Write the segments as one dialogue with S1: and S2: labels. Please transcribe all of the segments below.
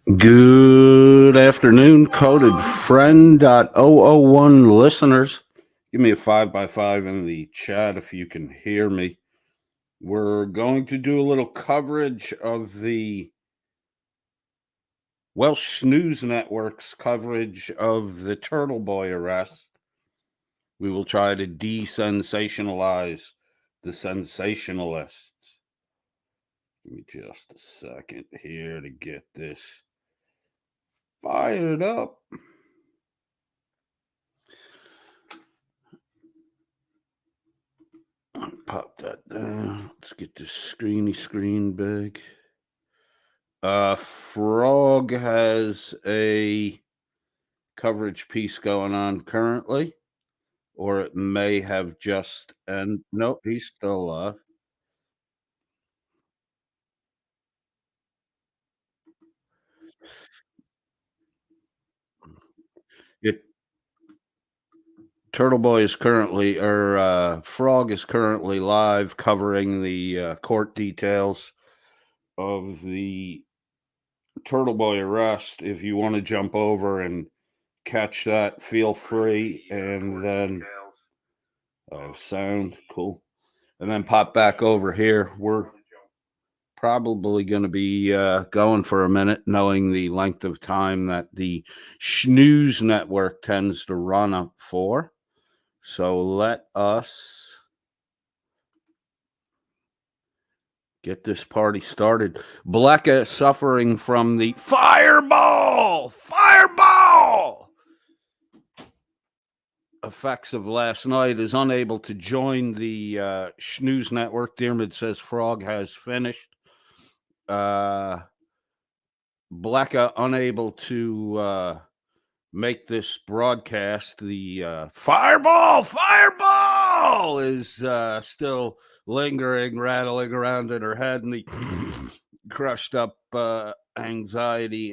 S1: Good afternoon, coded friend.001 listeners. Give me a 5x5 in the chat if you can hear me. We're going to do a little coverage of the Welsh News Network's coverage of the Turtle Boy arrest. We will try to desensationalize the sensationalists. Give me just a second here to get this fired up. Pop that down. Let's get this screen big. Frog has a coverage piece going on currently, or it may have just and no, he's still alive. It Turtle Boy is currently, or Frog is currently live covering the court details of the Turtle Boy arrest. If you want to jump over and catch that, feel free. And then sound cool. And then pop back over here. We're probably going to be going for a minute, knowing the length of time that the Snooze Network tends to run up for. So let us get this party started. Bleka, suffering from the fireball effects of last night, is unable to join the Snooze Network. Diarmid says Frog has finished. Bleka unable to make this broadcast. The fireball is still lingering, rattling around in her head, and the crushed up anti-anxiety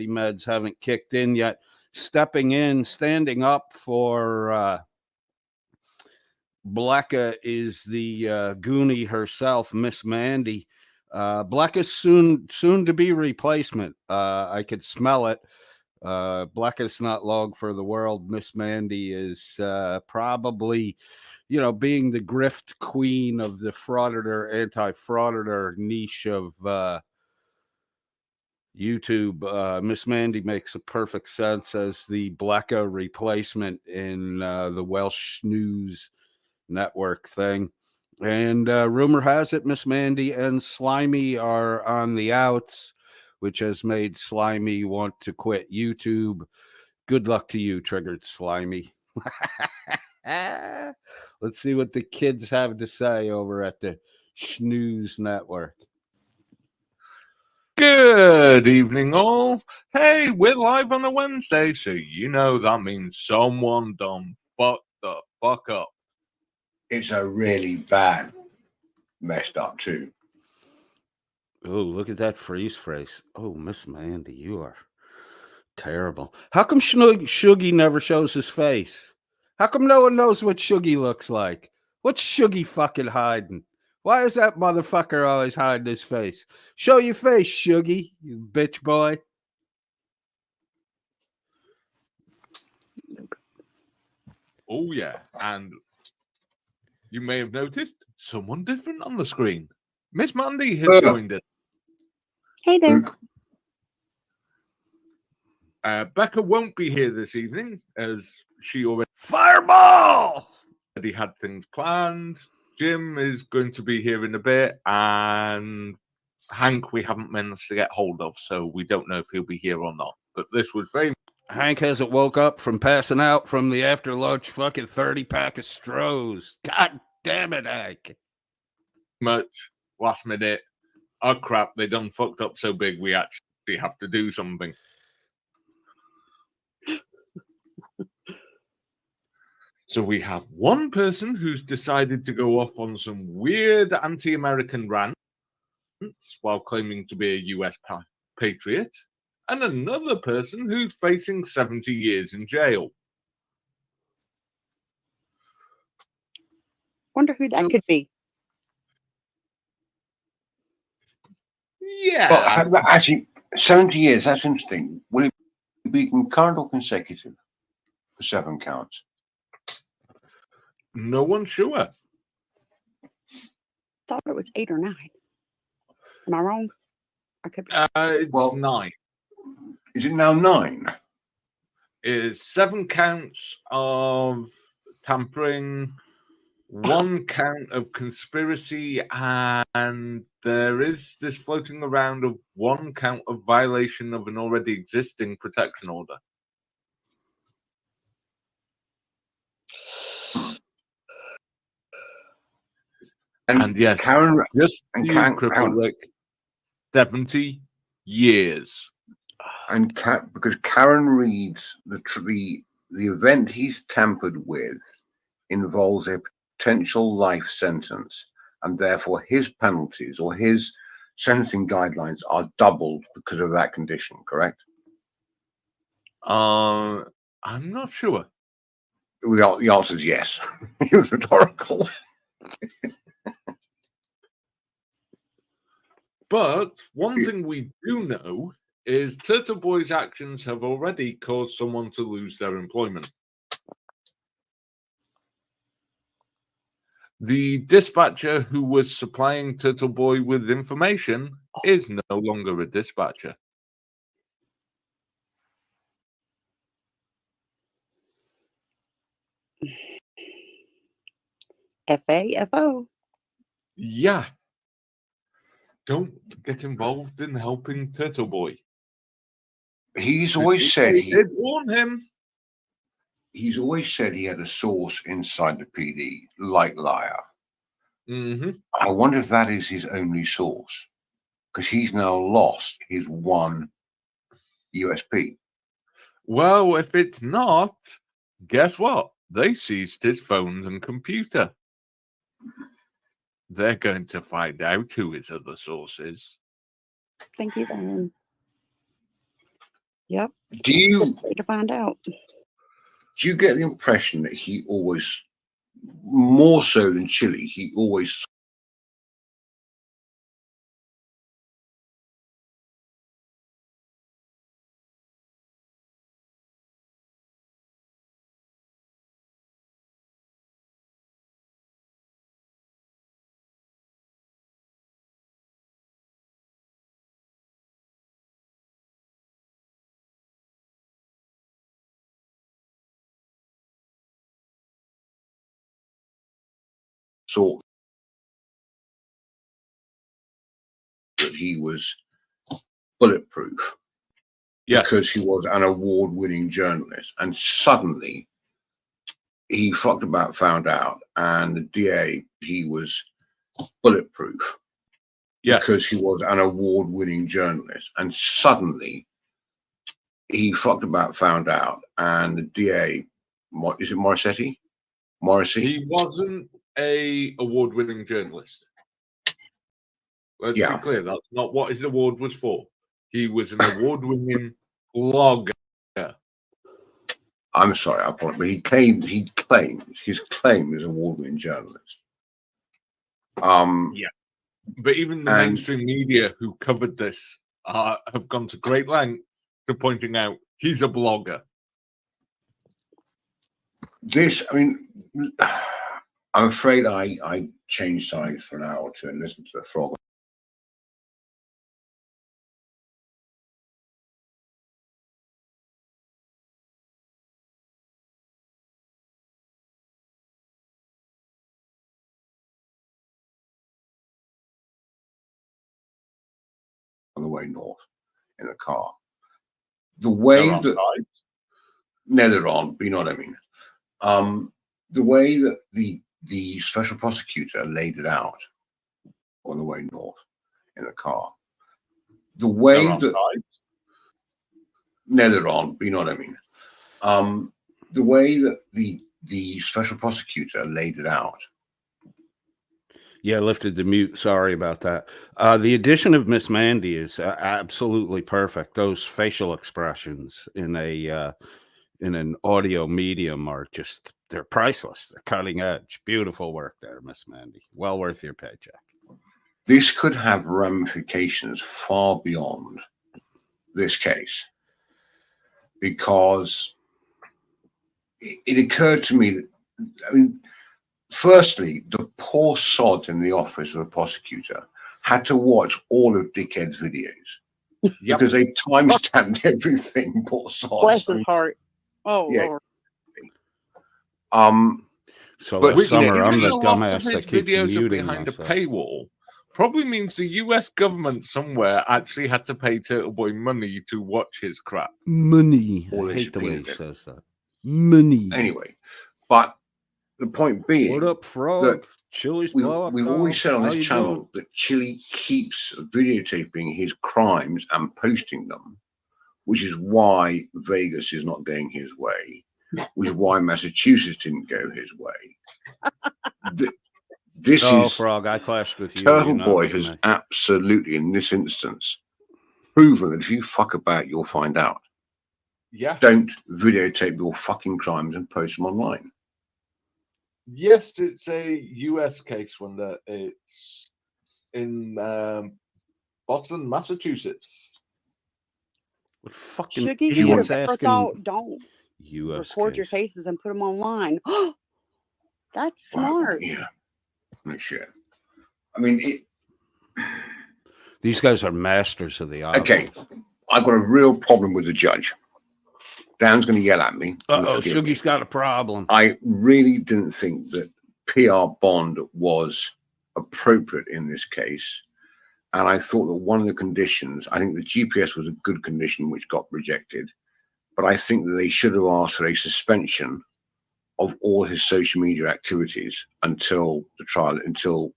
S1: meds haven't kicked in yet. Standing up for Bleka is the Goonie herself, Miss Mandy. Bleka's soon to be replacement. I could smell it. Bleka's not long for the world. Miss Mandy is probably, being the grift queen of the frauditor, anti-frauditor niche of YouTube. Miss Mandy makes a perfect sense as the Bleka replacement in the Welsh News Network thing. And rumor has it Miss Mandy and Slimy are on the outs, which has made Slimy want to quit YouTube. Good luck to you, Triggered Slimy. Let's see what the kids have to say over at the Snooze Network.
S2: Good evening, all. Hey, we're live on a Wednesday, so you know that means someone done fucked the fuck up.
S3: It's a really bad messed up too.
S1: Oh, look at that freeze face. Oh, Miss Mandy, you are terrible. How come Shuggy never shows his face? How come no one knows what Shuggy looks like? What's Shuggy fucking hiding? Why is that motherfucker always hiding his face? Show your face, Shuggy, you bitch boy.
S2: Oh, yeah. And you may have noticed someone different on the screen. Miss Mandy has joined us.
S4: Hey there.
S2: Becca won't be here this evening, as she already
S1: Fireball!
S2: had things planned. Jim is going to be here in a bit, and Hank we haven't managed to get hold of, so we don't know if he'll be here or not. But this was very...
S1: Hank hasn't woke up from passing out from the after lunch fucking 30-pack of Strohs. God damn it, Hank.
S2: Much last minute. Oh crap, they done fucked up so big we actually have to do something. So we have one person who's decided to go off on some weird anti-American rants while claiming to be a US patriot, and another person who's facing 70 years in jail.
S4: Wonder who that could be.
S2: Yeah.
S3: Well, actually, 70 years, that's interesting. Will it be concurrent or consecutive for 7 counts?
S2: No one's sure.
S4: Thought it was 8 or 9. Am I wrong? I could be.
S2: It's
S3: Well-
S2: 9.
S3: Is it now 9?
S2: It's 7 counts of tampering, 1 count of conspiracy, and there is this floating around of 1 count of violation of an already existing protection order. And yes,
S3: Karen
S2: just
S3: and
S2: to
S3: Karen-
S2: cripple Rick, 70 years.
S3: and because Karen reads the event he's tampered with involves a potential life sentence, and therefore his penalties or his sentencing guidelines are doubled because of that condition. Correct?
S2: I'm not sure.
S3: The answer is yes. It was rhetorical.
S2: But one thing we do know is Turtle Boy's actions have already caused someone to lose their employment. The dispatcher who was supplying Turtle Boy with information is no longer a dispatcher.
S4: FAFO.
S2: Yeah. Don't get involved in helping Turtle Boy.
S3: He's always said
S2: They did warn him.
S3: he's always said he had a source inside the PD, like Liar.
S2: Mm-hmm.
S3: I wonder if that is his only source, because he's now lost his one USP.
S2: Well, if it's not, guess what? They seized his phone and computer. They're going to find out who his other source is.
S4: Thank you, Brian. Yep.
S3: Do you
S4: Way to find out.
S3: get the impression that he always, more so than Chili, he always thought that he was bulletproof because he was an award-winning journalist, and suddenly he fucked about, found out, and the DA, he was bulletproof because he was an award-winning journalist, and suddenly he fucked about, found out, and the DA, is it Morrissey?
S2: He wasn't a award-winning journalist. Let's be clear, that's not what his award was for. He was an award-winning blogger.
S3: I'm sorry, I apologize, but he claimed his claim is award-winning journalist.
S2: But even the mainstream media who covered this have gone to great lengths to pointing out he's a blogger.
S3: This, I mean, I'm afraid I changed sides for an hour or two and listened to the frog on the way north in a car. The way that they're on, but you know what I mean. The way that the special prosecutor laid it out on the way north in a car. The way that they're on, but you know what I mean. The way that the special prosecutor laid it out.
S1: Yeah, lifted the mute. Sorry about that. The addition of Miss Mandy is absolutely perfect. Those facial expressions in an audio medium are just, they're priceless. They're cutting edge. Beautiful work there, Miss Mandy. Well worth your paycheck.
S3: This could have ramifications far beyond this case because it occurred to me that, I mean, firstly, the poor sod in the office of a prosecutor had to watch all of Dickhead's videos because they timestamped everything. Poor sod.
S4: Bless his heart. Oh,
S3: yeah.
S4: Lord.
S1: So
S3: But
S1: this summer, I'm
S2: a
S1: the
S2: lot of
S1: dumbass
S2: his
S1: that keeps
S2: videos are
S1: muting
S2: behind
S1: myself.
S2: a paywall. Probably means the US government somewhere actually had to pay Turtle Boy money to watch his crap.
S1: Money.
S3: Or
S1: I
S3: they
S1: hate the way he
S3: subpoenaed him.
S1: says that. Money.
S3: Anyway, but the point being,
S1: What up, Frog?
S3: that
S1: Chili's blow up.
S3: we've
S1: dog.
S3: always said on
S1: How
S3: this
S1: you
S3: channel
S1: doing?
S3: that Chili keeps videotaping his crimes and posting them, which is why Vegas is not going his way, which is why Massachusetts didn't go his way. This is
S1: Frog. I clashed with you.
S3: Turtle
S1: You're not
S3: Boy
S1: with
S3: has
S1: me.
S3: absolutely, in this instance, proven that if you fuck about, you'll find out.
S2: Yeah.
S3: Don't videotape your fucking crimes and post them online.
S2: Yes, it's a US case when it's in Boston, Massachusetts.
S1: What fucking
S4: Shuggy,
S3: you
S1: idiots
S3: want-
S4: ever
S1: asking
S4: thought, don't
S1: US
S4: record your
S1: case.
S4: cases and put them online? That's smart.
S3: Yeah. No shit. I mean,
S1: These guys are masters of the obvious.
S3: okay. I've got a real problem with the judge. Dan's going to yell at me. Forgive me.
S1: Shuggy's got a problem.
S3: I really didn't think that PR bond was appropriate in this case. And I thought that one of the conditions, I think the GPS was a good condition which got rejected. But I think that they should have asked for a suspension of all his social media activities until the trial, until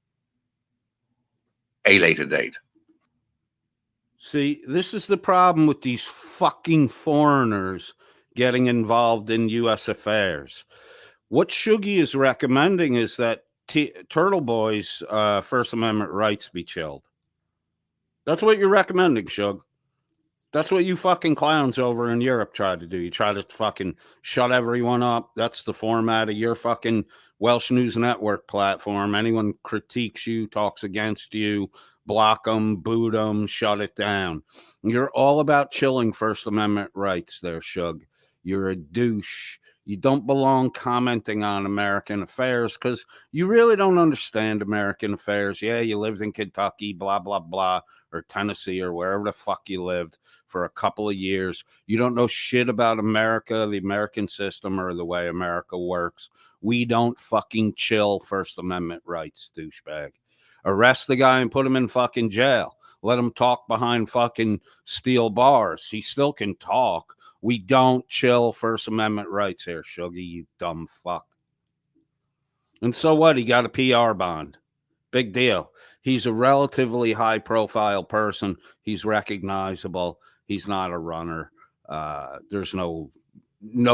S3: a later date.
S1: See, this is the problem with these fucking foreigners getting involved in U.S. affairs. What Shuggy is recommending is that Turtle Boy's First Amendment rights be chilled. That's what you're recommending, Shug. That's what you fucking clowns over in Europe try to do. You try to fucking shut everyone up. That's the format of your fucking Welsh News Network platform. Anyone critiques you, talks against you, block them, boot them, shut it down. You're all about chilling First Amendment rights there, Shug. You're a douche. You don't belong commenting on American affairs because you really don't understand American affairs. Yeah, you lived in Kentucky, blah, blah, blah, or Tennessee or wherever the fuck you lived for a couple of years. You don't know shit about America, the American system, or the way America works. We don't fucking chill First Amendment rights, douchebag. Arrest the guy and put him in fucking jail. Let him talk behind fucking steel bars. He still can talk. We don't chill First Amendment rights here, Shuggy, you dumb fuck. And so what? He got a PR bond. Big deal. He's a relatively high-profile person. He's recognizable. He's not a runner. There's no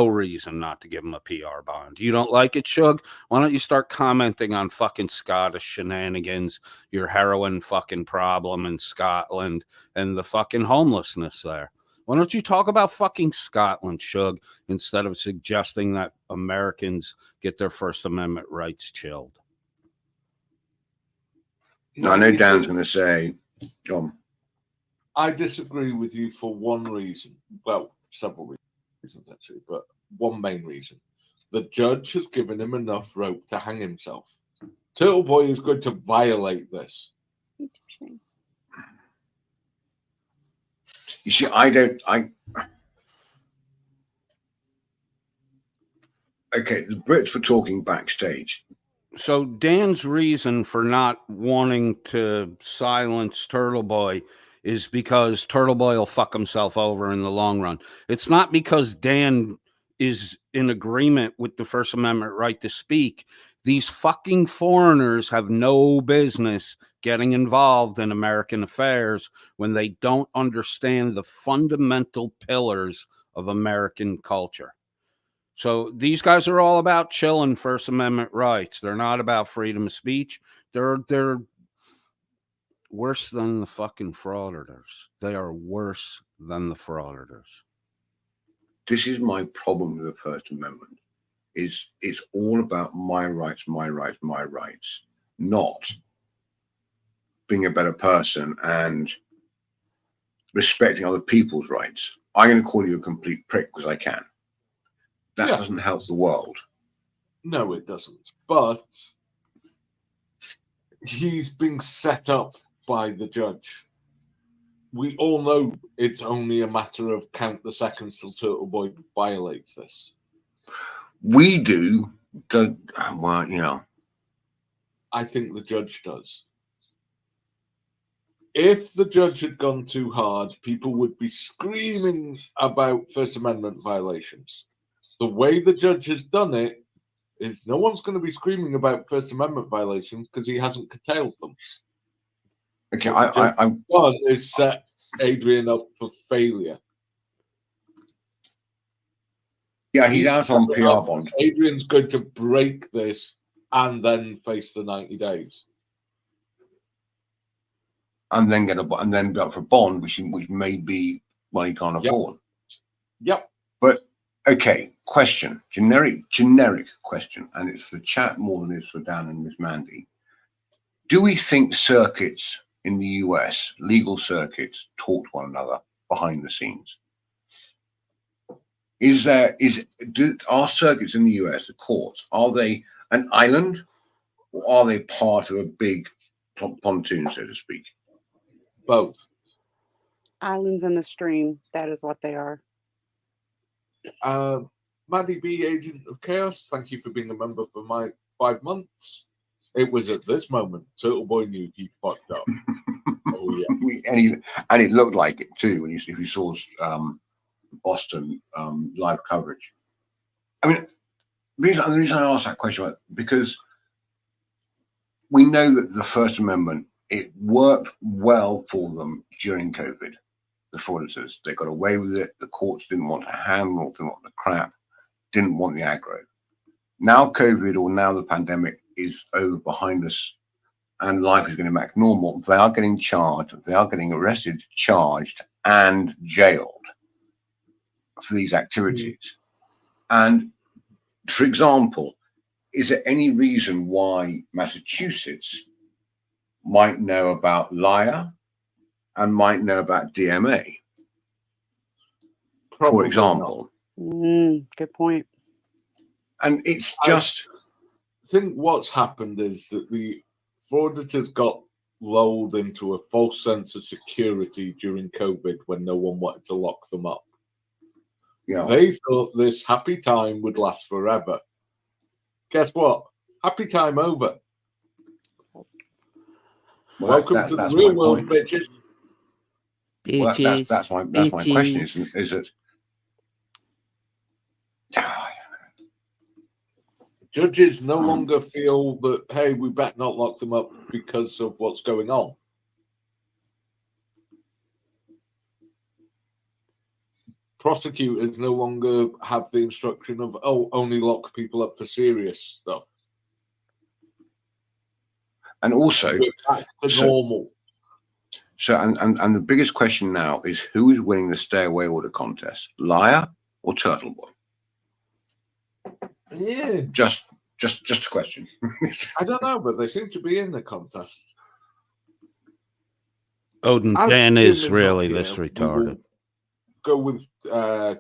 S1: reason not to give him a PR bond. You don't like it, Shug? Why don't you start commenting on fucking Scottish shenanigans, your heroin fucking problem in Scotland, and the fucking homelessness there? Why don't you talk about fucking Scotland, Shug, instead of suggesting that Americans get their First Amendment rights chilled?
S3: Now, I know Dan's going to say,
S2: I disagree with you for one reason. Well, several reasons, actually, but one main reason. The judge has given him enough rope to hang himself. Turtle Boy is going to violate this.
S3: you see, okay, the Brits were talking backstage.
S1: So Dan's reason for not wanting to silence Turtle Boy is because Turtle Boy will fuck himself over in the long run. It's not because Dan is in agreement with the First Amendment right to speak. These fucking foreigners have no business getting involved in American affairs when they don't understand the fundamental pillars of American culture. So these guys are all about chilling First Amendment rights. They're not about freedom of speech. They're worse than the fucking frauditors. They are worse than the frauditors.
S3: This is my problem with the First Amendment. It's all about my rights, my rights, my rights, not being a better person and respecting other people's rights. I'm going to call you a complete prick because I can. That
S2: Yeah.
S3: doesn't help the world.
S2: No, it doesn't. But he's being set up by the judge. We all know it's only a matter of count the seconds till Turtle Boy violates this.
S3: We do the well, you know.
S2: I think the judge does. If the judge had gone too hard, people would be screaming about First Amendment violations. The way the judge has done it is no one's going to be screaming about First Amendment violations because he hasn't curtailed them.
S3: Okay,
S2: I'm done is set Adrian up for failure.
S3: Yeah, he's out on PR bond.
S2: Adrian's going to break this and then face the 90 days.
S3: And then and then be up for bond, which may be what he can't afford.
S2: Yep.
S3: But okay, question, generic question, and it's for chat more than it's for Dan and Miss Mandy. Do we think circuits in the US, legal circuits, talk to one another behind the scenes? Are circuits in the US, the courts, are they an island, or are they part of a big pontoon, so to speak?
S2: Both.
S4: Islands in the stream. That is what they are.
S2: Maddie B, Agent of Chaos, thank you for being a member for my 5 months. It was at this moment Turtle Boy knew he fucked up. Oh yeah,
S3: and it looked like it too when if you saw Boston live coverage. I mean, the reason I asked that question because we know that the First Amendment, it worked well for them during COVID. The frauditors, they got away with it. The courts didn't want to handle, didn't want the crap, didn't want the aggro. Now COVID, or now the pandemic is over behind us and life is going back normal, they are getting charged, they are getting arrested, charged, and jailed for these activities. And for example, is there any reason why Massachusetts might know about Liar and might know about DMA?
S2: Probably
S3: for example.
S4: Good point.
S3: And it's just...
S2: I think what's happened is that the frauditors got lulled into a false sense of security during COVID when no one wanted to lock them up.
S3: Yeah.
S2: They thought this happy time would last forever. Guess what? Happy time over.
S3: Well,
S2: Welcome to the real world, bitches.
S3: Well, that's my question. Is it?
S2: Judges no longer feel that, hey, we better not lock them up because of what's going on. Prosecutors no longer have the instruction of, oh, only lock people up for serious stuff.
S3: And also,
S2: we're back to normal.
S3: So, and the biggest question now is who is winning the stay away order contest, Liar or Turtle Boy?
S2: Yeah.
S3: Just a question.
S2: I don't know, but they seem to be in the contest.
S1: Odin Dan is really this retarded.
S2: Go with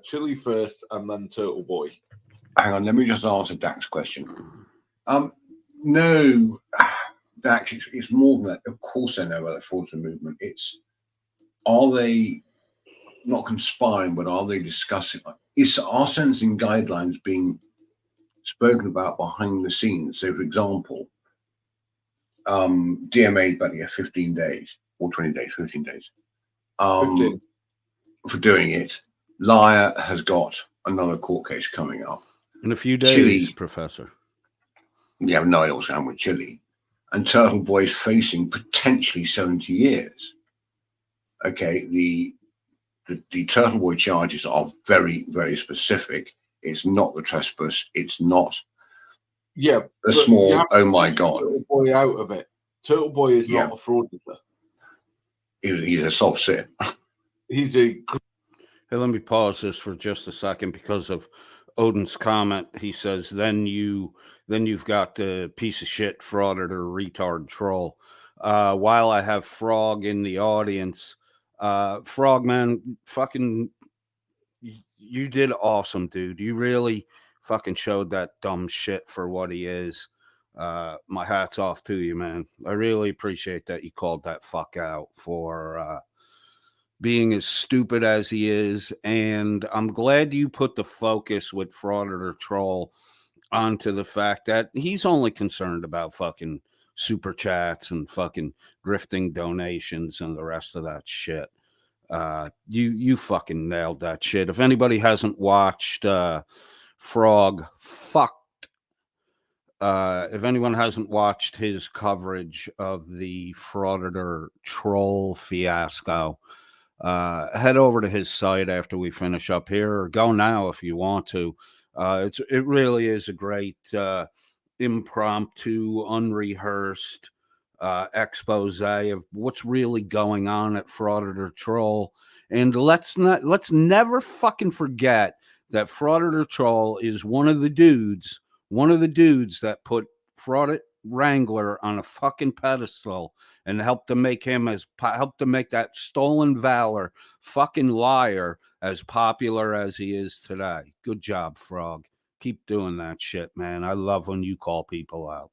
S2: Chili first and then Turtle Boy.
S3: Hang on, let me just answer Dak's question. No, Dax, it's more than that. Of course I know about the fraudulent movement. Are they not conspiring, but are they discussing? Are sentencing guidelines being spoken about behind the scenes? So, for example, DMA about 15 days or 20 days, 15 days.
S2: 15.
S3: For doing it. Liar has got another court case coming up.
S1: In a few days, Chili, Professor.
S3: We have no idea what's going on with Chili. And Turtle Boy's facing potentially 70 years. Okay, the Turtle Boy charges are very, very specific. It's not the trespass. It's not the small, oh my God.
S2: Turtle Boy out of it. Turtle Boy is not a frauditor.
S3: He's a soft sit.
S2: He's a...
S1: Hey, let me pause this for just a second because of Odin's comment. He says, then you've got the piece of shit frauditor retard troll. While I have Frog in the audience, Frogman, fucking, you did awesome, dude. You really fucking showed that dumb shit for what he is. My hat's off to you, man. I really appreciate that you called that fuck out for being as stupid as he is. And I'm glad you put the focus with Frauditor Troll onto the fact that he's only concerned about fucking super chats and fucking grifting donations and the rest of that shit. You fucking nailed that shit. If anybody hasn't watched Frog Fucked, if anyone hasn't watched his coverage of the Frauditor Troll fiasco, head over to his site after we finish up here, or go now if you want to. It really is a great impromptu, unrehearsed expose of what's really going on at Frauditor Troll. And let's never fucking forget that Frauditor Troll is one of the dudes that put Fraud Wrangler on a fucking pedestal and helped to make that stolen valor fucking liar as popular as he is today. Good job, Frog. Keep doing that shit, man. I love when you call people out.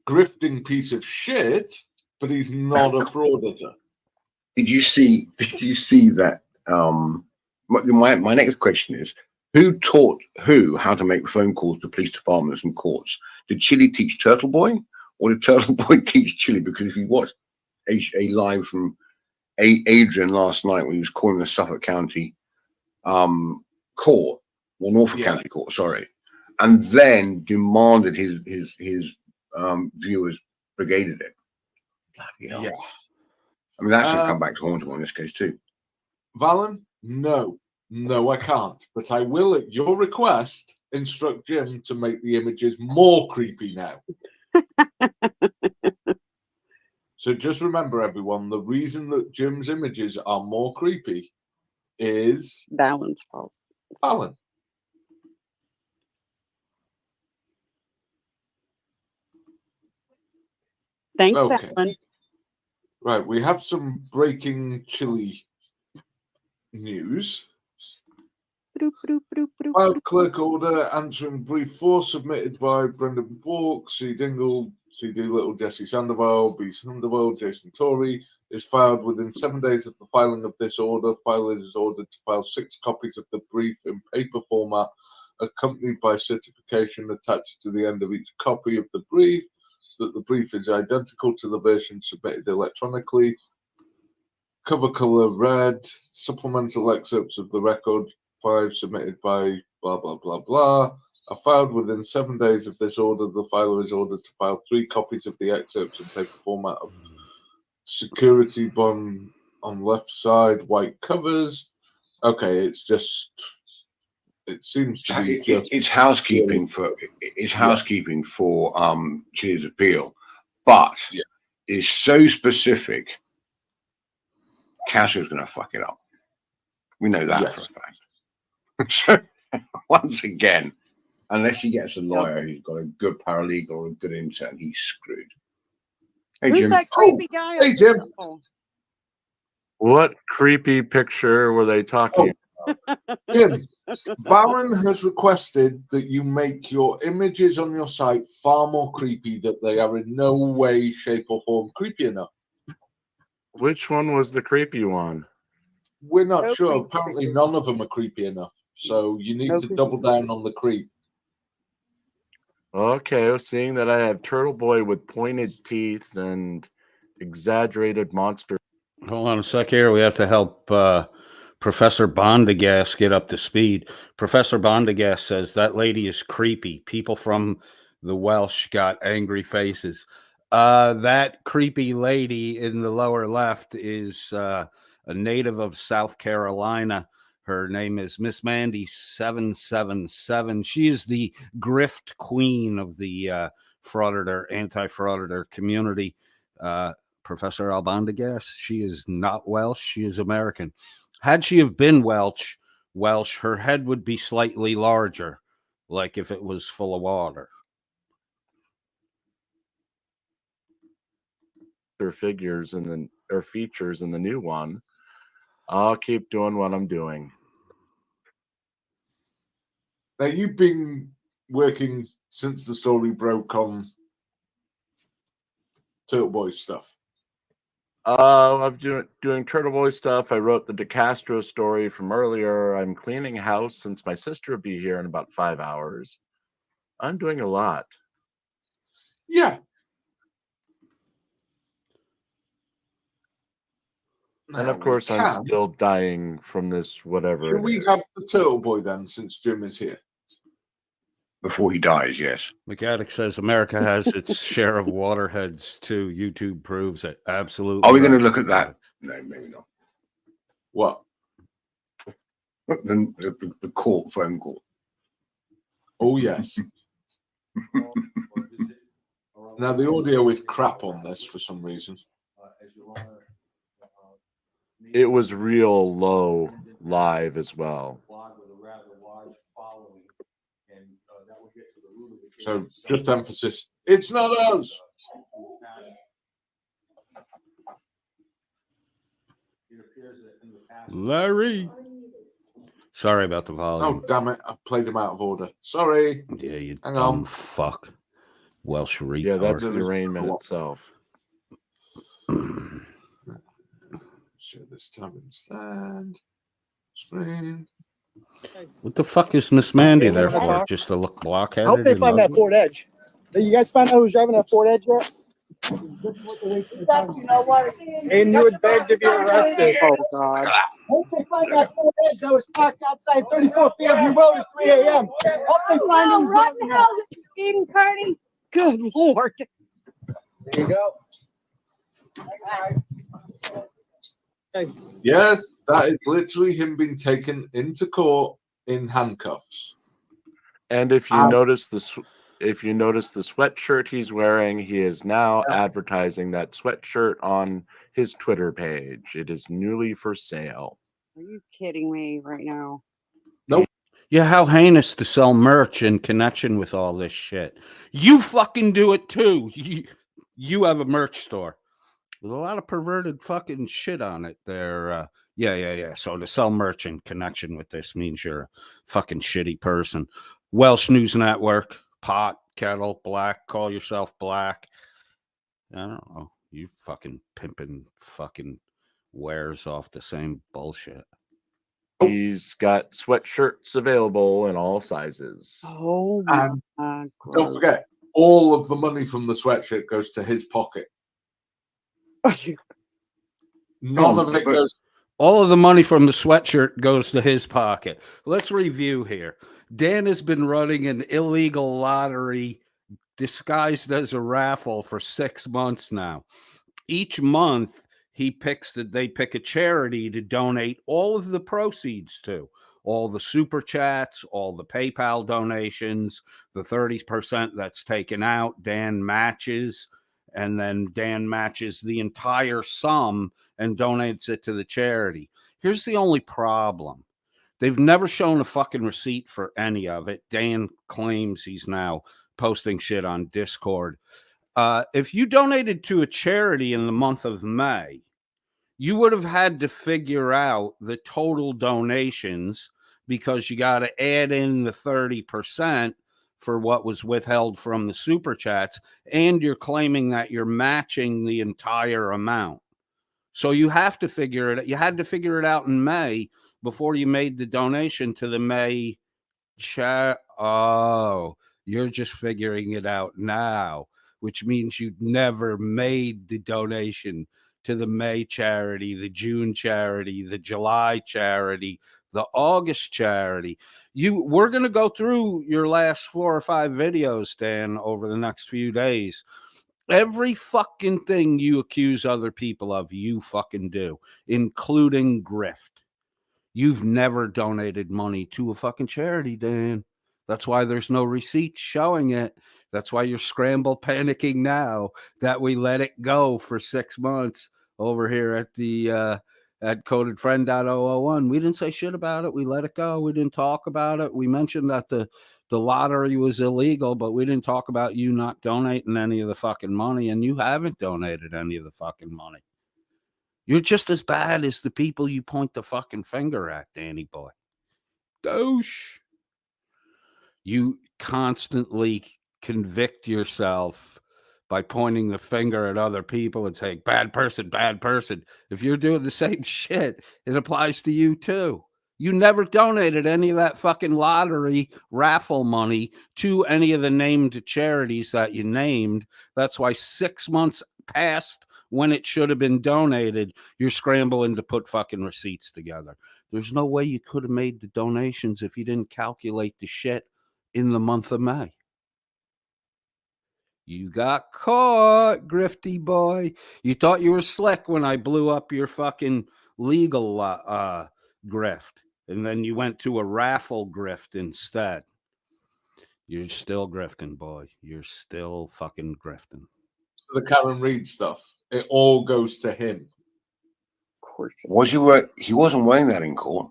S2: Grifting piece of shit, but he's not a frauditor.
S3: Did you see that? My next question is, who taught who how to make phone calls to police departments and courts? Did Chili teach Turtle Boy, or did Turtle Boy teach Chili? Because if you watched a live from Adrian last night when he was calling the Suffolk County court, or Norfolk County court, sorry, and then demanded his viewers brigaded it. Bloody hell.
S2: Yeah.
S3: I mean, that should come back to haunt him in this case too.
S2: Valen, no, I can't. But I will, at your request, instruct Jim to make the images more creepy now. So just remember, everyone, the reason that Jim's images are more creepy is
S4: Valen's fault.
S2: Valen.
S4: Thanks,
S2: Okay.
S4: Valen.
S2: Right, we have some breaking Chili news. Filed clerk order answering brief 4 submitted by Brendan Bork, C. Dingle, C. Doolittle, Jesse Sandoval, B. Sandoval, Jason Torrey, is filed within 7 days of the filing of this order. Filer is ordered to file 6 copies of the brief in paper format, accompanied by certification attached to the end of each copy of the brief that the brief is identical to the version submitted electronically. Cover color red, supplemental excerpts of the record 5 submitted by blah, blah, blah, blah, are filed within 7 days of this order. The filer is ordered to file 3 copies of the excerpts in paper format of security bond on left side, white covers. Okay, it seems to be
S3: it's housekeeping for Chili's appeal, but it's so specific. Cassio's going to fuck it up. We know that for a fact. So once again, unless he gets a lawyer who's got a good paralegal or a good intern, he's screwed. Hey,
S4: Who's
S3: Jim.
S4: that creepy guy?
S2: Hey, Jim.
S5: What creepy picture were they talking about?
S2: Jim, Valen has requested that you make your images on your site far more creepy, that they are in no way, shape, or form creepy enough.
S5: Which one was the creepy one?
S2: We're not
S4: No
S2: sure.
S4: creepy.
S2: Apparently, none of them are creepy enough. So you need
S4: No
S2: to
S4: creepy.
S2: double down on the creep.
S5: Okay, seeing that I have Turtle Boy with pointed teeth and exaggerated monster.
S1: Hold on a sec here. We have to help Professor Bondagast get up to speed. Professor Bondagast says that lady is creepy. People from the Welsh got angry faces. That creepy lady in the lower left is a native of South Carolina. Her name is Miss Mandy 777. She is the grift queen of the anti-frauditor community. Professor Albondigas, she is not Welsh. She is American. Had she have been Welsh, her head would be slightly larger, like if it was full of water.
S5: figures in the or features in the new one, I'll keep doing what I'm doing.
S2: Now, you've been working since the story broke on Turtle Boy stuff.
S5: I'm doing Turtle Boy stuff. I wrote the DeCastro story from earlier. I'm cleaning house since my sister will be here in about 5 hours. I'm doing a lot.
S2: Yeah.
S5: And of course, I'm still dying from this whatever.
S2: Should we have the Turtle Boy then, since Jim is here?
S3: Before he dies, yes.
S1: McAddick says America has its share of waterheads too. YouTube proves it. Absolutely.
S3: Are we going to
S1: right,
S3: look at that?
S1: McAddick.
S3: No, maybe not.
S2: What?
S3: The court phone call.
S2: Oh, yes. Now, the audio is crap on this for some reason.
S5: It was real low live as well.
S2: So, just emphasis. It's not us.
S1: Larry. Sorry about the volume.
S2: Oh, damn it. I've played them out of order. Sorry.
S1: Yeah, you
S2: Hang
S1: dumb
S2: on.
S1: fuck. Welsh retard.
S5: Yeah, that's the arraignment itself.
S2: Share this tab instead. Screen.
S1: What the fuck is Miss Mandy there for? Just to look blockheaded?
S6: I hope they
S1: and
S6: find that
S1: ugly?
S6: Ford Edge. Did you guys find out who's driving that Ford Edge yet?
S4: You know what?
S6: And you would beg to be arrested.
S4: Oh God.
S6: Hope they find that Ford Edge that was parked outside 34 Fairview Road at 3 a.m. Hope they find him.
S7: What the hell is Eden Carney?
S4: Good Lord.
S6: There you go.
S2: Yes, that is literally him being taken into court in handcuffs.
S5: And if you notice the sweatshirt he's wearing, he is now advertising that sweatshirt on his Twitter page. It is newly for sale.
S4: Are you kidding me right now?
S1: Yeah, how heinous to sell merch in connection with all this shit. You fucking do it too. You have a merch store. There's a lot of perverted fucking shit on it there. Yeah. So to sell merch in connection with this means you're a fucking shitty person. Welsh News Network, pot, kettle, black, call yourself black. I don't know. You fucking pimping fucking wears off the same bullshit.
S5: He's got sweatshirts available in all sizes.
S4: Oh
S2: And
S4: my God.
S2: don't forget, all of the money from the sweatshirt goes to his pocket. None of it goes.
S1: All of the money from the sweatshirt goes to his pocket. Let's review here. Dan has been running an illegal lottery disguised as a raffle for 6 months now. Each month, they pick a charity to donate all of the proceeds to. All the super chats, all the PayPal donations, the 30% that's taken out, Dan matches, and then Dan matches the entire sum and donates it to the charity. Here's the only problem. They've never shown a fucking receipt for any of it. Dan claims he's now posting shit on Discord. If you donated to a charity in the month of May, you would have had to figure out the total donations because you got to add in the 30% for what was withheld from the super chats, and you're claiming that you're matching the entire amount. So you have to figure it. You had to figure it out in May before you made the donation to the May chat. Oh, you're just figuring it out now, which means you never made the donation to the May charity, the June charity, the July charity, the August charity. We're going to go through your last 4 or 5 videos, Dan, over the next few days. Every fucking thing you accuse other people of, you fucking do, including grift. You've never donated money to a fucking charity, Dan. That's why there's no receipts showing it. That's why you're scramble panicking now that we let it go for 6 months over here at the at codedfriend.001. We didn't say shit about it. We let it go. We didn't talk about it. We mentioned that the The lottery was illegal, but we didn't talk about you not donating any of the fucking money, and you haven't donated any of the fucking money. You're just as bad as the people you point the fucking finger at, Danny boy. Douche. You constantly convict yourself by pointing the finger at other people and saying, bad person, bad person. If you're doing the same shit, it applies to you too. You never donated any of that fucking lottery raffle money to any of the named charities that you named. That's why 6 months passed when it should have been donated. You're scrambling to put fucking receipts together. There's no way you could have made the donations if you didn't calculate the shit in the month of May. You got caught, grifty boy. You thought you were slick when I blew up your fucking legal grift. And then you went to a raffle grift instead. You're still grifting, boy. You're still fucking grifting.
S2: The Karen Reed stuff, it all goes to him.
S4: Of course.
S3: Was he wasn't wearing that in court?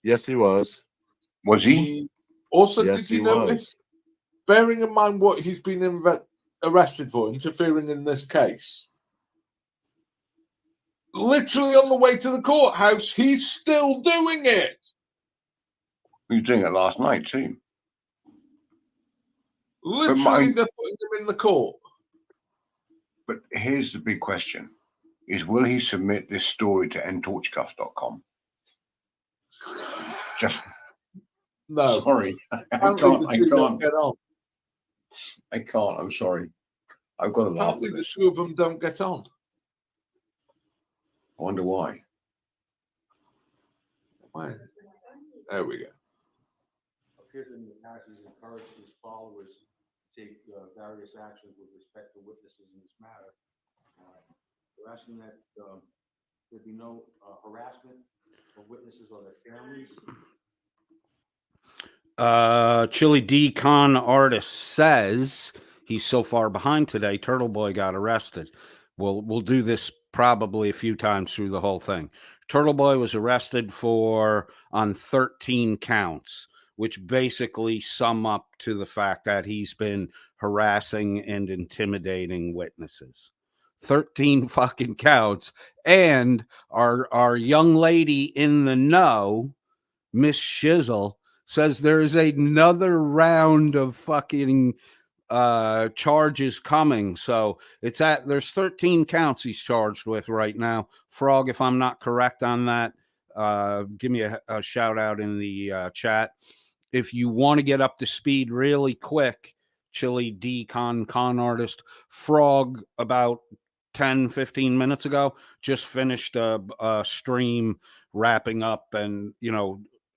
S5: Yes, he was.
S3: Was he?
S2: Also,
S5: Yes,
S2: did you
S5: he
S2: notice,
S5: was.
S2: bearing in mind what he's been arrested for, interfering in this case, literally on the way to the courthouse, he's still doing it.
S3: He was doing it last night too.
S2: Literally, they're putting him in the court.
S3: But here's the big question: is will he submit this story to ntorchcuffs.com? Just
S2: No.
S3: sorry, I
S2: Apparently the two don't get on.
S3: I can't. I'm sorry. I've got to laugh
S2: Apparently
S3: at
S2: the
S3: this.
S2: two of them don't get on.
S3: I wonder why.
S2: Why? There we go.
S8: Appears in the past he's encouraged his followers to take various actions with respect to witnesses in this matter. We're asking that there be no harassment of witnesses or their families.
S1: Chili D Con artist says he's so far behind today. Turtle Boy got arrested. We'll do this probably a few times through the whole thing. Turtle Boy was arrested on 13 counts, which basically sum up to the fact that he's been harassing and intimidating witnesses. 13 fucking counts. And our young lady in the know, Miss Shizzle, says there is another round of fucking charges coming. So there's 13 counts he's charged with right now. Frog, if I'm not correct on that, give me a shout out in the chat. If you want to get up to speed really quick, Chili D Con artist, Frog about 10-15 minutes ago just finished a stream wrapping up and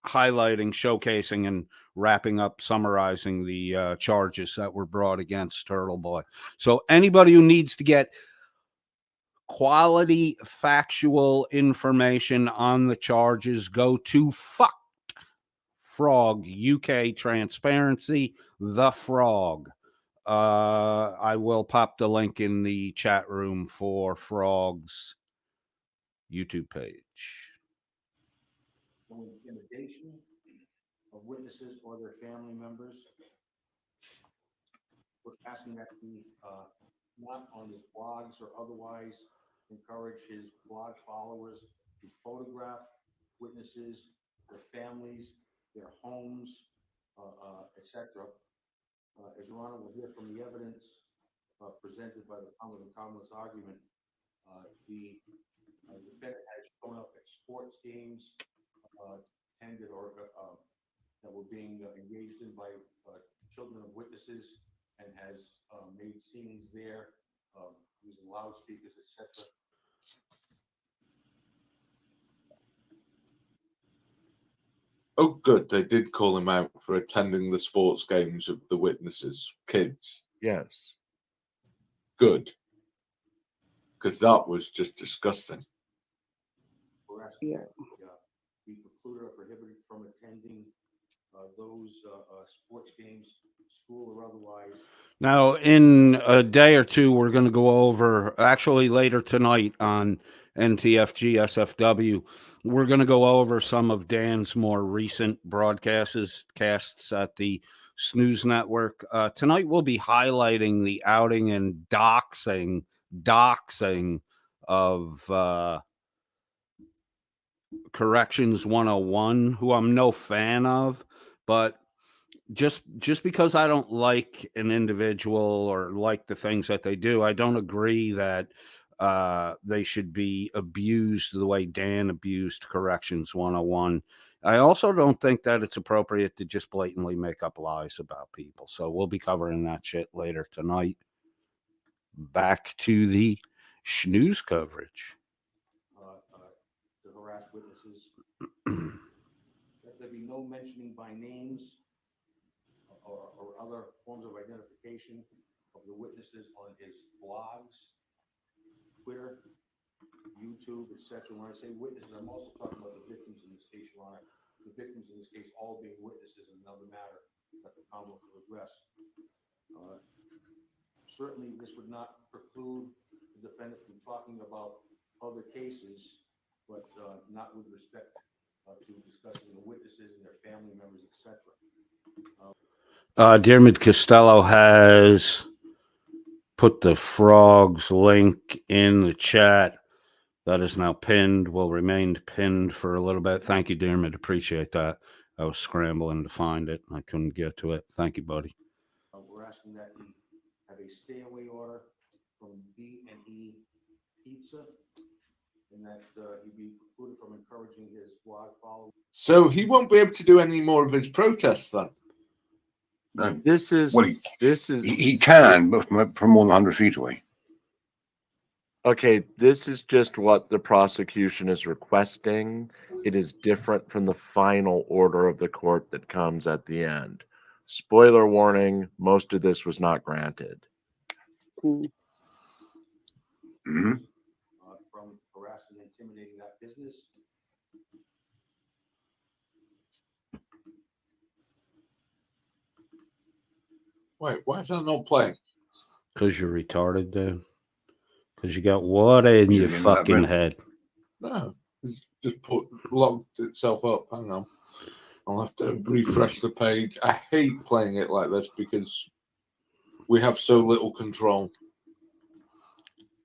S1: highlighting, showcasing, and wrapping up, summarizing the charges that were brought against Turtle Boy. So anybody who needs to get quality factual information on the charges, go to Frog UK Transparency, the Frog. I will pop the link in the chat room for Frog's YouTube page.
S8: No intimidation of witnesses or their family members. We're asking that he not on his blogs or otherwise encourage his blog followers to photograph witnesses, their families, their homes, etc. As Your Honor will hear from the evidence presented by the Commonwealth's argument, the defendant has shown up at sports games, attended or that were being engaged in by children of witnesses, and has made scenes there using loudspeakers, etc.
S2: Oh, good. They did call him out for attending the sports games of the witnesses' kids.
S5: Yes.
S2: Good. Because that was just disgusting.
S8: We're asking
S4: Yeah.
S8: be precluded or prohibited from attending those sports games, school or otherwise.
S1: Now, in a day or two, we're going to go over, actually later tonight, on NTFG, SFW. We're going to go over some of Dan's more recent casts at the Snooze Network. Tonight we'll be highlighting the outing and doxing of Corrections 101, who I'm no fan of, but just because I don't like an individual or like the things that they do, I don't agree that they should be abused the way Dan abused Corrections 101. I also don't think that it's appropriate to just blatantly make up lies about people. So we'll be covering that shit later tonight. Back to the snooze coverage.
S8: To harass witnesses. That there be no mentioning by names or other forms of identification of the witnesses on his blogs, Twitter, YouTube, etc. When I say witnesses, I'm also talking about the victims in this case, Your Honor. The victims in this case all being witnesses in another matter that the Commonwealth will address. Certainly, this would not preclude the defendant from talking about other cases, but not with respect to discussing the witnesses and their family members, etc.
S1: Diarmid Costello has put the frogs link in the chat. That is now pinned, will remain pinned for a little bit. Thank you, Diarmid. Appreciate that. I was scrambling to find it. I couldn't get to it. Thank you, buddy.
S8: We're asking that he have a stay-away order from B&E Pizza, and that he be precluded from encouraging his blog followers.
S2: So he won't be able to do any more of his protests then?
S3: No.
S5: This is
S3: Well, he can, but from more than 100 feet away.
S5: okay. This is just what the prosecution is requesting. It is different from the final order of the court that comes at the end. Spoiler warning, most of this was not granted.
S3: Mm-hmm.
S8: From harassing and intimidating that business.
S2: Wait, why is that not playing?
S1: Because you're retarded, dude. Because you got water in your fucking head.
S2: No, it's just locked itself up. Hang on. I'll have to refresh the page. I hate playing it like this because we have so little control.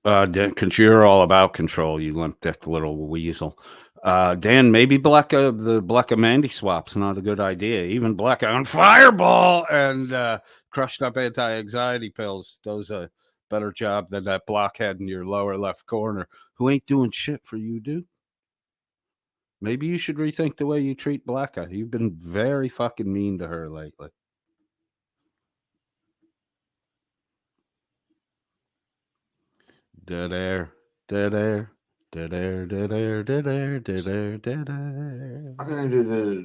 S1: Because you're all about control, you limp dick little weasel. Dan, maybe the Blecka Mandy swap's not a good idea. Even Blecka on Fireball and crushed up anti-anxiety pills does a better job than that blockhead in your lower left corner who ain't doing shit for you, dude. Maybe you should rethink the way you treat Blecka. You've been very fucking mean to her lately. Dead air, dead air, dead air, dead air, dead air, dead air, dead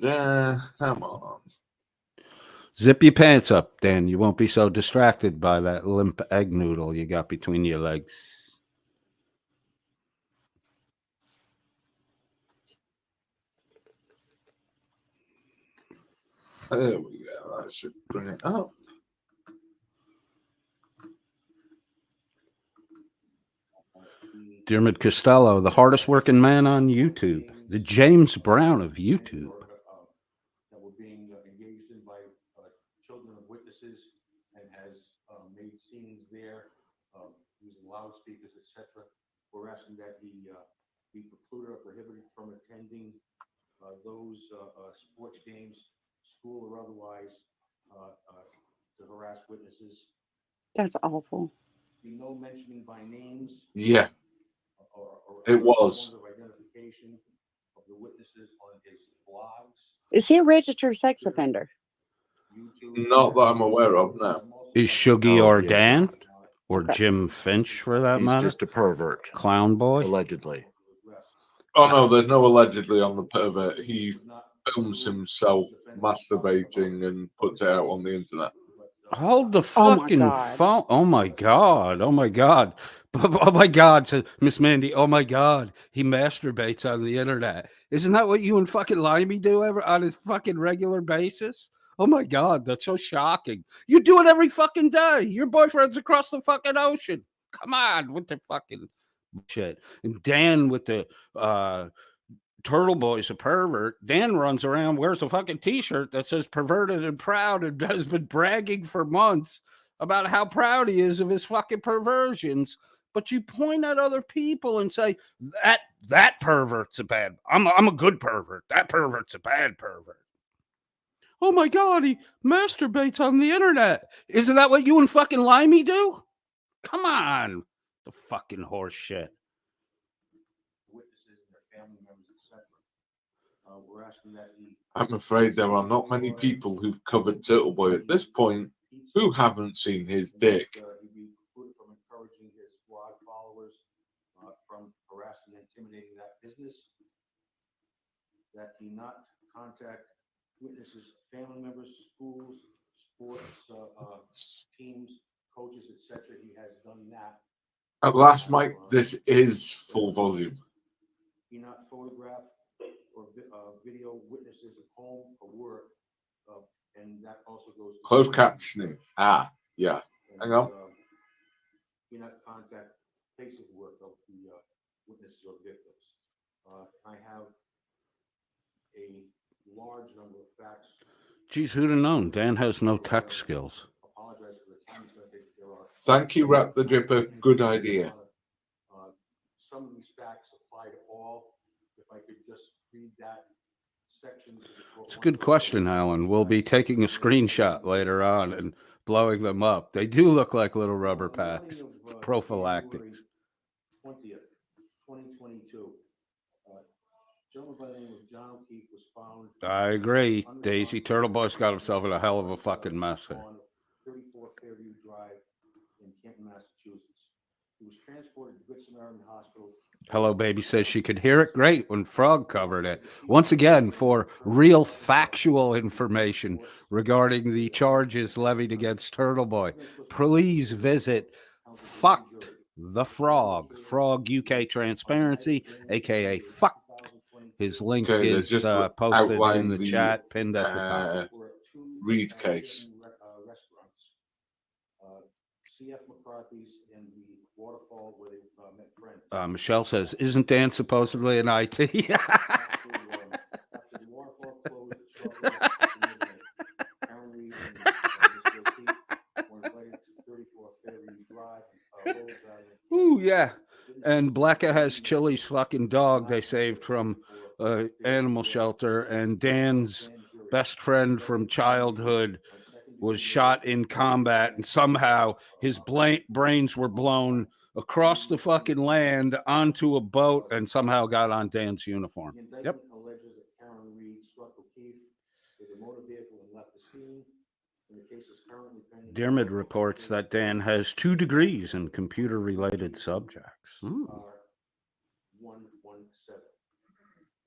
S1: air.
S2: Come on.
S1: Zip your pants up, Dan. You won't be so distracted by that limp egg noodle you got between your legs.
S2: There we go. That should bring it up.
S1: Diarmid Costello, the hardest working man on YouTube, the James Brown of YouTube.
S8: That were being engaged in by children of witnesses and has made scenes there using loudspeakers, etc. We're asking that he be precluded or prohibited from attending those sports games, school or otherwise, to harass witnesses.
S4: That's awful.
S8: Be no mentioning by names.
S2: Yeah.
S8: Or
S2: it was.
S8: Forms of identification of the witnesses on his blogs.
S4: Is he a registered sex offender?
S8: YouTube,
S2: Not that I'm aware of, no.
S1: Is Shuggy
S5: No,
S1: or
S5: he is
S1: Dan?
S5: not.
S1: Or
S4: Okay.
S1: Jim Finch, for that
S5: He's
S1: matter?
S5: just a pervert,
S1: Clown boy?
S5: allegedly.
S2: Oh, no, there's no allegedly on the pervert. He films himself masturbating and puts it out on the internet.
S1: Hold the
S4: Oh my
S1: fucking
S4: God.
S1: phone. Oh my God. Oh my God. Oh my God. Said Miss Mandy, oh my God. He masturbates on the internet. Isn't that what you and fucking Limey do ever on a fucking regular basis? Oh my God. That's so shocking. You do it every fucking day. Your boyfriend's across the fucking ocean. Come on with the fucking shit. And Dan with the Turtle Boy's a pervert. Dan runs around, wears a fucking t-shirt that says perverted and proud, and has been bragging for months about how proud he is of his fucking perversions. But you point at other people and say, that pervert's a bad, I'm a good pervert. That pervert's a bad pervert. Oh my God, he masturbates on the internet. Isn't that what you and fucking Limey do? Come on. The fucking horse shit.
S8: Witnesses and their family members, etc. We're asking that he.
S2: I'm afraid there are not many people who've covered Turtle Boy at this point who haven't seen his dick.
S8: He'd be precluded from encouraging his blog followers from harassing and intimidating that business. That he not contact witnesses, family members, schools, sports teams, coaches, etc. He has done that.
S2: At last, Mike, this is full volume.
S8: He not photograph or video witnesses at home or work, and that also goes to
S2: Closed captioning. Ah, yeah. Hang on.
S8: He not contact place of work of the witnesses or victims. I have a large number of facts.
S1: Geez, who'd have known? Dan has no tech skills.
S8: Apologize for the time it's going to take. There are
S2: Thank you, Rap the Dripper. Good idea.
S8: Some of these facts apply to all. If I could just read that section.
S1: It's a good question, Alan. We'll be taking a screenshot later on and blowing them up. They do look like little rubber packs. Prophylactics.
S8: 20th, 2022. Gentleman by the name of John O'Keefe was found.
S1: I agree. Daisy Turtle Boy's got himself in a hell of a fucking mess here.
S8: On 34 Fairview Drive in Canton, Massachusetts. He was transported to Good Samaritan Hospital.
S1: Hello Baby says she could hear it great when Frog covered it. Once again, for real factual information regarding the charges levied against Turtle Boy, please visit Fucked the Frog, Frog UK Transparency, aka Fucked. His link is posted in the chat, pinned at the top.
S2: Read case.
S8: CF McCarthy's in the waterfall where they met friends.
S1: Michelle says, isn't Dan supposedly an IT?
S8: After the waterfall closed shortly after midnight, Karen Reed and Mr. O'Keefe were invited to 34 Fairview Drive.
S1: Ooh, yeah. And Blacka has Chili's fucking dog they saved from animal shelter, and Dan's best friend from childhood was shot in combat, and somehow his brains were blown across the fucking land onto a boat and somehow got on Dan's uniform. Yep.
S8: Alleges that Karen Reed struck O'Keefe with a motor vehicle and left the scene. The case is currently pending.
S1: Dermot reports that Dan has 2 degrees in computer-related subjects.
S8: 117.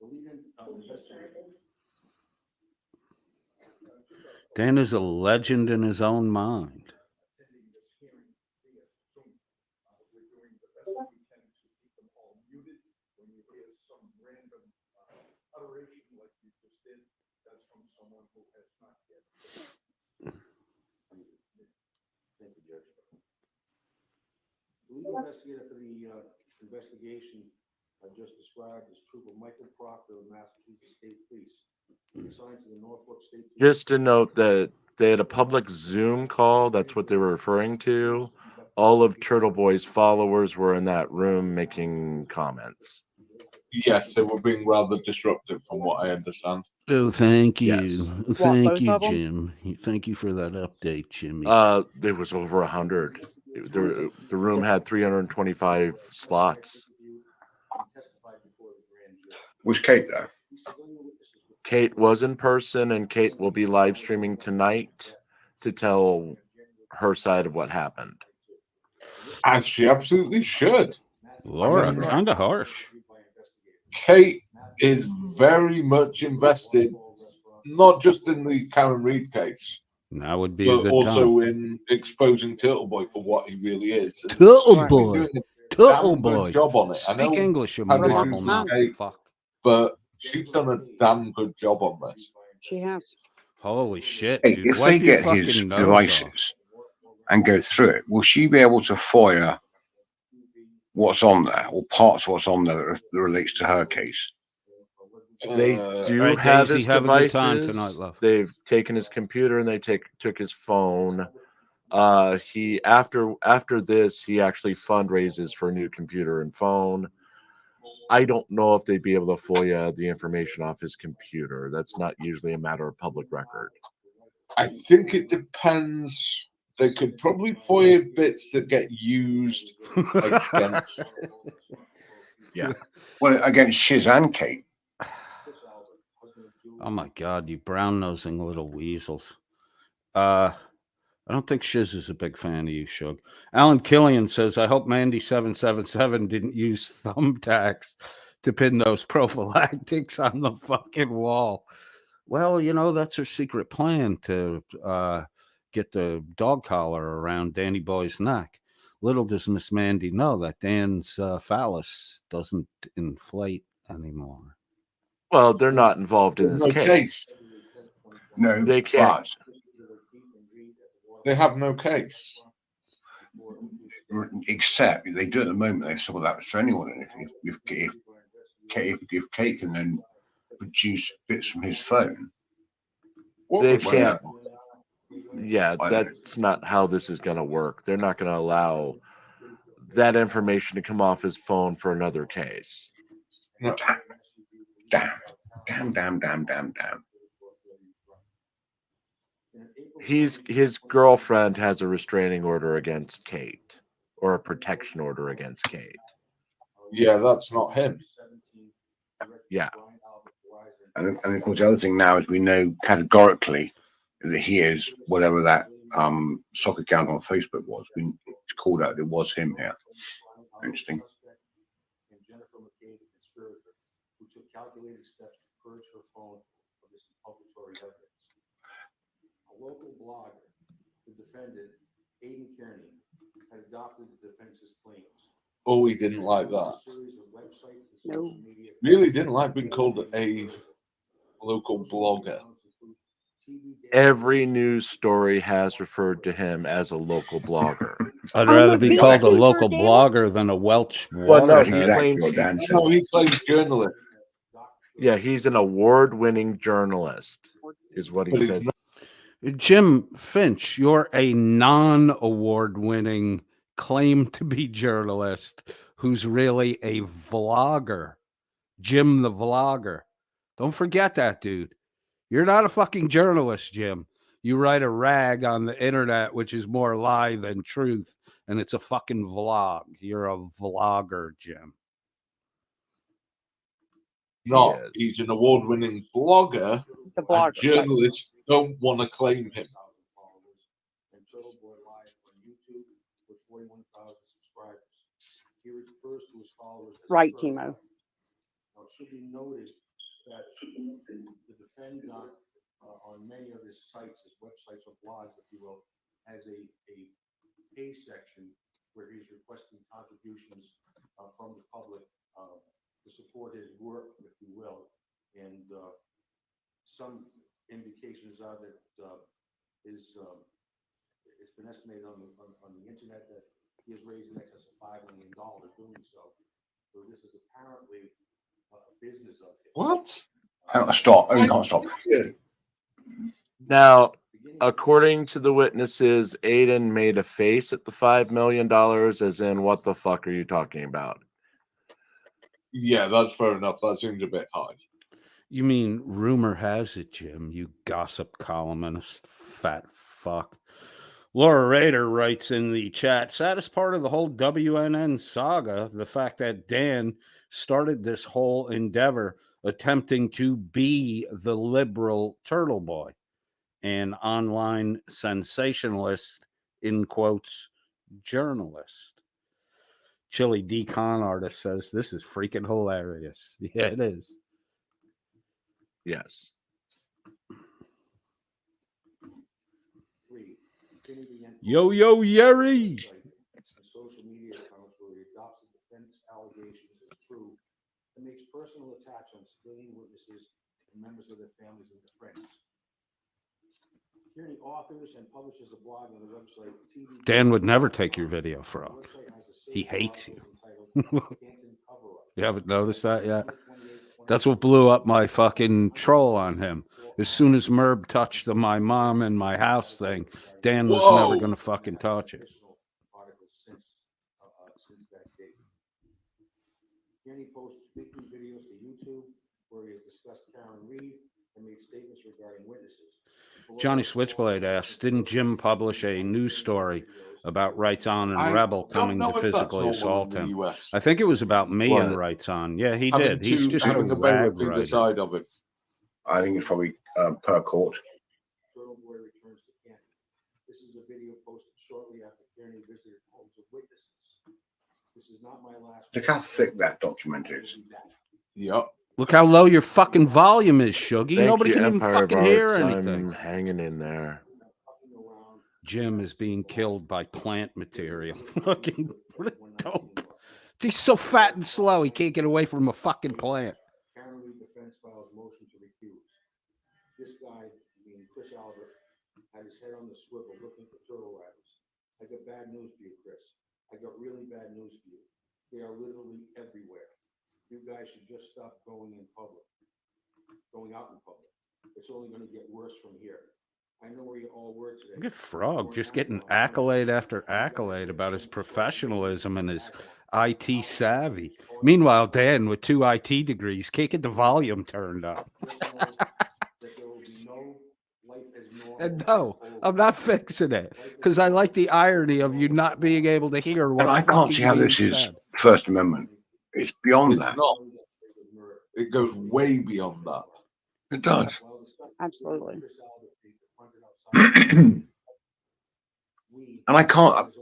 S8: The lead investigator.
S1: Dan is a legend in his own mind.
S8: The lead investigator for the investigation I just described is Trooper Michael Proctor of Massachusetts State Police. Assigned to the Norfolk State Police.
S5: Just to note that they had a public Zoom call. That's what they were referring to. All of Turtle Boy's followers were in that room making comments.
S2: Yes, they were being rather disruptive from what I understand.
S1: Oh, thank you.
S5: Yes.
S1: Thank
S4: both
S1: you,
S4: of 'em?
S1: Jim. Thank you for that update, Jimmy.
S5: There was over 100. The room had 325 slots.
S3: Was Kate there?
S5: Kate was in person, and Kate will be live streaming tonight to tell her side of what happened.
S2: As she absolutely should.
S1: Laura, kind of harsh.
S2: Kate is very much invested, not just in the Karen Reed case,
S1: That would be a
S2: but
S1: good
S2: also
S1: time.
S2: in exposing Turtle Boy for what he really is. And
S1: Turtle
S2: she's
S1: Boy.
S2: doing a
S1: Turtle
S2: damn good
S1: Boy.
S2: job on it. I
S1: Speak
S2: know
S1: English, you
S2: had issues
S1: marble
S2: with
S1: mouth.
S2: Kate,
S1: Fuck.
S2: but she's done a damn good job on this.
S4: She has.
S1: Holy shit,
S3: Hey,
S1: dude.
S3: if
S1: Wipe
S3: they
S1: your
S3: get his
S1: fucking nose off.
S3: devices and go through it, will she be able to FOIA what's on there, or parts of what's on there that relates to her case?
S5: They do
S1: All right,
S5: have
S1: Daisy,
S5: his
S1: have a good time
S5: devices.
S1: tonight, love.
S5: They've taken his computer and they took his phone. He after this, he actually fundraises for a new computer and phone. I don't know if they'd be able to FOIA the information off his computer. That's not usually a matter of public record.
S2: I think it depends. They could probably FOIA bits that get used against.
S5: Yeah.
S3: Well, against Shiz and Kate.
S1: Oh my God, you brown-nosing little weasels. I don't think Shiz is a big fan of you, Shug. Alan Killian says, I hope Mandy777 didn't use thumbtacks to pin those prophylactics on the fucking wall. Well, you know, that's her secret plan to get the dog collar around Danny Boy's neck. Little does Miss Mandy know that Dan's phallus doesn't inflate anymore.
S5: Well, they're not involved in this
S2: No
S5: case.
S3: No,
S5: They can't.
S2: They have no case.
S3: Except they do at the moment. They saw that restraining order. If Kate can then produce bits from his phone,
S5: They
S3: well,
S5: can't. Yeah, that's not how this is going to work. They're not going to allow that information to come off his phone for another case.
S2: No.
S3: Damn.
S5: His girlfriend has a restraining order against Kate, or a protection order against Kate.
S2: Yeah, that's not him.
S5: Yeah.
S3: And of course, the other thing now is we know categorically that he is whatever that sock account on Facebook was. It's called out. It was him here. Interesting.
S8: And Jennifer McCabe, the conspirator, who took calculated steps to purge her phone of this inculpatory evidence. A local blogger, the defendant, Aidan Kearney, had adopted the defense's claims.
S2: Oh, he didn't like that.
S4: No.
S2: Really didn't like being called a local blogger.
S5: Every news story has referred to him as a local blogger.
S1: I'd
S4: I'm
S1: rather
S4: a
S1: be called a
S4: beekeeper,
S1: local
S4: damn it.
S1: blogger than a Welsh
S5: Well, no,
S3: That's
S1: waterhead.
S3: exactly
S5: claims
S3: what Dan said.
S2: No, he claims journalist.
S5: Yeah, he's an award-winning journalist, is what he
S2: But he's
S5: says.
S1: Jim Finch, you're a non-award-winning claim to be journalist who's really a vlogger. Jim the vlogger. Don't forget that, dude. You're not a fucking journalist, Jim. You write a rag on the internet, which is more lie than truth, and it's a fucking vlog. You're a vlogger, Jim.
S2: not. He's an award-winning blogger.
S4: He's a blogger.
S2: And journalists don't want to claim him.
S4: Right, Timo.
S8: Now, it should be noted that the defendant on many of his sites, his websites or blogs, if you will, has a pay section where he's requesting contributions from the public to support his work, if you will. And some indications are that it's been estimated on the internet that he has raised in excess of $5 million doing so. So this is apparently a business of his.
S2: What?
S3: Stop. Oh, you can't stop.
S5: Now, according to the witnesses, Aiden made a face at the $5 million, as in, what the fuck are you talking about?
S2: Yeah, that's fair enough. That seems a bit high.
S1: You mean rumor has it, Jim, you gossip columnist, fat fuck. Laura Rader writes in the chat, saddest part of the whole WNN saga, the fact that Dan started this whole endeavor attempting to be the liberal turtle boy, an online sensationalist, in quotes, journalist. Chili decon artist says, this is freaking hilarious. Yeah, it is.
S5: Yes.
S1: Yo, Yeri.
S8: Social media accounts where he adopts the defense allegations as true and makes personal attacks on civilian witnesses and members of their families and their friends. Kearney authors and publishes a blog on the website TV.
S1: Dan would never take your video, Frog. He hates you.
S8: Entitled
S1: You haven't noticed that yet? That's what blew up my fucking troll on him. As soon as Merb touched the my mom and my house thing, Dan was never
S2: Whoa.
S1: going to fucking touch it.
S8: Since that date. Kenny posts speaking videos to YouTube where he has discussed Karen Reed and made statements regarding witnesses.
S1: Johnny Switchblade asks, didn't Jim publish a news story about Rights On and
S2: I
S1: Rebel
S2: don't
S1: coming
S2: know
S1: to
S2: if that's
S1: physically
S2: normal in
S1: assault
S2: the
S1: him?
S2: US.
S1: I think it was about me and
S5: What?
S1: Rights On. Yeah, he
S2: Having
S1: did. He's just a
S2: having a
S1: rag
S2: bailiff either
S1: writer.
S2: side of it.
S3: I think it's probably per court.
S8: Turtle Boy returns to Kearney. This is a video posted shortly after Kearney visited homes of witnesses. This is not my last.
S3: Look how thick that document is.
S2: Yep.
S1: Look how low your fucking volume is, Shuggy.
S5: Thank
S1: Nobody
S5: you,
S1: can even
S5: Empire
S1: fucking hear
S5: Bards.
S1: anything.
S5: I'm hanging in there.
S1: Jim is being killed by plant material. Fucking what a dope. He's so fat and slow, he can't get away from a fucking plant.
S8: Karen Reed defense files motion to recuse. This guy, meaning Chris Albert, had his head on the swivel looking for turtle riders. I got bad news for you, Chris. I got really bad news for you. They are literally everywhere. You guys should just stop going out in public. It's only going to get worse from here. I know where you all were today.
S1: Look at Frog just getting accolade after accolade about his professionalism and his IT savvy. Meanwhile, Dan, with 2 IT degrees, can't get the volume turned up. And no, I'm not fixing it because I like the irony of you not being able to hear what
S3: And I can't see how this is First Amendment. It's beyond
S2: It's
S3: that.
S2: not. It goes way beyond that.
S3: It does.
S4: Absolutely.
S3: And I can't.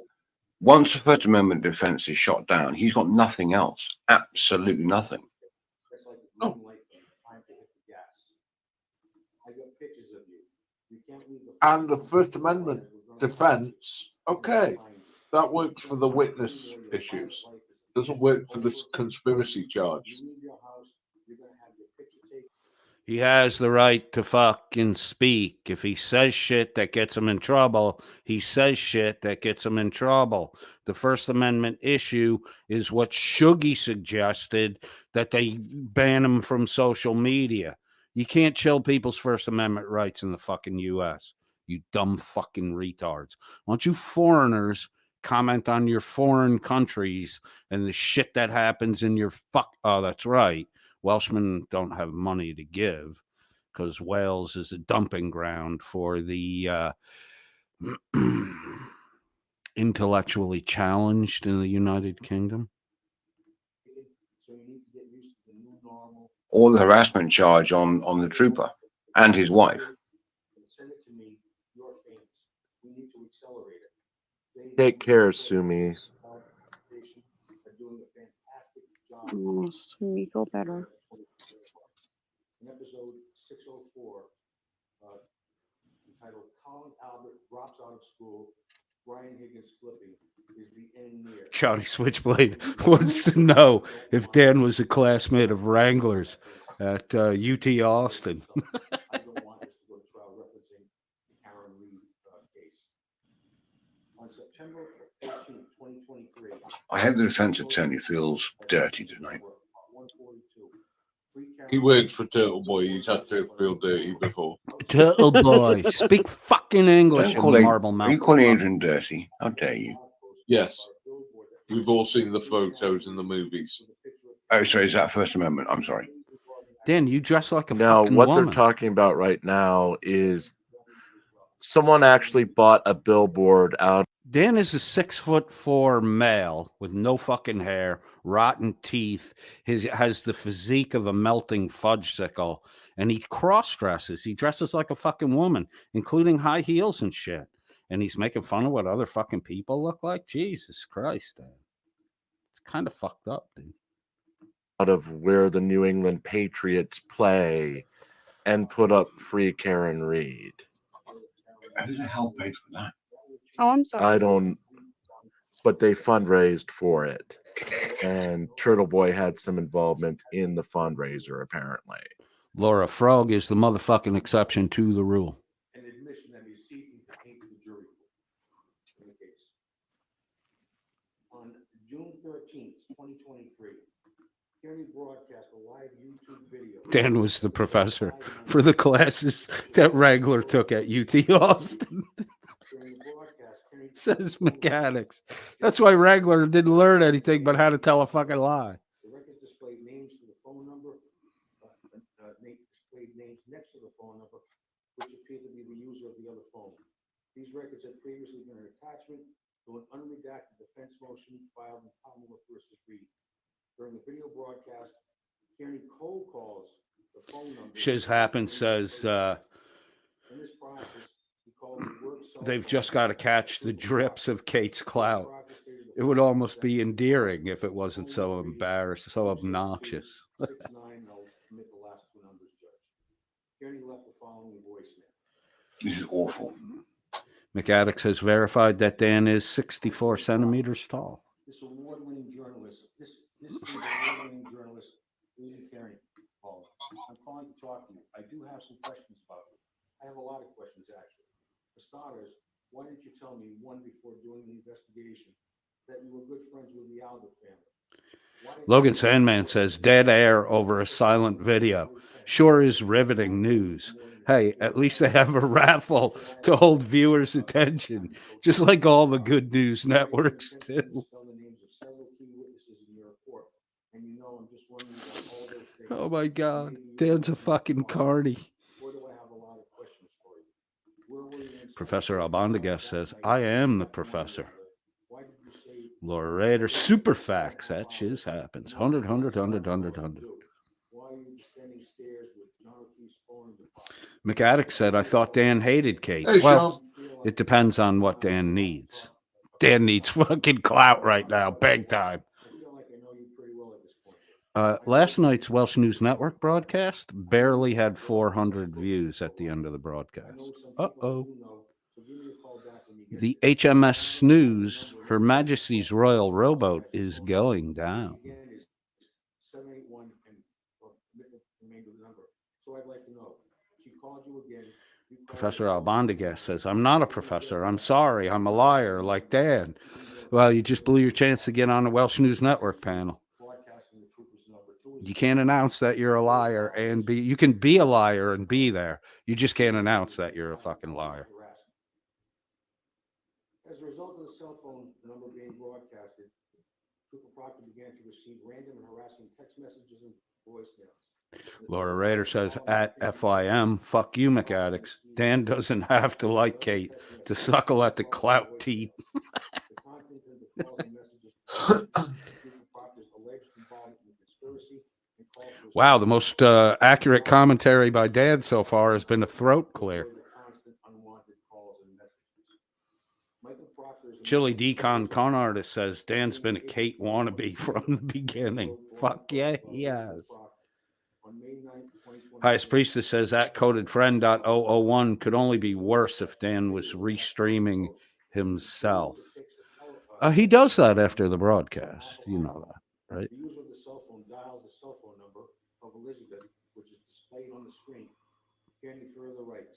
S3: Once the First Amendment defense is shot down, he's got nothing else. Absolutely nothing.
S2: No. And the First Amendment defense, okay, that works for the witness issues. Doesn't work for this conspiracy charge.
S1: He has the right to fucking speak. If he says shit that gets him in trouble, he says shit that gets him in trouble. The First Amendment issue is what Shuggy suggested, that they ban him from social media. You can't chill people's First Amendment rights in the fucking US. You dumb fucking retards. Why don't you foreigners comment on your foreign countries and the shit that happens in your Oh, that's right. Welshmen don't have money to give because Wales is a dumping ground for the intellectually challenged in the United Kingdom.
S3: Or the harassment charge on the trooper and his wife.
S5: Take care, Sumi.
S4: Almost me feel better.
S8: In episode 604, entitled Colin Albert Drops Out of School, Brian Higgins Flipping, is the end near.
S1: Johnny Switchblade wants to know if Dan was a classmate of Wranglers at UT Austin.
S8: I don't want this to go to trial referencing the Karen Reed case. On September 18, 2023.
S3: I hope the defense attorney feels dirty tonight.
S2: He worked for Turtle Boy. He's had to feel dirty before.
S1: Turtle Boy, speak fucking English,
S3: Don't call
S1: you marble
S3: are you
S1: mouth.
S3: calling Adrian dirty? How dare you?
S2: Yes. We've all seen the photos in the movies.
S3: Oh, sorry, is that First Amendment? I'm sorry.
S1: Dan, you dress like a
S5: Now,
S1: fucking
S5: what
S1: woman.
S5: they're talking about right now is someone actually bought a billboard out.
S1: Dan is a 6'4" male with no fucking hair, rotten teeth. Has the physique of a melting fudgesicle, and he cross dresses. He dresses like a fucking woman, including high heels and shit. And he's making fun of what other fucking people look like. Jesus Christ, Dan. It's kind of fucked up, dude.
S5: Out of where the New England Patriots play and put up Free Karen Reed.
S3: Who the hell paid for that?
S4: Oh, I'm sorry.
S5: I don't, but they fundraised for it. And Turtle Boy had some involvement in the fundraiser, apparently.
S1: Laura, Frog is the motherfucking exception to the rule.
S8: An admission that he's seeking to paint the jury in the case. On June 13th, 2023. Kearney broadcast a live YouTube video.
S1: Dan was the professor for the classes that Wrangler took at UT Austin.
S8: During the broadcast, Kearney
S1: Says mechanics. That's why Wrangler didn't learn anything but how to tell a fucking lie.
S8: The record displayed names to the phone number, displayed names next to the phone number, which appeared to be the user of the other phone. These records had previously been an attachment to an unredacted defense motion filed in Commonwealth versus Reed. During the video broadcast, Kearney cold calls the phone number.
S1: Shiz Happens says
S8: In this process, he called the work cell
S1: they've
S8: phone
S1: just got to catch the drips of Kate's clout. It would almost be endearing if it wasn't so embarrassed, so obnoxious.
S8: 690, commit the last two numbers, Judge. Kearney left the following voicemail.
S3: This is awful.
S1: McAddox has verified that Dan is 64 centimeters tall.
S8: This award-winning journalist, this is award-winning journalist, William Kearney, Paul. I'm calling to talk to you. I do have some questions about you. I have a lot of questions, actually. For starters, why didn't you tell me, one, before doing the investigation, that you were good friends with the Albert family?
S1: Logan Sandman says dead air over a silent video. Sure is riveting news. Hey, at least they have a raffle to hold viewers' attention, just like all the good news networks do. Oh my God, Dan's a fucking carny. Professor Albondigas says, I am the professor. Laura Rader, super facts. That shiz happens. 100. McAddox said, I thought Dan hated Kate.
S2: Hey,
S1: Well, it depends on what Dan needs. Dan needs fucking clout right now, big time. Last night's Welsh News Network broadcast barely had 400 views at the end of the broadcast. Uh-oh. The HMS Snooze, Her Majesty's Royal Rowboat, is going down. Professor Albondigas says, I'm not a professor. I'm sorry. I'm a liar like Dan. Well, you just blew your chance to get on the Welsh News Network panel. You can't announce that you're a liar and be, you can be a liar and be there. You just can't announce that you're a fucking liar.
S8: As a result of the cell phone number being broadcasted, Trooper Proctor began to receive random and harassing text messages and voicemails.
S1: Laura Rader says, at FYM, fuck you, McAddox. Dan doesn't have to like Kate to suckle at the clout teat. Wow, the most accurate commentary by Dan so far has been a throat clear. Chili Decon Con Artist says Dan's been a Kate wannabe from the beginning. Fuck yeah, he has. Highest Priestess says at codedfriend.001 could only be worse if Dan was restreaming himself. He does that after the broadcast. You know that, right?
S8: The user of the cell phone dials the cell phone number of Elizabeth, which is displayed on the screen. Kearney further writes,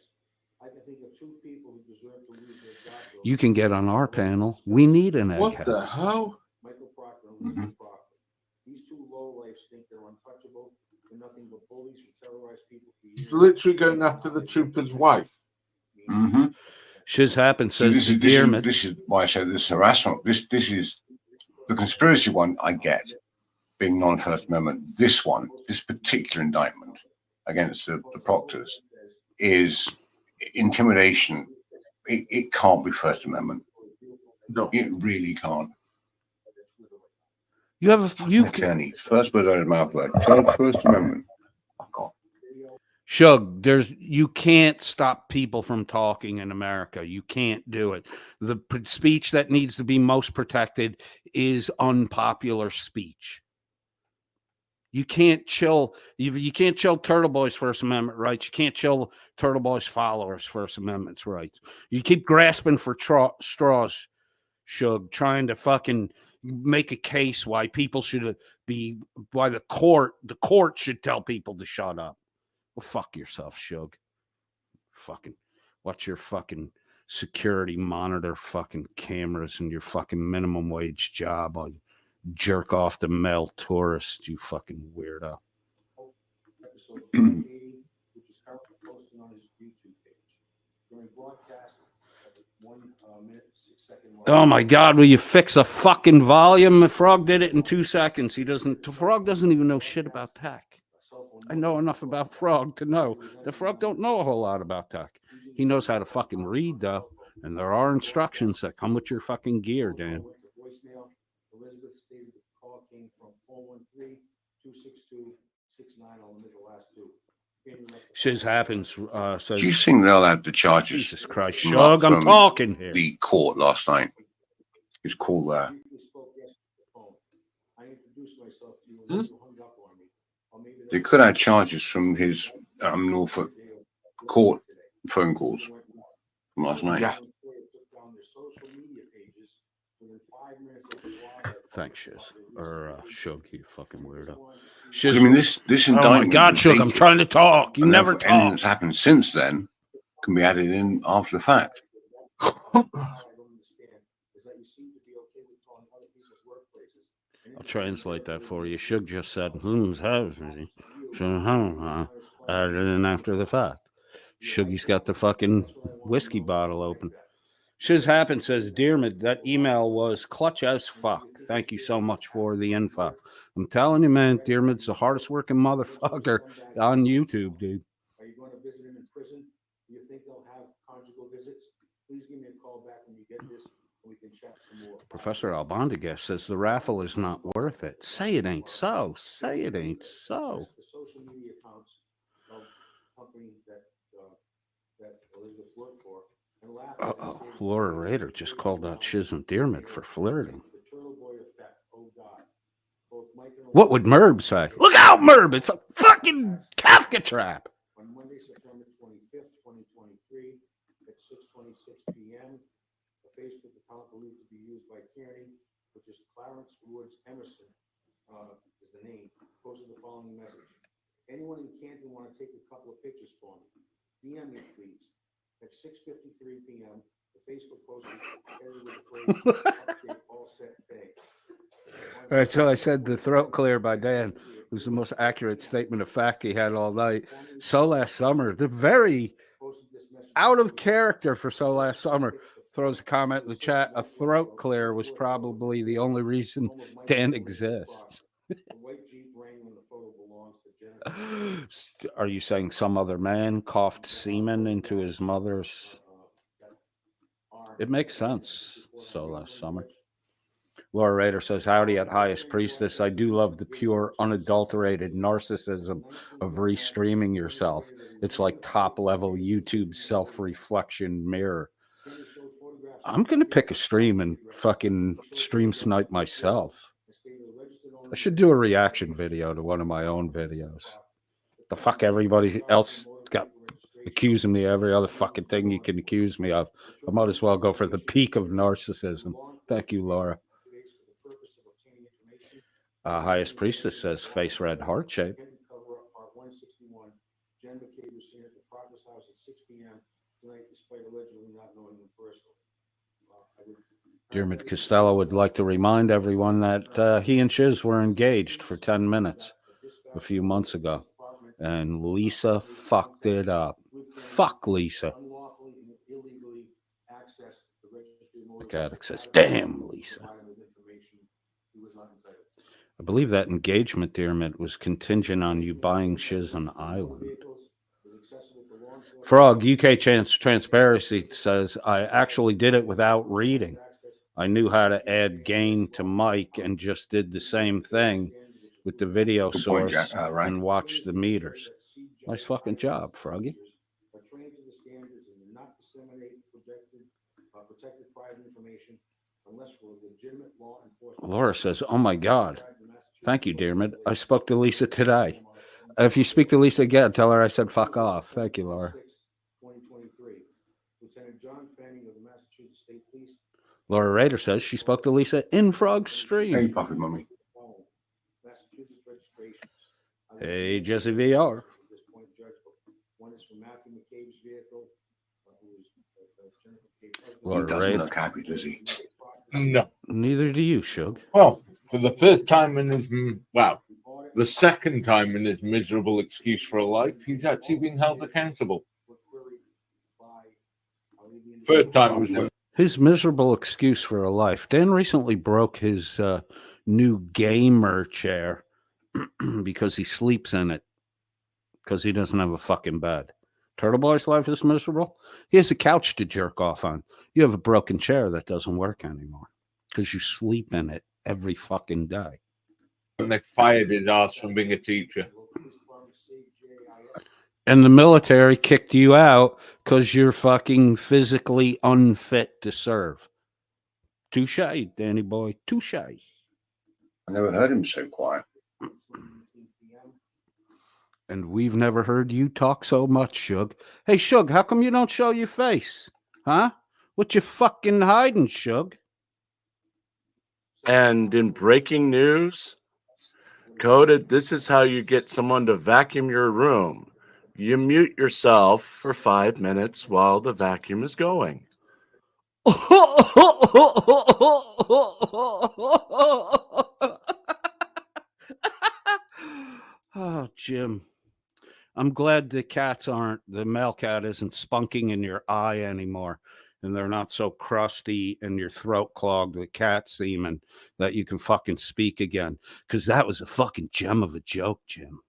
S8: I can think of two people who deserve to lose their jobs.
S1: You can get on our panel. We need an
S2: What
S1: egghead.
S2: the hell?
S8: Michael Proctor and Elizabeth Proctor. These two lowlifes think they're untouchable. They're nothing but bullies who terrorize people for years.
S2: He's literally going after the trooper's wife.
S3: Mm-hmm.
S1: Shiz Happens
S3: So
S1: says
S3: this is why I say this harassment. This is the conspiracy one I get, being non-First Amendment. This one, this particular indictment against the Proctors is intimidation. It can't be First Amendment.
S2: No.
S3: It really can't.
S1: you have you
S3: Attorney, first word out of mouth word. First Amendment. I can't.
S1: Shug, you can't stop people from talking in America. You can't do it. The speech that needs to be most protected is unpopular speech. You can't chill. You can't chill Turtle Boy's First Amendment rights. You can't chill Turtle Boy's followers' First Amendment rights. You keep grasping for straws, Shug, trying to fucking make a case why people should be, why the court should tell people to shut up. Well, fuck yourself, Shug. Fucking watch your fucking security monitor fucking cameras and your fucking minimum wage job. jerk off to male tourists, you fucking weirdo.
S8: Episode 580, which is currently posted on his YouTube page. During broadcast at the 1 minute 6 second mark.
S1: Oh my God! Will you fix a fucking volume? The frog did it in 2 seconds. He doesn't. The frog doesn't even know shit about tech. I know enough about frog to know the frog don't know a whole lot about tech. He knows how to fucking read though, and there are instructions that come with your fucking gear, Dan.
S8: Elizabeth stated the call came from 413-262-69. I'll omit the last two.
S1: Shiz happens. Says,
S3: Do you think they'll have the charges?
S1: Jesus Christ,
S3: from up
S1: Shug, I'm
S3: from
S1: talking here.
S3: The court last night. His call there. They could have charges from his Norfolk court phone calls from last night.
S2: Yeah.
S1: Thanks, Shiz. Or Shug, you fucking weirdo.
S3: 'Cause, I mean, this
S1: Oh
S3: indictment.
S1: my God,
S3: was
S1: Shug, I'm
S3: dated,
S1: trying to talk. You
S3: and
S1: never
S3: therefore anything
S1: talk.
S3: that's happened since then can be added in after the fact.
S1: I'll translate that for you. Shug just said, added in after the fact. Shuggy's got the fucking whiskey bottle open. Shiz Happen says, Dearman, that email was clutch as fuck. Thank you so much for the info. I'm telling you, man, Dearman's the hardest working motherfucker on YouTube, dude.
S8: Are you going to visit him in prison? Do you think they'll have conjugal visits? Please give me a call back when you get this, and we can chat some more.
S1: Professor Albondigas says the raffle is not worth it. Say it ain't so. Say it ain't so.
S8: The social media accounts of company that Elizabeth worked for.
S1: Uh-oh. Laura Rader just called out Shiz and Dearman for flirting. What would Merb say? Look out, Merb! It's a fucking Kafka trap!
S8: On Monday, September 25th, 2023, at 6:26 p.m., a Facebook account believed to be used by Kearney, which is Clarence Woods Emerson, is the name, posted the following message. Anyone in Canton want to take a couple of pictures for me? DM me, please. At 6:53 p.m., the Facebook post ended with the phrase, update all set things.
S1: All right, so I said the throat clear by Dan was the most accurate statement of fact he had all night. So last summer, the very out of character for So Last Summer throws a comment in the chat. A throat clear was probably the only reason Dan exists. Are you saying some other man coughed semen into his mother's? It makes sense. So Last Summer. Laura Rader says, howdy at Highest Priestess. I do love the pure, unadulterated narcissism of restreaming yourself. It's like top-level YouTube self-reflection mirror. I'm going to pick a stream and fucking stream snipe myself. I should do a reaction video to one of my own videos. The fuck everybody else got accusing me of every other fucking thing you can accuse me of. I might as well go for the peak of narcissism. Thank you, Laura. Highest Priestess says face red heart shape. Dermot Costello would like to remind everyone that he and Shiz were engaged for 10 minutes a few months ago, and Lisa fucked it up. Fuck Lisa. McAddick says, damn, Lisa. I believe that engagement, Dearmit, was contingent on you buying Shiz an island. Frog, UK Transparency says, I actually did it without reading. I knew how to add gain to mic and just did the same thing with the video source and watched the meters. Nice fucking job, Froggy. Laura says, oh my God. Thank you, Dearmid. I spoke to Lisa today. If you speak to Lisa again, tell her I said fuck off. Thank you, Laura. Laura Rader says she spoke to Lisa in Frog Stream.
S3: Hey, Puppy Mummy.
S1: Hey, Jesse VR.
S3: He doesn't look happy, does he?
S2: No.
S1: Neither do you, Shug.
S2: Well, For the first time in his the second time in his miserable excuse for a life, he's actually been held accountable. First time was when
S1: His miserable excuse for a life. Dan recently broke his new gamer chair because he sleeps in it because he doesn't have a fucking bed. Turtle Boy's life is miserable. He has a couch to jerk off on. You have a broken chair that doesn't work anymore because you sleep in it every fucking day.
S2: they fired his ass from being a teacher.
S1: And the military kicked you out because you're fucking physically unfit to serve. Touche, Danny boy. Touche.
S3: I never heard him so quiet.
S1: And we've never heard you talk so much, Shug. Hey, Shug, how come you don't show your face? Huh? What you fucking hiding, Shug?
S5: And in breaking news, Coded, this is how you get someone to vacuum your room. You mute yourself for 5 minutes while the vacuum is going.
S1: Oh, Jim. I'm glad the male cat isn't spunking in your eye anymore. And they're not so crusty and your throat clogged with cat semen that you can fucking speak again. Because that was a fucking gem of a joke, Jim.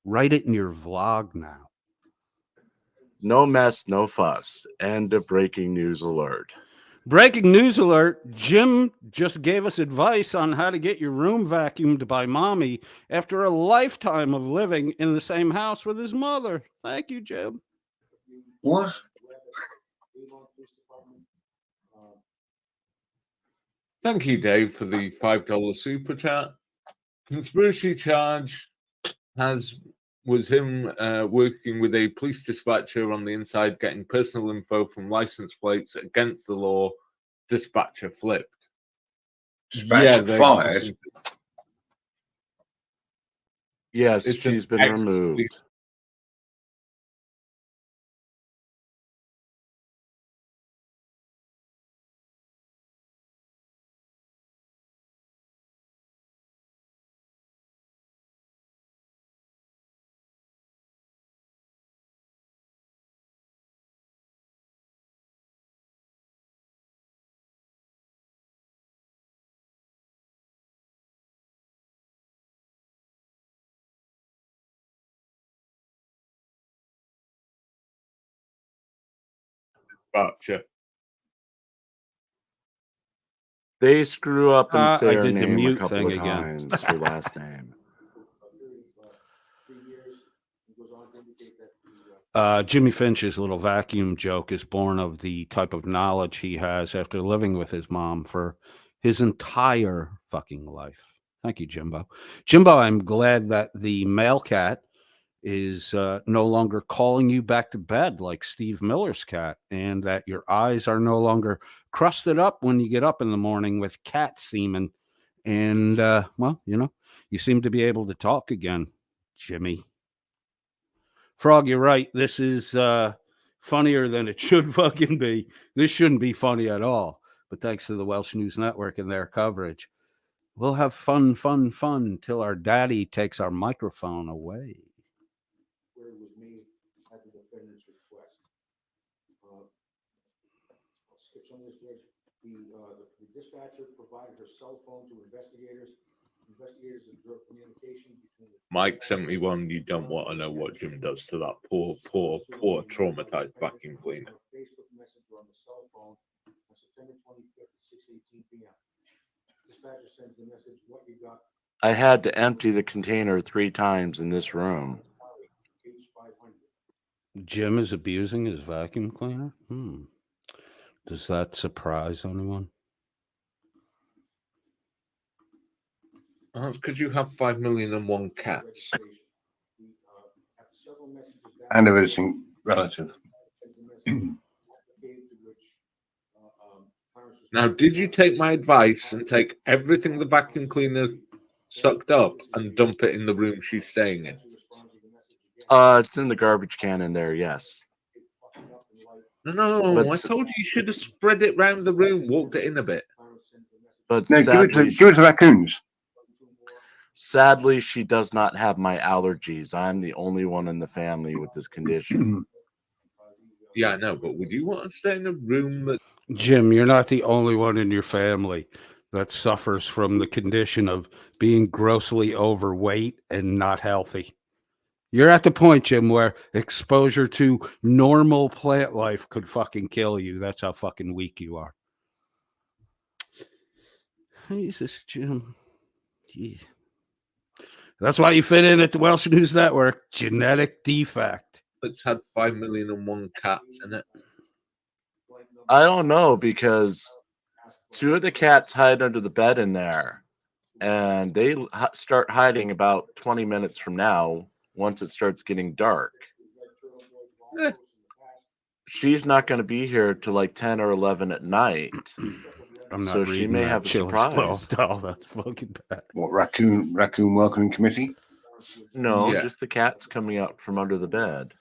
S1: Write it in your vlog now.
S5: No mess, no fuss. And a breaking news alert.
S1: Breaking news alert. Jim just gave us advice on how to get your room vacuumed by mommy after a lifetime of living in the same house with his mother. Thank you, Jim.
S3: What?
S2: Thank you, Dave, for the $5 super chat. Conspiracy charge was him working with a police dispatcher on the inside, getting personal info from license plates against the law. Dispatcher flipped.
S3: Dispatcher fired.
S5: Yes,
S2: It's
S5: she's
S2: an
S5: been removed.
S2: Dispatcher.
S5: They screw up and say
S1: I
S5: her
S1: did the
S5: name a
S1: mute
S5: couple
S1: thing
S5: of
S1: again.
S5: times, her last name.
S1: Jimmy Finch's little vacuum joke is born of the type of knowledge he has after living with his mom for his entire fucking life. Thank you, Jimbo. Jimbo, I'm glad that the male cat is no longer calling you back to bed like Steve Miller's cat, and that your eyes are no longer crusted up when you get up in the morning with cat semen. And, well, you seem to be able to talk again, Jimmy. Frog, you're right. This is funnier than it should fucking be. This shouldn't be funny at all. But thanks to the Welsh News Network and their coverage, we'll have fun till our daddy takes our microphone away.
S8: Where it was made at the defendant's request. I'll skip some of this, Judge. The dispatcher provided her cell phone to investigators. Investigators observed communication between the
S2: Mike 71, you don't want to know what Jim does to that poor traumatized vacuum cleaner.
S8: Facebook messenger on the cell phone on September 25th at 6:18 p.m. Dispatcher sends the message, "What you got?"
S5: I had to empty the container 3 times in this room.
S8: Page 500.
S1: Jim is abusing his vacuum cleaner? Does that surprise anyone?
S2: That's because you have 5,000,001 cats.
S3: And everything relative.
S2: Now, did you take my advice and take everything the vacuum cleaner sucked up and dump it in the room she's staying in?
S5: It's in the garbage can in there, yes.
S2: No, I told you you should have spread it around the room, walked it in a bit.
S5: But
S3: No,
S5: sadly,
S3: give it to raccoons.
S5: Sadly, she does not have my allergies. I'm the only one in the family with this condition.
S2: Yeah, I know, but would you want to stay in a room that
S1: Jim, you're not the only one in your family that suffers from the condition of being grossly overweight and not healthy. You're at the point, Jim, where exposure to normal plant life could fucking kill you. That's how fucking weak you are. Jesus, Jim. Jeez. That's why you fit in at the Welsh News Network. Genetic defect.
S2: that's had 5,000,001 cats in it?
S5: I don't know, because 2 of the cats hide under the bed in there, and they start hiding about 20 minutes from now once it starts getting dark.
S2: Eh.
S5: She's not going to be here till like 10 or 11 at night.
S1: I'm not
S5: So she
S1: reading
S5: may
S1: that
S5: have a
S1: Chili's blow
S5: surprise.
S1: up doll. That's fucking bad.
S3: What, raccoon welcoming committee?
S5: No,
S2: Yeah.
S5: just the cats coming out from under the bed.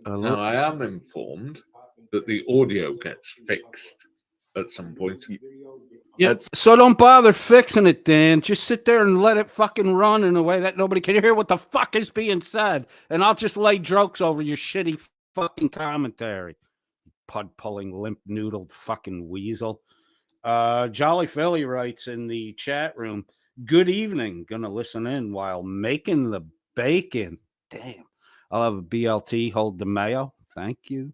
S2: Now, I am informed that the audio gets fixed at some point.
S1: Yeah,
S5: That's-
S1: so don't bother fixing it, Dan. Just sit there and let it fucking run in a way that nobody can hear what the fuck is being said. And I'll just lay jokes over your shitty fucking commentary. Pud pulling, limp noodled fucking weasel. Jolly Philly writes in the chat room, good evening. Gonna listen in while making the bacon. Damn. I'll have a BLT, hold the mayo. Thank you.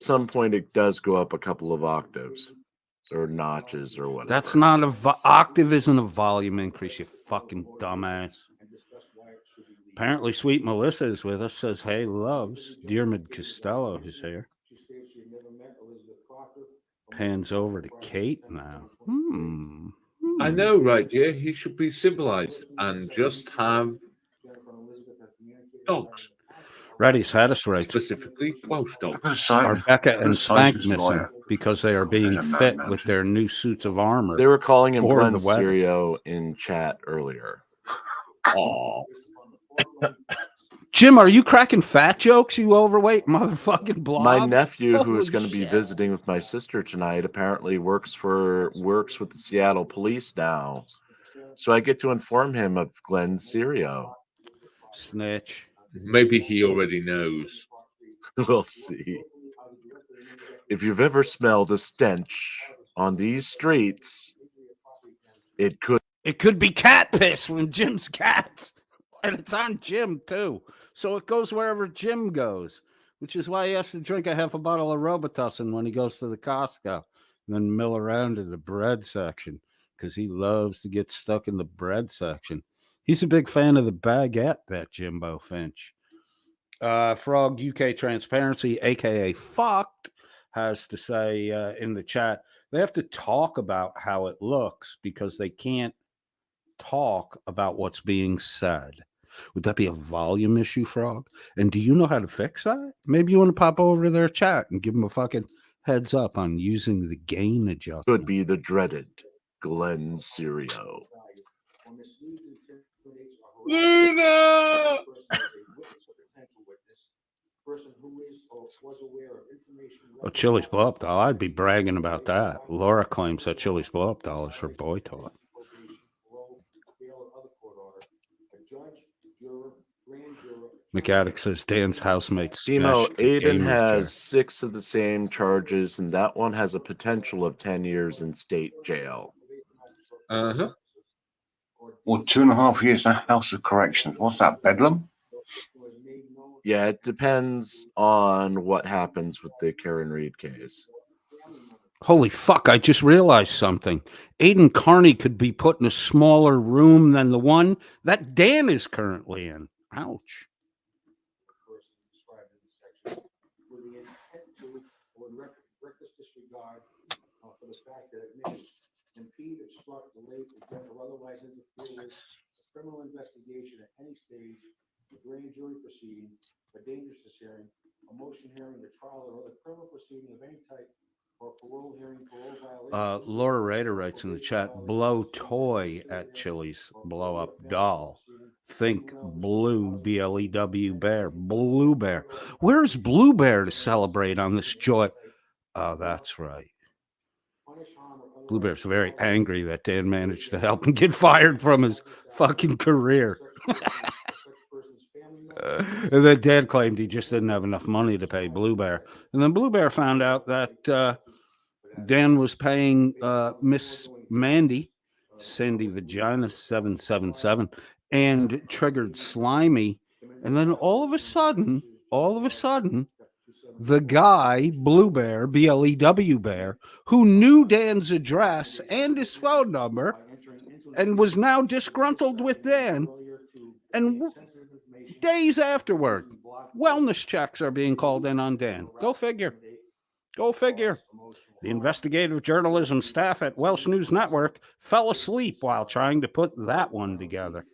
S5: At some point, it does go up a couple of octaves or notches or whatever.
S1: That's not a octave isn't a volume increase, you fucking dumbass. Apparently, Sweet Melissa is with us. Says, hey, loves. Dearmid Costello is here. Pans over to Kate now.
S2: I know, right? Yeah, he should be civilized and just have dogs,
S1: Reddy's Haddis writes,
S2: specifically Welsh dogs.
S1: are Becca and Spank
S3: Science
S1: missing
S3: lawyer.
S1: because they are being fit with their new suits of armor?
S5: They were calling him
S1: For
S5: Glenn
S1: the weather.
S5: Serio in chat earlier.
S2: Aw.
S1: Jim, are you cracking fat jokes, you overweight motherfucking blob?
S5: My nephew, who is
S1: Holy
S5: going to be
S1: shit.
S5: visiting with my sister tonight, apparently works with the Seattle police now. So I get to inform him of Glenn Serio.
S1: Snitch.
S2: Maybe he already knows.
S5: We'll see. If you've ever smelled a stench on these streets, it could
S1: be cat piss from Jim's cats. And it's on Jim, too. So it goes wherever Jim goes, which is why he has to drink a half a bottle of Robitussin when he goes to the Costco, and then mill around in the bread section because he loves to get stuck in the bread section. He's a big fan of the baguette, that Jimbo Finch. Frog UK Transparency, a.k.a. Fucked, has to say in the chat, they have to talk about how it looks because they can't talk about what's being said. Would that be a volume issue, Frog? And do you know how to fix that? Maybe you want to pop over to their chat and give them a fucking heads up on using the gain adjustment.
S5: could be the dreaded Glenn Serio.
S2: Luna!
S1: Oh, Chili's blow up doll. I'd be bragging about that. Laura claims that Chili's blow up doll is her boy toy. McAddick says Dan's housemate's
S5: Timo,
S1: smashed
S5: Aiden
S1: gamer
S5: has
S1: chair.
S5: 6 of the same charges, and that one has a potential of 10 years in state jail.
S2: Uh-huh.
S3: Or 2.5 years in House of Corrections. What's that, Bedlam?
S5: Yeah, it depends on what happens with the Karen Reed case.
S1: Holy fuck, I just realized something. Aiden Carney could be put in a smaller room than the one that Dan is currently in. Ouch.
S8: Impede, obstruct, delay, prevent, or otherwise interfere with a criminal investigation at any stage, a grand jury proceeding, a dangerousness hearing, a motion hearing, a trial, or other criminal proceeding of any type, or parole hearing, parole violation.
S1: Laura Rader writes in the chat, blow toy at Chili's, blow up doll. Think blue, B-L-E-W bear, blue bear. Where's Blue Bear to celebrate on this joy? Oh, that's right.
S8: Punish, harm, or
S1: Blue Bear's very angry that Dan managed to help him get fired from his fucking career. And then Dan claimed he just didn't have enough money to pay Blue Bear. And then Blue Bear found out that Dan was paying Miss Mandy, Sandy Vagina 777, and triggered Slimy. And then all of a sudden, the guy, Blue Bear, BLEW Bear, who knew Dan's address and his phone number and was now disgruntled with Dan, and days afterward, wellness checks are being called in on Dan. Go figure. Go figure. The investigative journalism staff at Welsh News Network fell asleep while trying to put that one together.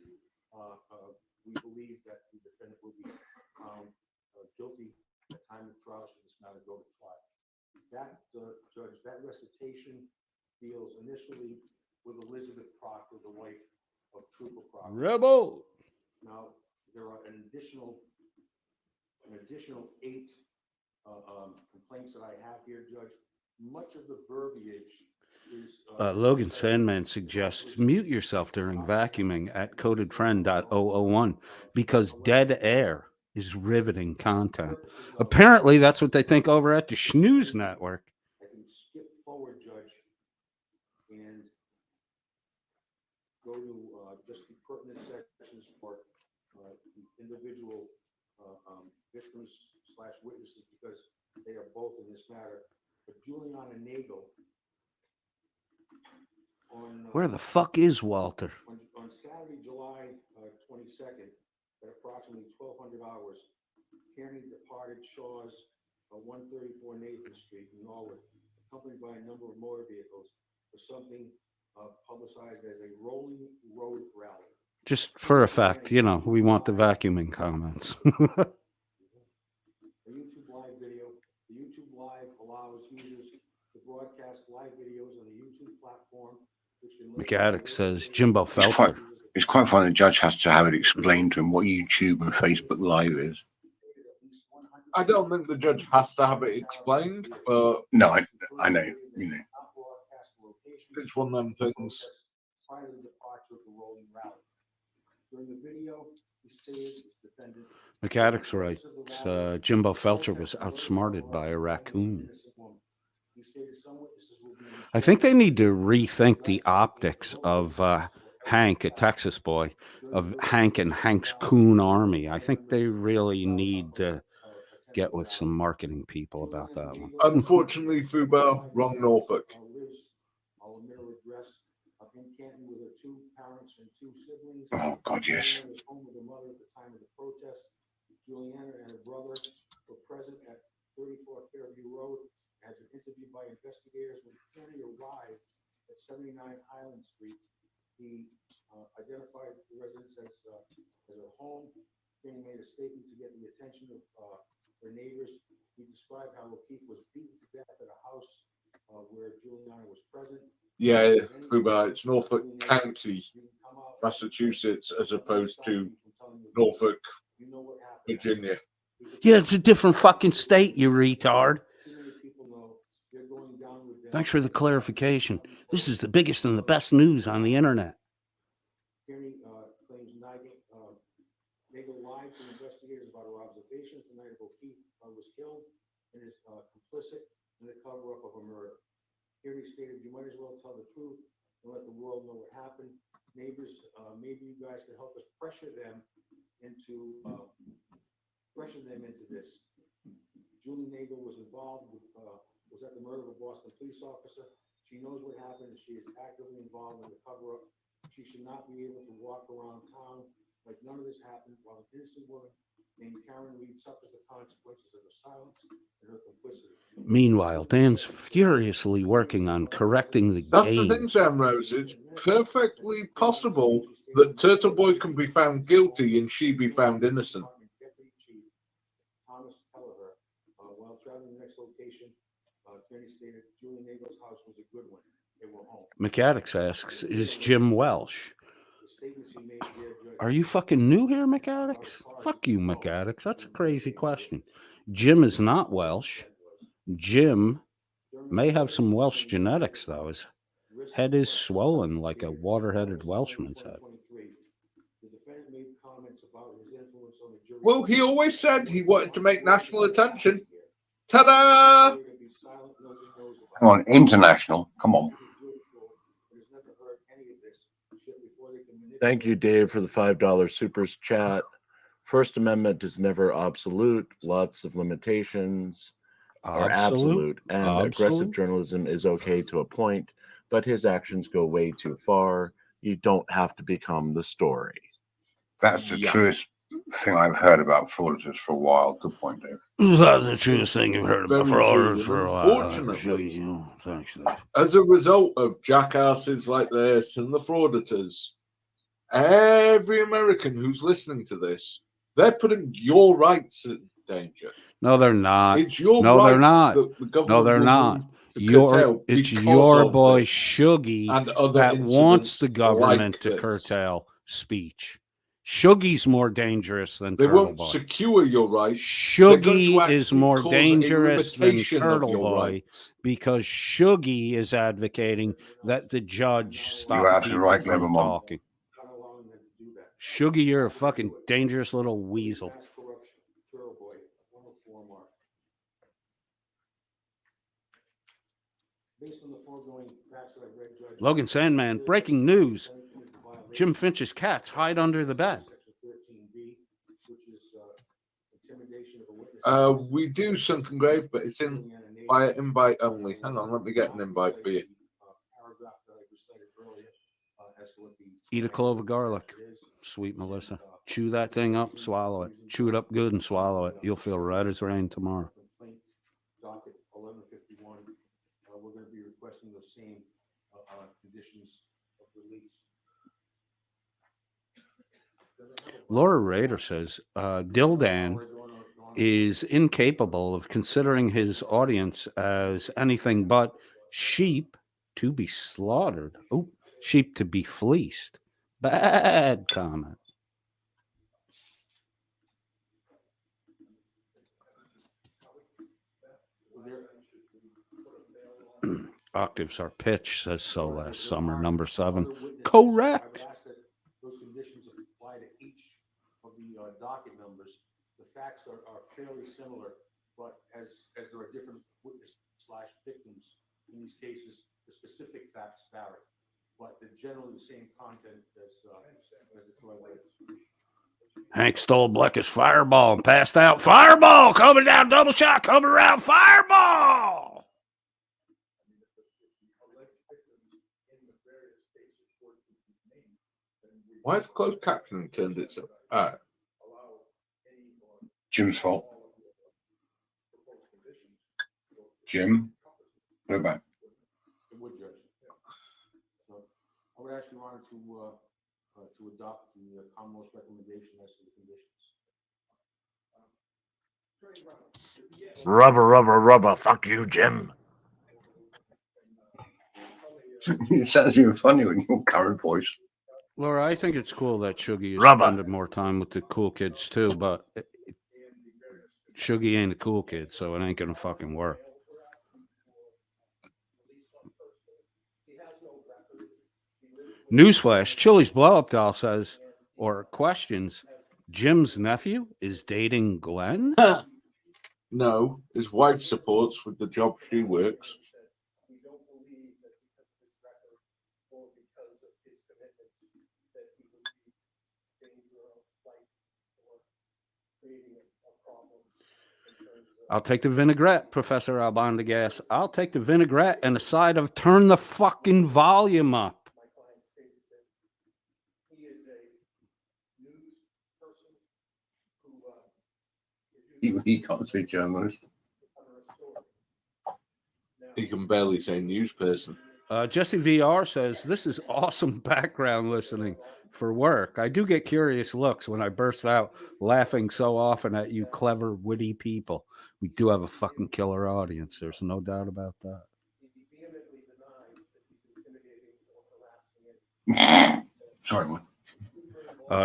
S8: We believe that the defendant will be found guilty at the time of trial should this matter go to trial. That judge, that recitation deals initially with Elizabeth Proctor, the wife of Trooper Proctor.
S1: Rebel.
S8: Now, there are an additional 8 complaints that I have here, Judge. Much of the verbiage is
S1: Logan Sandman suggests mute yourself during vacuuming at codedfriend.001 because dead air is riveting content. Apparently, that's what they think over at the Snooze Network.
S8: I can skip forward, Judge, and go to just the pertinent sections for the individual victims / witnesses because they are both in this matter. But Juliana Nagel on
S1: Where the fuck is Walter?
S8: on Saturday, July 22nd, at approximately 1200 hours, Kearney departed Shaw's 134 Nathan Street in Norwood, accompanied by a number of motor vehicles for something publicized as a rolling road rally.
S1: Just for a fact, you know, we want the vacuuming comments.
S8: A YouTube live video. The YouTube live allows users to broadcast live videos on the YouTube platform.
S1: McAddick says Jimbo Felker.
S3: It's quite funny. The judge has to have it explained to him what YouTube and Facebook Live is.
S2: I don't think the judge has to have it explained, but
S3: no, I know, you know.
S2: It's one of them things.
S1: McAddick's right. Jimbo Felcher was outsmarted by a raccoon. I think they need to rethink the optics of Hank, a Texas boy, of Hank and Hank's Coon Army. I think they really need to get with some marketing people about that one.
S2: Unfortunately, Fubo, wrong Norfolk.
S3: Oh, God, yes.
S8: Juliana and her brother were present at 34 Fairview Road as an interview by investigators. When Kearney arrived at 79 Island Street, he identified the residence as a home. Kearney made a statement to get the attention of their neighbors. He described how O'Keefe was beaten to death at a house where Juliana was present.
S2: Yeah, Fubo, it's Norfolk County, Massachusetts, as opposed to Norfolk, Virginia.
S1: Yeah, it's a different fucking state, you retard. Thanks for the clarification. This is the biggest and the best news on the internet.
S8: Kearney claims Nagel lied to investigators about her observations the night of O'Keefe was killed and is complicit in the cover-up of a murder. Kearney stated, "You might as well tell the truth and let the world know what happened. Neighbors, maybe you guys could help us pressure them into this." Julie Nagel was involved with was at the murder of a Boston police officer. She knows what happened and she is actively involved in the cover-up. She should not be able to walk around town like none of this happened while an innocent woman named Karen Reed suffers the consequences of her silence and her complicity.
S1: Meanwhile, Dan's furiously working on correcting the
S2: That's
S1: game.
S2: the thing, Sam Rose. It's perfectly possible that Turtle Boy can be found guilty and she be found innocent.
S8: Thomas Kelleher, while traveling the next location, Kearney stated Julie Nagel's house was a good one. They were home.
S1: McAddick asks, is Jim Welsh?
S8: The statements he made there, Judge,
S1: Are you fucking new here, McAddick? Fuck you, McAddick. That's a crazy question. Jim is not Welsh. Jim may have some Welsh genetics, though. Head is swollen like a water-headed Welshman's head.
S2: Well, he always said he wanted to make national attention. Ta-da!
S3: Come on, international. Come on.
S5: Thank you, Dave, for the $5 super chat. First Amendment is never absolute. Lots of limitations are absolute. And aggressive journalism is okay to a point, but his actions go way too far. You don't have to become the story.
S3: That's the truest thing I've heard about fraudsters for a while. Good point, Dave.
S1: That's the truest thing you've heard about
S2: Very true.
S1: fraudsters for a
S2: Unfortunately,
S1: while. Thanks, Dave.
S2: as a result of jackasses like this and the frauditors, every American who's listening to this, they're putting your rights in danger.
S1: No, they're not.
S2: It's your
S1: No,
S2: rights
S1: they're not.
S2: that the government
S1: No, they're
S2: will
S1: not.
S2: move to curtail
S1: It's
S2: because
S1: your
S2: of
S1: boy
S2: this
S1: Shuggy
S2: and other
S1: that wants the
S2: incidents
S1: government
S2: like
S1: to
S2: this.
S1: curtail speech. Shuggy's more dangerous than
S2: They
S1: Turtle
S2: won't
S1: Boy.
S2: secure your rights. They're going to
S1: Shuggy is
S2: actually
S1: more
S2: cause a
S1: dangerous than
S2: limitation of
S1: Turtle
S2: your
S1: Boy
S2: rights.
S1: because Shuggy is advocating that the judge
S3: You're
S1: stop
S3: absolutely
S1: people
S3: right,
S1: from
S3: Clever Mom.
S1: talking. Shuggy, you're a fucking dangerous little weasel. Logan Sandman, breaking news. Jim Finch's cats hide under the bed.
S2: We do Sunken Grave, but it's in by invite only. Hang on, let me get an invite for you.
S1: Eat a clove of garlic, sweet Melissa. Chew that thing up, swallow it. Chew it up good and swallow it. You'll feel red as rain tomorrow.
S8: Docket 1151. We're going to be requesting those same conditions of release.
S1: Laura Rader says Dildan is incapable of considering his audience as anything but sheep to be slaughtered. Oh, sheep to be fleeced. Bad comment. Octaves are pitch, says so last summer. Number 7. Correct.
S8: Those conditions apply to each of the docket numbers. The facts are fairly similar, but as there are different witness/victims in these cases, the specific facts vary. But they're generally the same content as the toilet.
S1: Hank stole Bleck's fireball and passed out. Fireball coming down, double shot coming around. Fireball.
S2: Why is closed captioning turned itself?
S3: Jim's fault. Jim, go back.
S8: It would, Judge. So I would ask Your Honor to adopt the Commonwealth's recommendation as to the conditions.
S5: Rubber. Fuck you, Jim.
S3: It sounds even funny in your current voice.
S1: Laura, I think it's cool that Shuggy is
S5: Rubber.
S1: spending more time with the cool kids too, but Shuggy ain't a cool kid, so it ain't gonna fucking work. Newsflash, Chili's blow-up doll says, or questions, Jim's nephew is dating Glenn?
S2: No, his wife supports with the job she works.
S1: I'll take the vinaigrette, Professor Albondigas. I'll take the vinaigrette and a side of turn the fucking volume up.
S3: He can't say journalist.
S2: He can barely say news person.
S1: Jesse VR says, this is awesome background listening for work. I do get curious looks when I burst out laughing so often at you clever, witty people. We do have a fucking killer audience. There's no doubt about
S3: that. Sorry, man.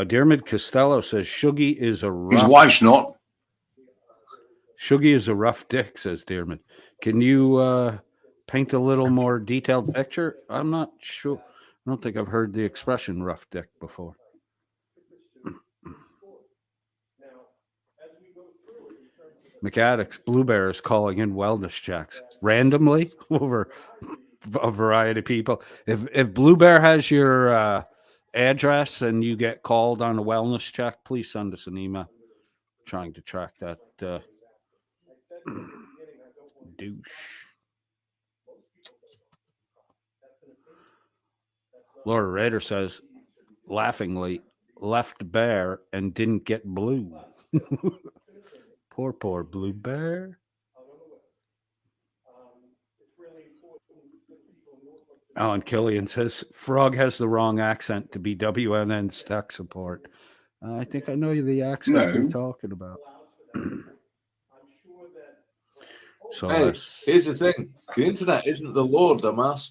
S1: Dermot Costello says, Shuggy is a rough...
S3: His wife's not.
S1: Shuggy is a rough dick, says Dermot. Can you Paint a little more detailed picture. I'm not sure. I don't think I've heard the expression rough dick before. McAddicts, Blue Bear is calling in wellness checks randomly over a variety of people. If Blue Bear has your address and you get called on a wellness check, please send us an email. Trying to track that douche. Laura Rader says, laughingly, left bear and didn't get blue. Poor Blue Bear. Alan Killian says, Frog has the wrong accent to be WNN's tech support. I think I know the accent you're talking about. So
S2: hey, here's the thing. The internet isn't the law, dumbass.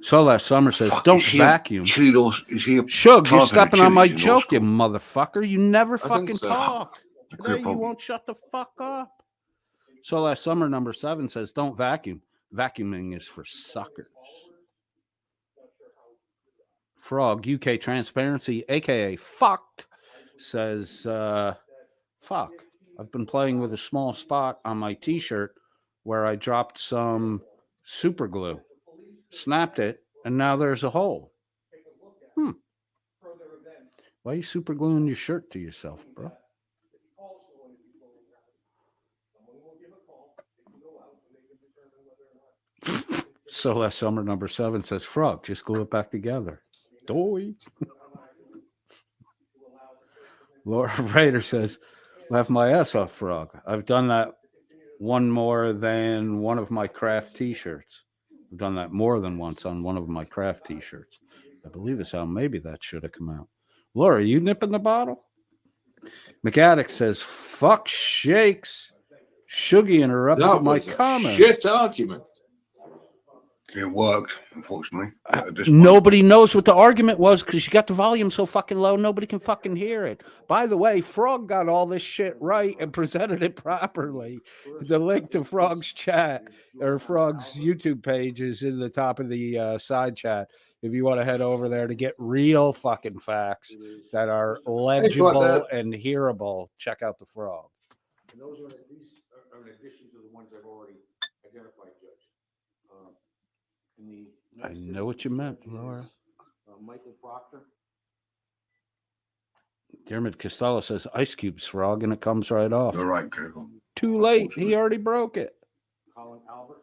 S1: So last summer says, don't vacuum.
S3: Shug,
S1: you're stepping on my joke, you motherfucker. You never fucking
S2: so.
S1: talk. Today you won't shut the fuck up. So last summer, number 7 says, don't vacuum. Vacuuming is for suckers. Frog, UK Transparency, a.k.a. Fucked, says, fuck. I've been playing with a small spot on my T-shirt where I dropped some super glue. Snapped it, and now there's a hole. Why are you super gluing your shirt to yourself, bro? So last summer, number 7 says, Frog, just glue it back together. Doy. Laura Raider says, laugh my ass off, Frog. I've done that one more than one of my craft T-shirts. I've done that more than once on one of my craft T-shirts. I believe it's how maybe that should have come out. Laura, are you nipping the bottle? McAddick says, fuck shakes. Shuggy interrupted my comment.
S2: Shit argument.
S3: It worked, unfortunately.
S1: Nobody knows what the argument was because you got the volume so fucking low, nobody can fucking hear it. By the way, Frog got all this shit right and presented it properly. The link to Frog's chat or Frog's YouTube page is in the top of the side chat. If you want to head over there to get real fucking facts that are legible and hearable, check out the Frog.
S8: And those are in addition to the ones I've already identified, Judge.
S1: I know what you meant, Laura.
S8: Michael Proctor.
S1: Dermot Costello says Ice Cube's Frog, and it comes right off.
S3: You're right, Google.
S1: Too late. He already broke it.
S8: Colin Albert.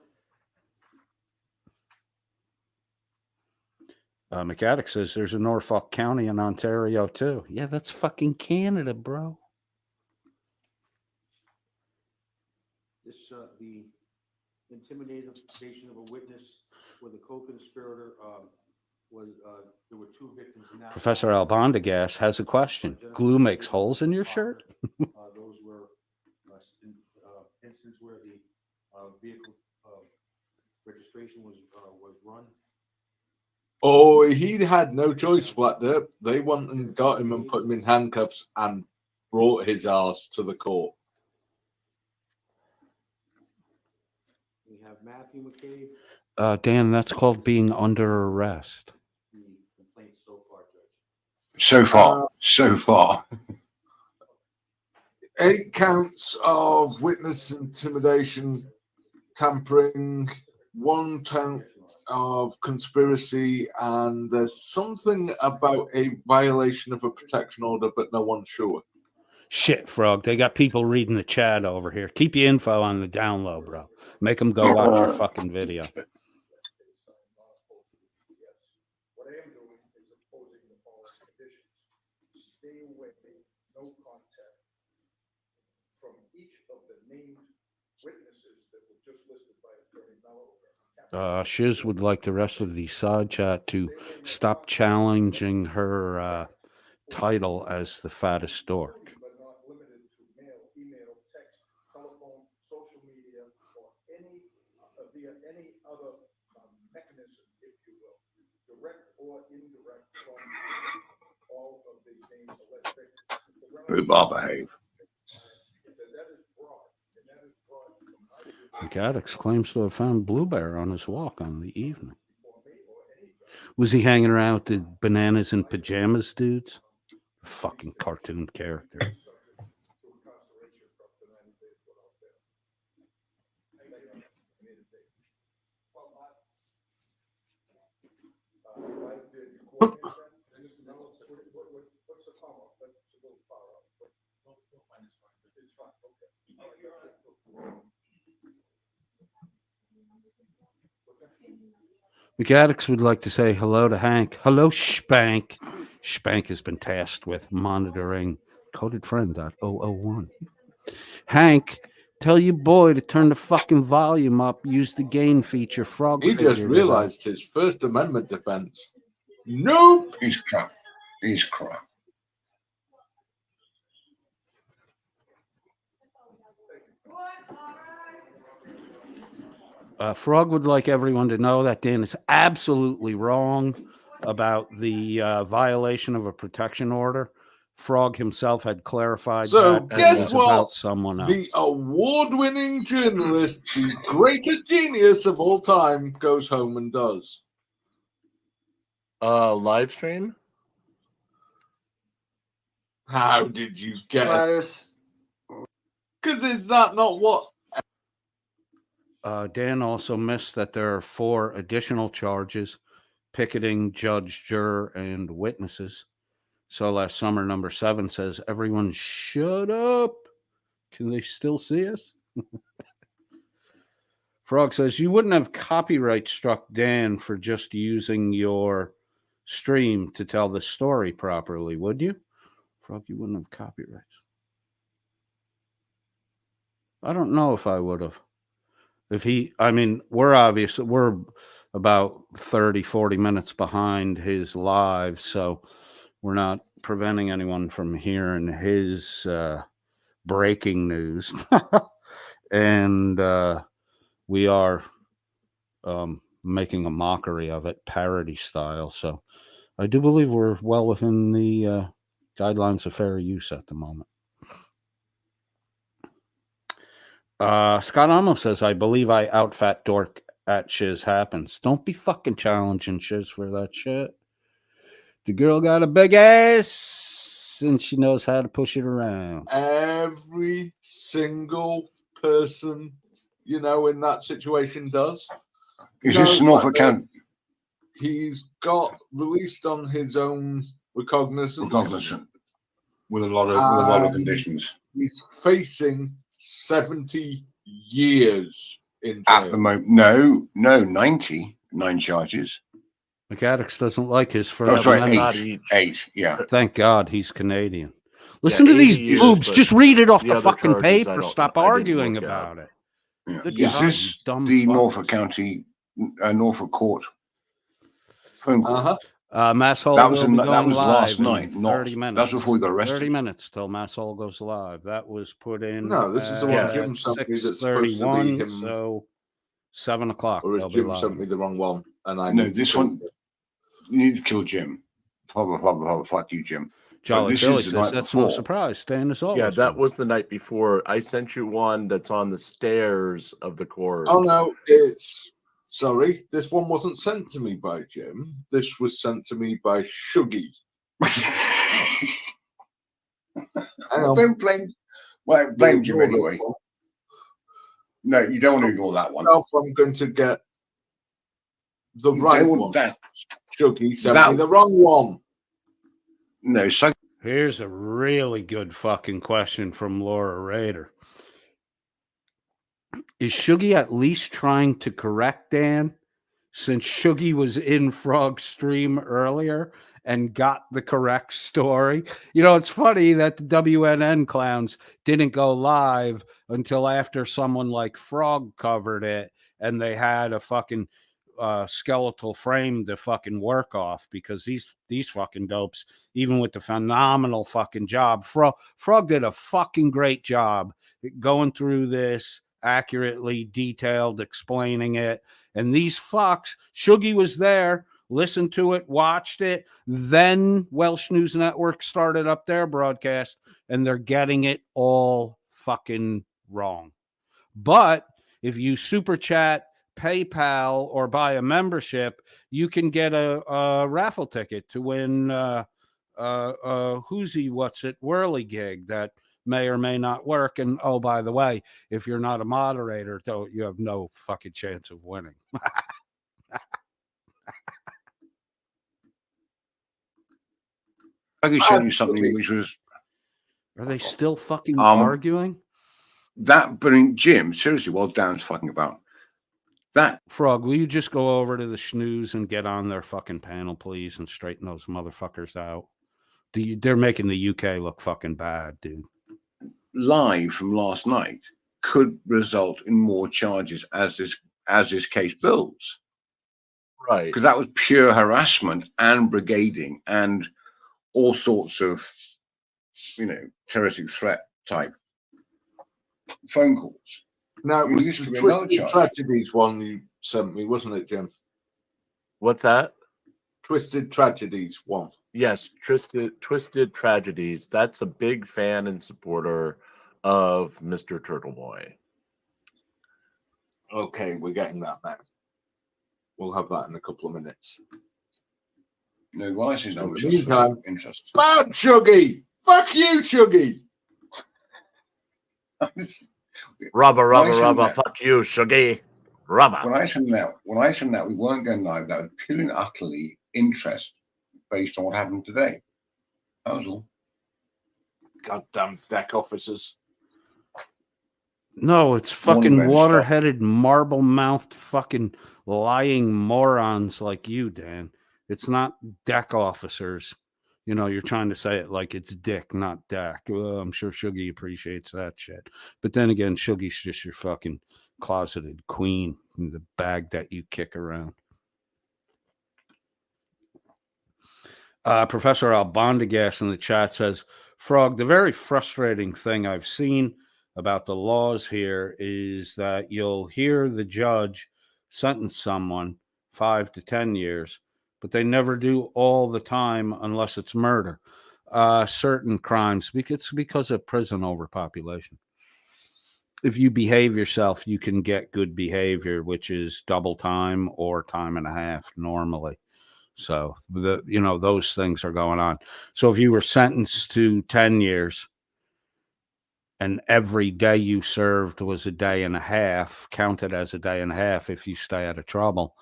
S1: McAddick says there's a Norfolk County in Ontario, too. Yeah, that's fucking Canada, bro.
S8: This, the intimidation of a witness with a co-conspirator was, there were 2 victims.
S1: Professor Albondigas has a question. Glue makes holes in your shirt?
S8: Those were instances where the vehicle registration was run.
S2: Oh, he had no choice, Flat Dip. They went and got him and put him in handcuffs and brought his ass to the court.
S8: We have Matthew McCabe.
S1: Dan, that's called being under arrest.
S8: The complaint so far, Judge.
S3: So far.
S2: 8 counts of witness intimidation, tampering, 1 count of conspiracy, and there's something about a violation of a protection order, but no one's sure.
S1: Shit, Frog. They got people reading the chat over here. Keep your info on the down low, bro. Make them go watch your fucking video.
S9: What I am doing is opposing the following conditions. Stay away, no contact from each of the named witnesses that were just listed by Attorney Mello.
S1: Shiz would like the rest of the side chat to stop challenging her title as the fattest stork.
S9: But not limited to mail, email, text, telephone, social media, or via any other mechanism, if you will, direct or indirect from all of the named alleged victims.
S3: Who bar behave.
S9: That is broad, and that is broad from my
S1: Gaddix claims to have found Blue Bear on his walk on the evening. Was he hanging around with the bananas and pajamas dudes? Fucking cartoon character. McAddix would like to say hello to Hank. Hello, Spank. Spank has been tasked with monitoring codedfriend.001. Hank, tell your boy to turn the fucking volume up. Use the gain feature. Frog.
S2: He just realized his First Amendment defense. Nope.
S3: He's crap. He's crap.
S1: Frog would like everyone to know that Dan is absolutely wrong about the violation of a protection order. Frog himself had clarified
S2: So
S1: that.
S2: guess
S1: it was
S2: what?
S1: about someone else.
S2: The award-winning journalist, the greatest genius of all time, goes home and does.
S5: Live stream?
S2: How did you guess?
S10: Cyrus,
S2: Because is that not what?
S1: Dan also missed that there are 4 additional charges: picketing, judge, juror, and witnesses. So last summer, number 7 says, everyone shut up. Can they still see us? Frog says, you wouldn't have copyright struck Dan for just using your stream to tell the story properly, would you? Frog, you wouldn't have copyrights. I don't know if I would have. We're about 30, 40 minutes behind his live, so we're not preventing anyone from hearing his breaking news. And we are making a mockery of it, parody style. So I do believe we're well within the guidelines of fair use at the moment. Scott Amo says, I believe I outfat dork at Shiz happens. Don't be fucking challenging Shiz for that shit. The girl got a big ass and she knows how to push it around.
S2: Every single person, in that situation does.
S3: Is this Norfolk County?
S2: He's got released on his own recognizance.
S3: With a lot of conditions.
S2: He's facing 70 years in jail.
S3: At the moment, no, 99 charges.
S1: McAddix doesn't like his
S3: Oh,
S1: first.
S3: sorry, 8, yeah.
S1: Thank God he's Canadian. Listen to these boobs. Just read it off the fucking paper. Stop arguing about it.
S3: Yeah.
S1: Look
S3: Is
S1: at
S3: this
S1: you dumb
S3: the
S1: fucks.
S3: Norfolk County, Norfolk Court phone call?
S1: Masshole
S3: That was
S1: will be
S3: that
S1: going
S3: was last
S1: live
S3: night.
S1: in
S3: Not
S1: 30 minutes.
S3: that's before we got arrested.
S1: 30 minutes till Masshole goes live. That was put in.
S2: No, this is the one Jim sent me that's supposed to be him.
S1: So 7 o'clock.
S2: Or has Jim sent me the wrong one? And I
S3: No, this one. You need to kill Jim. Fuck you, Jim.
S1: Jolly
S3: this
S1: Billy
S3: is the
S1: says
S3: night
S1: that's
S3: before.
S1: no surprise. Stan is always.
S5: Yeah, that was the night before. I sent you one that's on the stairs of the court.
S2: Oh no, sorry. This one wasn't sent to me by Jim. This was sent to me by Shuggy.
S3: Don't blame Jim anyway. No, you don't want to ignore that one.
S2: I'm going to get the right one. Shuggy sent me the wrong one.
S3: No, so
S1: here's a really good fucking question from Laura Rader. Is Shuggy at least trying to correct Dan, since Shuggy was in Frog's stream earlier and got the correct story? It's funny that the WNN clowns didn't go live until after someone like Frog covered it and they had a fucking skeletal frame to fucking work off, because these fucking dopes, even with the phenomenal fucking job, Frog did a fucking great job going through this accurately, detailed, explaining it. And these fucks, Shuggy was there, listened to it, watched it. Then Welsh News Network started up their broadcast, and they're getting it all fucking wrong. But if you super chat, PayPal, or buy a membership, you can get a raffle ticket to win Whirly gig that may or may not work. And oh, by the way, if you're not a moderator, though, you have no fucking chance of winning.
S3: I could show you something which was.
S1: Are they still fucking arguing?
S3: But Jim, seriously, what Dan's fucking about. That
S1: Frog, will you just go over to the Snooze and get on their fucking panel, please, and straighten those motherfuckers out? They're making the UK look fucking bad, dude.
S3: Live from last night could result in more charges as this case builds.
S5: Right.
S3: Because that was pure harassment and brigading and all sorts of, terroristic threat type phone calls.
S2: No, it was
S3: this
S2: the
S3: could be another
S2: Twisted
S3: charge.
S2: Tragedies one you sent me, wasn't it, Jim?
S5: What's that?
S2: Twisted Tragedies one.
S5: Yes, Twisted Tragedies. That's a big fan and supporter of Mr. Turtleboy.
S2: Okay, we're getting that now. We'll have that in a couple of minutes.
S3: No, well, I see no
S2: meantime,
S3: interest.
S2: Bad Shuggy! Fuck you, Shuggy!
S5: Rubber, fuck you, Shuggy. Rubber.
S3: When I said that we weren't going live, that was purely and utterly interest based on what happened today. That was all.
S2: Goddamn deck officers.
S1: No, it's fucking water-headed, marble-mouthed, fucking lying morons like you, Dan. It's not deck officers. You're trying to say it like it's Dick, not Dak. Well, I'm sure Shuggy appreciates that shit. But then again, Shuggy's just your fucking closeted queen in the bag that you kick around. Professor Albondigas in the chat says, Frog, the very frustrating thing I've seen about the laws here is that you'll hear the judge sentence someone 5 to 10 years, but they never do all the time unless it's murder. Certain crimes, because of prison overpopulation. If you behave yourself, you can get good behavior, which is double time or time and a half normally. So those things are going on. So if you were sentenced to 10 years and every day you served was a day and a half, counted as a day and a half, if you stay out of trouble,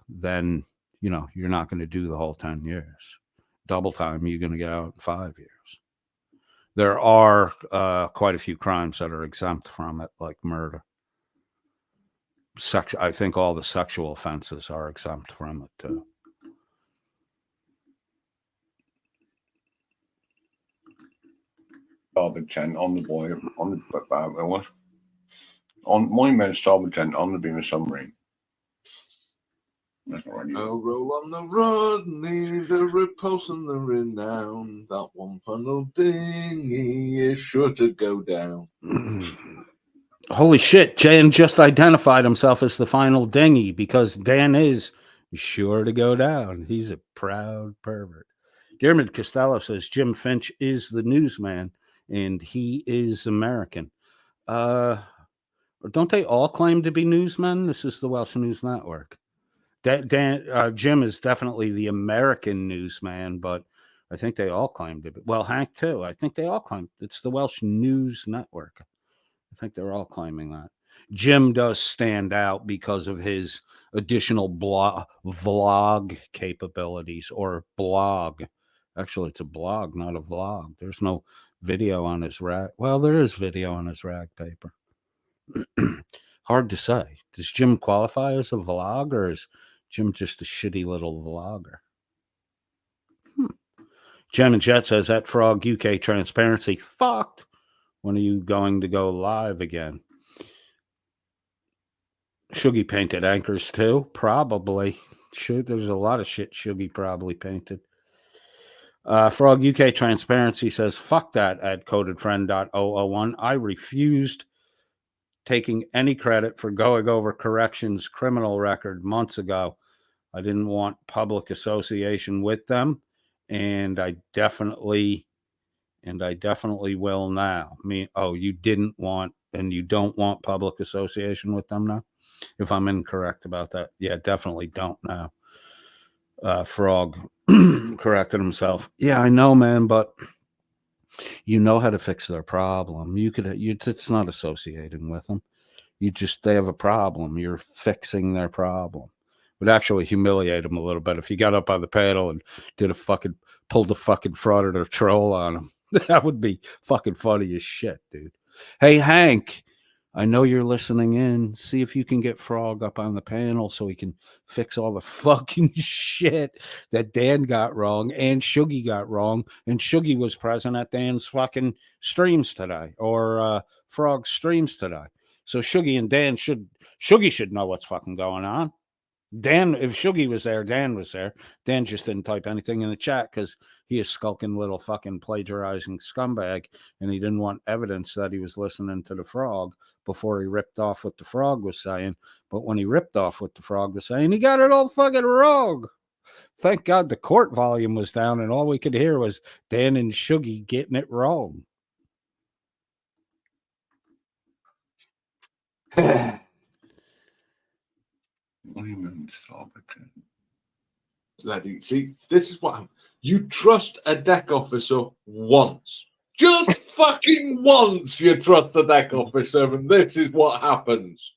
S1: then, you're not going to do the whole 10 years. Double time, you're going to get out in 5 years. There are quite a few crimes that are exempt from it, like murder. I think all the sexual offenses are exempt from it, too.
S3: Starboard 10 on the boy, on the what? On morning man, starboard 10 on the beam of submarine. That's not right.
S2: I'll roll on the Rodney, the repulse and the renown. That one funnel dinghy is sure to go down.
S1: Holy shit, Jan just identified himself as the final dinghy because Dan is sure to go down. He's a proud pervert. Dermot Costello says Jim Finch is the newsman and he is American. Don't they all claim to be newsmen? This is the Welsh News Network. Jim is definitely the American newsman, but I think they all claim to be. Well, Hank too. I think they all claim it's the Welsh News Network. I think they're all claiming that. Jim does stand out because of his additional vlog capabilities, or blog. Actually, it's a blog, not a vlog. There's no video on his rag. Well, there is video on his rag paper. Hard to say. Does Jim qualify as a vlog, or is Jim just a shitty little vlogger? Jen and Jet says, that Frog UK transparency fucked. When are you going to go live again? Shuggy painted anchors too? Probably. There's a lot of shit Shuggy probably painted. Frog UK Transparency says, fuck that at codedfriend.001. I refused taking any credit for going over corrections criminal record months ago. I didn't want public association with them, and I definitely will now. You didn't want and you don't want public association with them now? If I'm incorrect about that, yeah, definitely don't now. Frog corrected himself. Yeah, I know, man, but you know how to fix their problem. It's not associating with them. They have a problem. You're fixing their problem. Would actually humiliate them a little bit if you got up on the panel and pulled the fucking fraud or troll on them. That would be fucking funny as shit, dude. Hey, Hank, I know you're listening in. See if you can get Frog up on the panel so he can fix all the fucking shit that Dan got wrong and Shuggy got wrong. And Shuggy was present at Dan's fucking streams today, or Frog's streams today. So Shuggy and Dan Shuggy should know what's fucking going on. Dan, if Shuggy was there, Dan was there. Dan just didn't type anything in the chat because he is skulking little fucking plagiarizing scumbag, and he didn't want evidence that he was listening to the Frog before he ripped off what the Frog was saying. But when he ripped off what the Frog was saying, he got it all fucking wrong. Thank God the court volume was down, and all we could hear was Dan and Shuggy getting it wrong.
S2: See, this is what happens. You trust a deck officer once. Just fucking once you trust the deck officer, and this is what happens.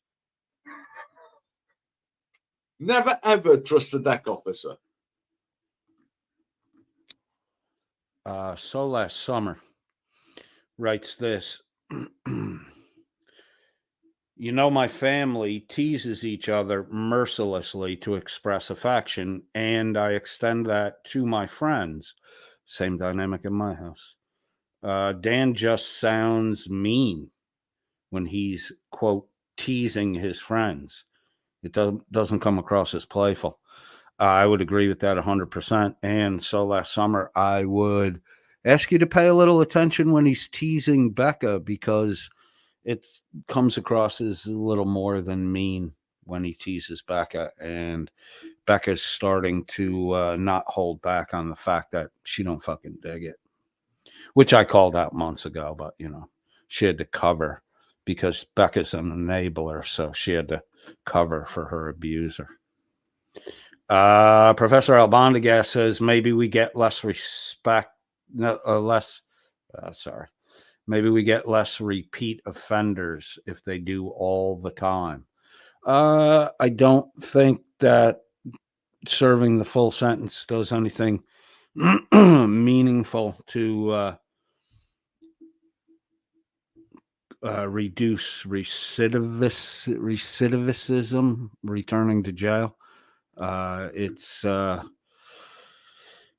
S2: Never ever trust a deck officer.
S1: So last summer writes this. You know, my family teases each other mercilessly to express affection, and I extend that to my friends. Same dynamic in my house. Dan just sounds mean when he's, quote, teasing his friends. It doesn't come across as playful. I would agree with that 100%. And so last summer, I would ask you to pay a little attention when he's teasing Becca, because it comes across as a little more than mean when he teases Becca, and Becca's starting to not hold back on the fact that she don't fucking dig it, which I called out months ago, but she had to cover because Becca's an enabler, so she had to cover for her abuser. Professor Albondigas says maybe we get less maybe we get less repeat offenders if they do all the time. I don't think that serving the full sentence does anything meaningful to reduce recidivism, returning to jail.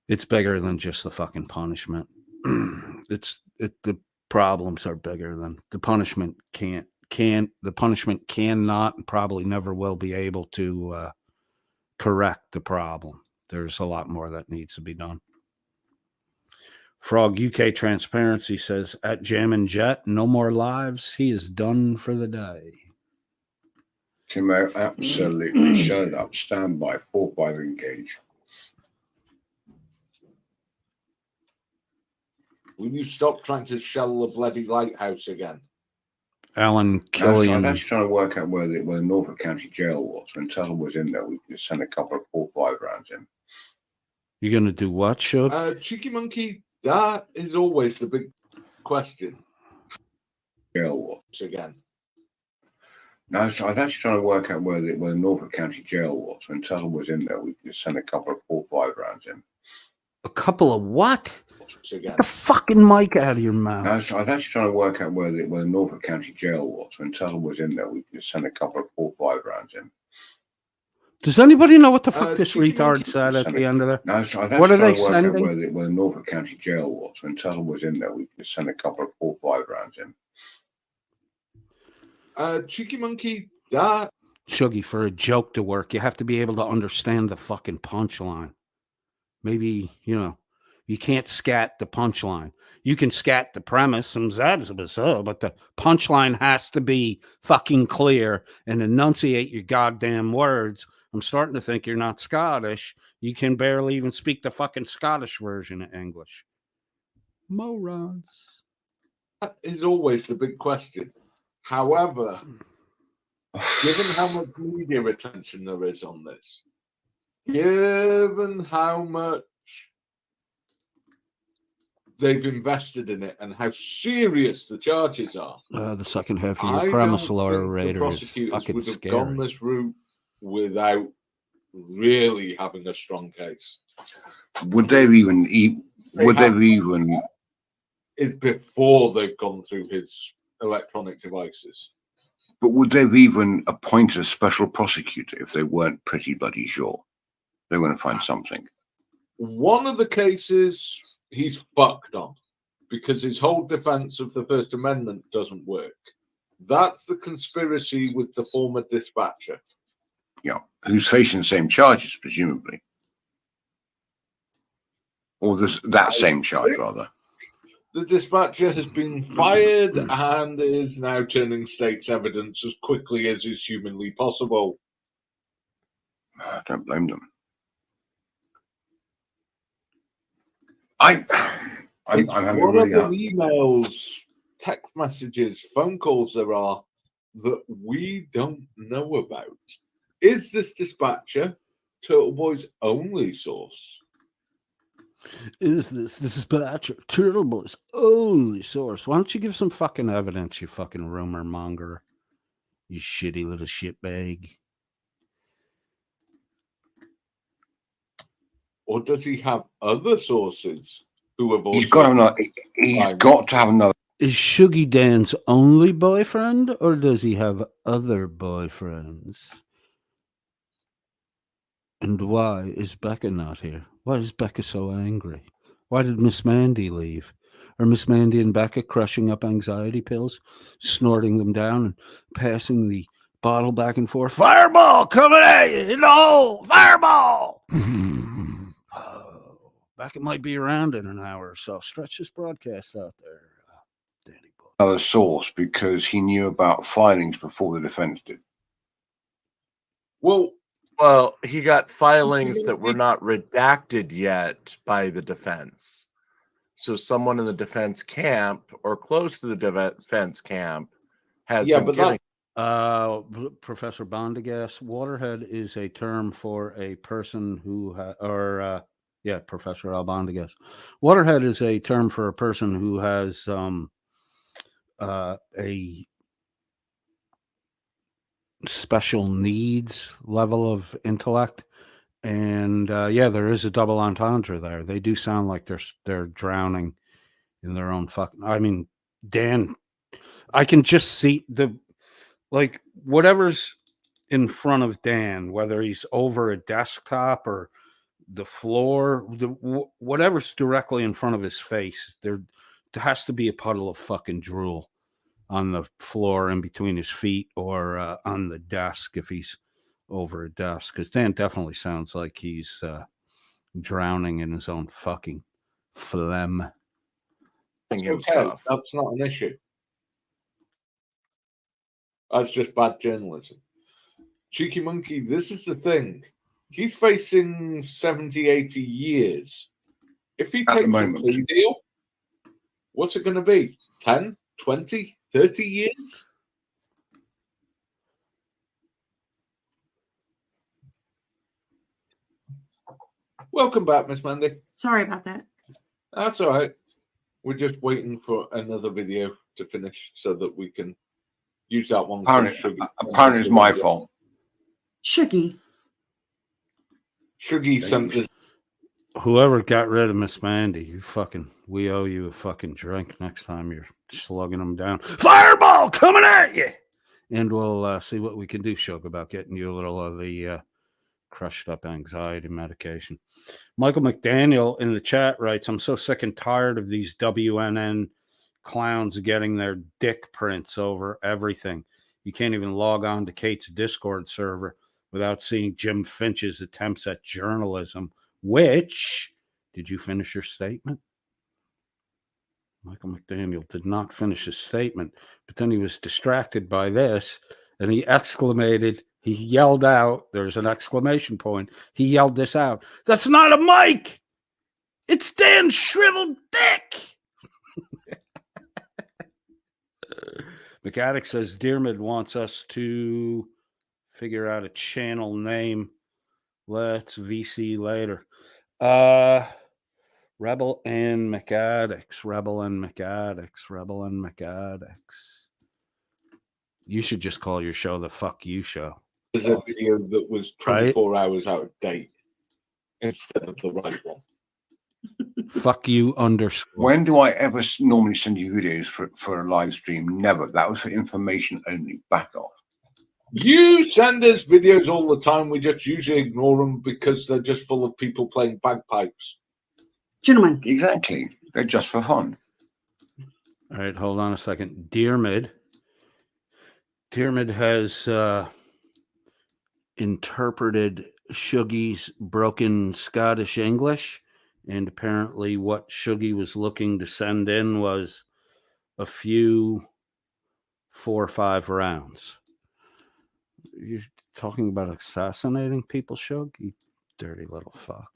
S1: It's bigger than just the fucking punishment. The problems are bigger than the punishment. The punishment cannot and probably never will be able to correct the problem. There's a lot more that needs to be done. Frog UK Transparency says, at Jam and Jet, no more lives. He is done for the day.
S3: Timo, absolutely. Shut it up. Stand by. 4-5 engage.
S2: Will you stop trying to shell the bloody lighthouse again?
S1: Alan Killian.
S3: I was actually trying to work out where the Norfolk County Jail was. When Tuttle was in there, we could send a couple of 4-5 rounds in.
S1: You're going to do what, Shug?
S2: Cheeky Monkey, that is always the big question.
S3: Jail was.
S2: Again.
S3: No, I was actually trying to work out where the Norfolk County Jail was. When Tuttle was in there, we could send a couple of 4-5 rounds in.
S1: A couple of what?
S2: Again.
S1: Get the fucking mic out of your mouth.
S3: No, I was actually trying to work out where the Norfolk County Jail was. When Tuttle was in there, we could send a couple of 4-5 rounds in.
S1: Does anybody know what the fuck this retard said at the end of there?
S3: No, I was
S1: what are they
S3: sending?
S1: sending?
S3: Where the Norfolk County Jail was. When Tuttle was in there, we could send a couple of 4-5 rounds in.
S2: Cheeky Monkey, that.
S1: Shuggy, for a joke to work, you have to be able to understand the fucking punchline. Maybe, you can't scat the punchline. You can scat the premise, but the punchline has to be fucking clear and enunciate your goddamn words. I'm starting to think you're not Scottish. You can barely even speak the fucking Scottish version of English. Morons.
S2: That is always the big question. However, given how much media attention there is on this, given how much they've invested in it and how serious the charges are,
S1: The second half of your
S2: I
S1: premise,
S2: don't
S1: Laura
S2: think the
S1: Raider, is
S2: prosecutors
S1: fucking
S2: would have
S1: scary.
S2: gone this route without really having a strong case.
S3: Would they even
S2: It's before they've gone through his electronic devices.
S3: But would they have even appointed a special prosecutor if they weren't pretty bloody sure they're going to find something?
S2: One of the cases he's fucked on because his whole defense of the First Amendment doesn't work. That's the conspiracy with the former dispatcher.
S3: Yeah, who's facing the same charges, presumably. Or that same charge, rather.
S2: The dispatcher has been fired and is now turning state's evidence as quickly as is humanly possible.
S3: I don't blame them. I'm having
S2: what
S3: really
S2: other emails, text messages, phone calls there are that we don't know about? Is this dispatcher Turtle Boy's only source?
S1: Is this dispatcher Turtle Boy's only source? Why don't you give some fucking evidence, you fucking rumor monger? You shitty little shitbag.
S2: Or does he have other sources who have also...
S3: He's got to have another.
S1: Is Shuggy Dan's only boyfriend, or does he have other boyfriends? And why is Becca not here? Why is Becca so angry? Why did Miss Mandy leave? Are Miss Mandy and Becca crushing up anxiety pills, snorting them down, and passing the bottle back and forth? Fireball coming at you in the hole! Fireball! Becca might be around in an hour or so. Stretch this broadcast out there, Danny Boy.
S3: Another source because he knew about filings before the defense did.
S2: Well,
S5: he got filings that were not redacted yet by the defense. So someone in the defense camp or close to the defense camp has been getting...
S1: Professor Bondigas, waterhead is a term for a person who, Professor Albondigas. Waterhead is a term for a person who has a special needs level of intellect, and there is a double entendre there. They do sound like they're drowning in their own fucking. I mean, Dan, I can just see whatever's in front of Dan, whether he's over a desktop or the floor, whatever's directly in front of his face, there has to be a puddle of fucking drool on the floor in between his feet or on the desk if he's over a desk, because Dan definitely sounds like he's drowning in his own fucking phlegm.
S2: That's not an issue. That's just bad journalism. Cheeky Monkey, this is the thing. He's facing 70, 80 years. If he takes a plea deal, what's it going to be? 10, 20, 30 years? Welcome back, Miss Mandy.
S10: Sorry about that.
S2: That's all right. We're just waiting for another video to finish so that we can use that one.
S3: Apparently it's my fault.
S10: Shuggy
S2: sent this.
S1: Whoever got rid of Miss Mandy, we owe you a fucking drink next time you're slugging them down. Fireball coming at you! And we'll see what we can do, Shug, about getting you a little of the crushed up anxiety medication. Michael McDaniel in the chat writes, I'm so sick and tired of these WNN clowns getting their dick prints over everything. You can't even log on to Kate's Discord server without seeing Jim Finch's attempts at journalism, which, did you finish your statement? Michael McDaniel did not finish his statement, but then he was distracted by this, and he yelled out, there's an exclamation point, he yelled this out, that's not a mic! It's Dan's shriveled dick! McAddick says Dearmid wants us to figure out a channel name. Let's VC later. Rebel and McAddicks. Rebel and McAddicks. Rebel and McAddicks. You should just call your show the Fuck You Show.
S2: There's a video that was 24 hours out of date instead of the right one.
S1: Fuck you _
S3: When do I ever normally send you videos for a live stream? Never. That was for information only. Back off.
S2: You send us videos all the time. We just usually ignore them because they're just full of people playing bagpipes.
S10: Gentlemen.
S3: Exactly. They're just for fun.
S1: All right, hold on a second. Dearmid has interpreted Shuggy's broken Scottish English, and apparently what Shuggy was looking to send in was a few 4 or 5 rounds. You're talking about assassinating people, Shug? You dirty little fuck.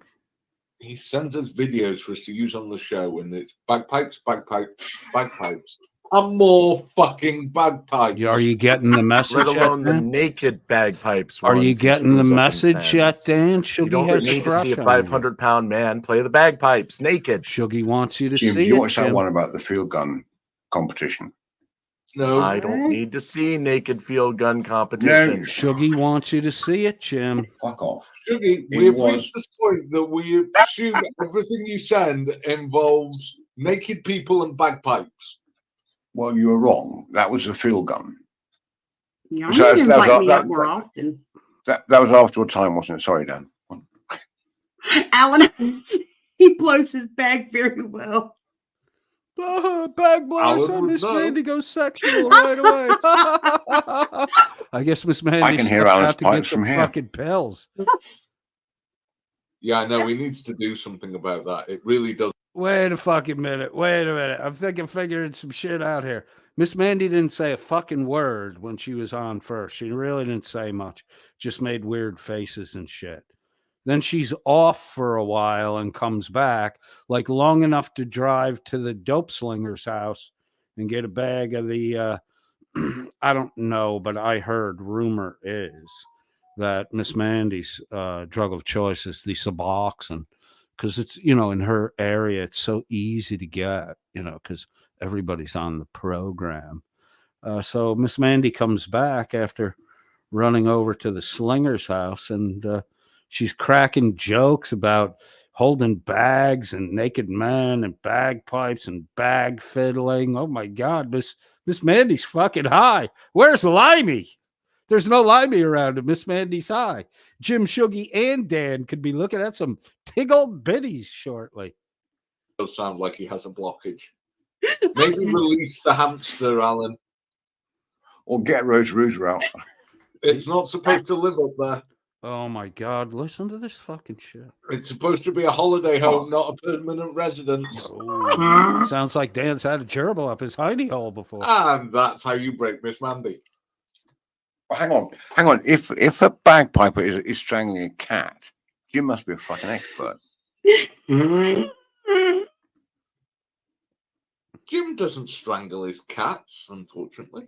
S2: He sends us videos for us to use on the show, and it's bagpipes, bagpipes, bagpipes, and more fucking bagpipes.
S1: Are you getting the message?
S5: Let alone
S1: yet,
S5: the
S1: Dan?
S5: naked bagpipes.
S1: Are you
S5: ones he
S1: getting the
S5: screws up and
S1: message yet,
S5: sends.
S1: Dan?
S5: You
S1: Shuggy
S5: don't
S1: has
S5: need
S1: a
S5: to see a
S1: crush on you.
S5: 500-pound man play the bagpipes naked.
S1: Shuggy wants you to
S3: Jim,
S1: see
S3: you
S1: it,
S3: watched that
S1: Jim.
S3: one about the field gun competition?
S2: No,
S5: I don't need to see naked field gun
S3: No,
S5: competition.
S1: Shuggy wants you to see it, Jim.
S3: fuck off.
S2: Shuggy,
S3: It
S2: we've
S3: was-
S2: reached this point that we assume everything you send involves naked people and bagpipes.
S3: Well, you were wrong. That was a field gun.
S10: Y'all
S3: So
S10: need to
S3: that's-
S10: invite me
S3: that-
S10: up more often.
S3: That was after a time, wasn't it? Sorry, Dan.
S10: Alan, he blows his bag very well.
S1: Bag blows
S2: Alan
S1: on
S2: would
S1: Miss
S2: know.
S1: Mandy goes sexual right away. I guess Miss Mandy.
S3: I can hear Alan's pipes from here.
S1: Fucking pills.
S2: Yeah, I know. We need to do something about that. It really does.
S1: Wait a fucking minute. Wait a minute. I'm figuring some shit out here. Miss Mandy didn't say a fucking word when she was on first. She really didn't say much. Just made weird faces and shit. Then she's off for a while and comes back, like long enough to drive to the dope slinger's house and get a bag of the, I don't know, but I heard rumor is that Miss Mandy's drug of choice is the Suboxone, because it's, you know, in her area, it's so easy to get, you know, because everybody's on the program. So Miss Mandy comes back after running over to the slinger's house, and she's cracking jokes about holding bags and naked men and bagpipes and bag fiddling. Oh my God, Miss Mandy's fucking high. Where's Limey? There's no Limey around him. Miss Mandy's high. Jim, Shuggy, and Dan could be looking at some tiggle bitties shortly.
S2: Does sound like he has a blockage. Maybe release the hamster, Alan.
S3: Or get Rose Router out.
S2: It's not supposed to live up there.
S1: Oh my God, listen to this fucking shit.
S2: It's supposed to be a holiday home, not a permanent residence.
S1: Oh, sounds like Dan's had a gerbil up his hiney hole before.
S2: And that's how you break Miss Mandy.
S3: Hang on. If a bagpiper is strangling a cat, Jim must be a fucking expert.
S2: Jim doesn't strangle his cats, unfortunately.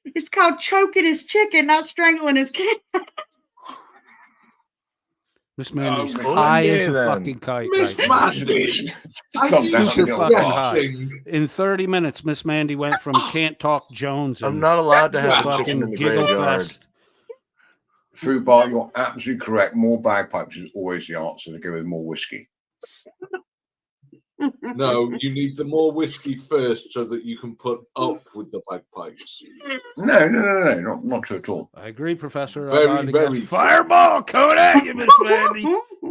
S10: It's called choking his chicken, not strangling his cat.
S1: Miss Mandy's
S5: Oh,
S1: high
S5: yeah,
S1: as a
S5: then.
S1: fucking kite.
S2: Miss
S1: right now.
S2: Mandy,
S3: Calm
S2: are
S3: down,
S2: you
S1: She's
S3: Bill.
S1: fucking high.
S2: suggesting
S1: In 30 minutes, Miss Mandy went from Can't Talk Jones
S5: I'm
S1: and
S5: not allowed to have
S2: Fucking
S5: chicken in the
S1: Giggle
S5: graveyard.
S1: Fest.
S3: Fubar, you're absolutely correct. More bagpipes is always the answer to go with more whiskey.
S2: No, you need the more whiskey first so that you can put up with the bagpipes.
S3: No, not true at all.
S1: I agree, Professor.
S2: Very,
S1: I'm
S2: very
S1: against
S2: true.
S1: fireball coming at you, Miss Mandy.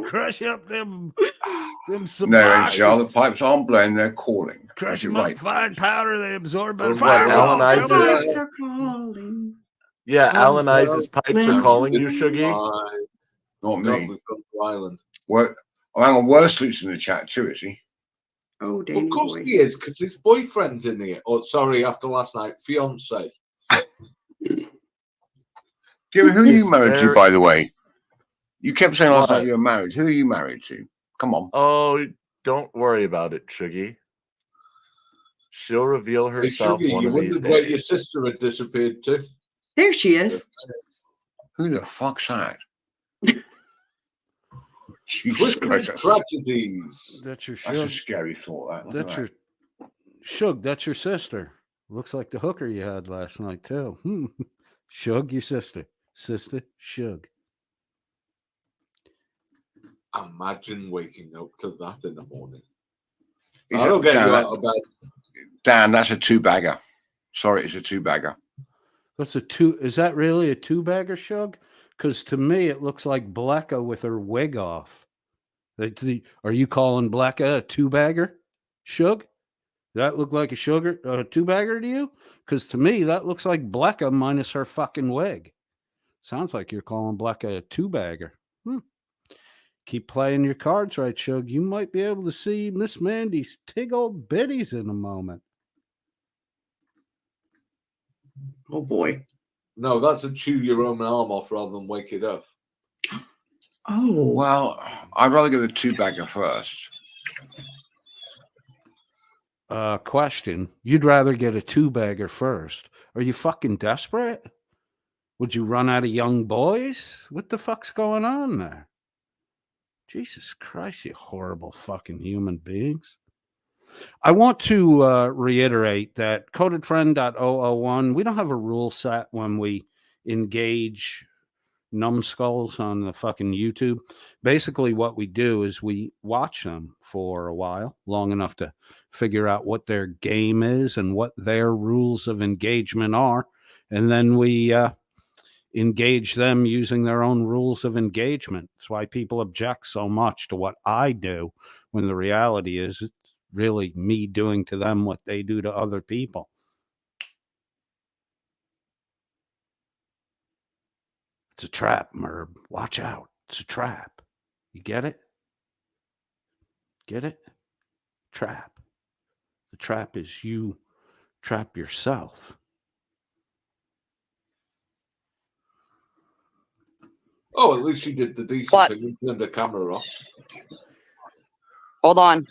S1: Crush up them
S3: No,
S1: Suboxone.
S3: HCR, the pipes aren't blowing, they're calling.
S1: Crush
S3: You're
S1: them up,
S3: right.
S1: fine powder, they absorb
S5: From
S1: better.
S5: what,
S1: Fireball,
S5: Alan
S1: come on.
S10: Pipes are calling.
S5: Yeah,
S2: Oh,
S5: Alan
S2: no.
S5: Ice's pipes are calling you, Shuggy.
S3: Not
S2: No,
S3: me.
S2: we've gone to Ireland.
S3: Hang on, Worsleet's in the chat too, is he?
S10: Oh,
S2: Well,
S10: Danny
S2: of course
S10: boy.
S2: he is, because his boyfriend's in here. Oh, sorry, after last night, fiance.
S3: Jim, who are
S5: He's
S3: you married to,
S5: very-
S3: by the way? You kept saying last
S5: What?
S3: night you were married. Who are you married to? Come on.
S5: Oh, don't worry about it, Shuggy. She'll reveal
S2: Hey,
S5: herself
S2: Sugar,
S5: one
S2: you
S5: of these
S2: wondered where your
S5: days.
S2: sister had disappeared to.
S10: There she is.
S3: Who the fuck's that? Jesus
S2: Twisted
S3: Christ,
S2: tragedies.
S1: That's your
S3: that's a
S1: Shug.
S3: scary thought. That. Look at
S1: That's
S3: that.
S1: your Shug. That's your sister. Looks like the hooker you had last night too. Shug, your sister. Sister Shug.
S2: Imagine waking up to that in the morning.
S3: Is
S2: That'll
S3: it-
S2: get
S3: Dan,
S2: you
S3: that-
S2: out of bed.
S3: Dan, that's a two-bagger. Sorry, it's a two-bagger.
S1: That's a two. Is that really a two bagger, Shug? Because to me, it looks like Blecka with her wig off. Are you calling Blecka a two bagger, Shug? That look like a two bagger to you? Because to me, that looks like Blecka minus her fucking wig. Sounds like you're calling Blecka a two bagger. Keep playing your cards right, Shug. You might be able to see Miss Mandy's tig old biddies in a moment.
S10: Oh boy.
S2: No, that's a chew your own arm off rather than wake it up.
S10: Oh.
S3: Well, I'd rather go the two-bagger first.
S1: Question. You'd rather get a two bagger first. Are you fucking desperate? Would you run out of young boys? What the fuck's going on there? Jesus Christ, you horrible fucking human beings. I want to reiterate that codedfriend.001, we don't have a rule set when we engage numbskulls on the fucking YouTube. Basically, what we do is we watch them for a while, long enough to figure out what their game is and what their rules of engagement are. And then we engage them using their own rules of engagement. That's why people object so much to what I do, when the reality is it's really me doing to them what they do to other people. It's a trap, Merb. Watch out. It's a trap. You get it? Get it? Trap. The trap is you trap yourself.
S2: Oh, at least she did the decent
S4: What?
S2: thing and turned the camera off.
S4: Hold on.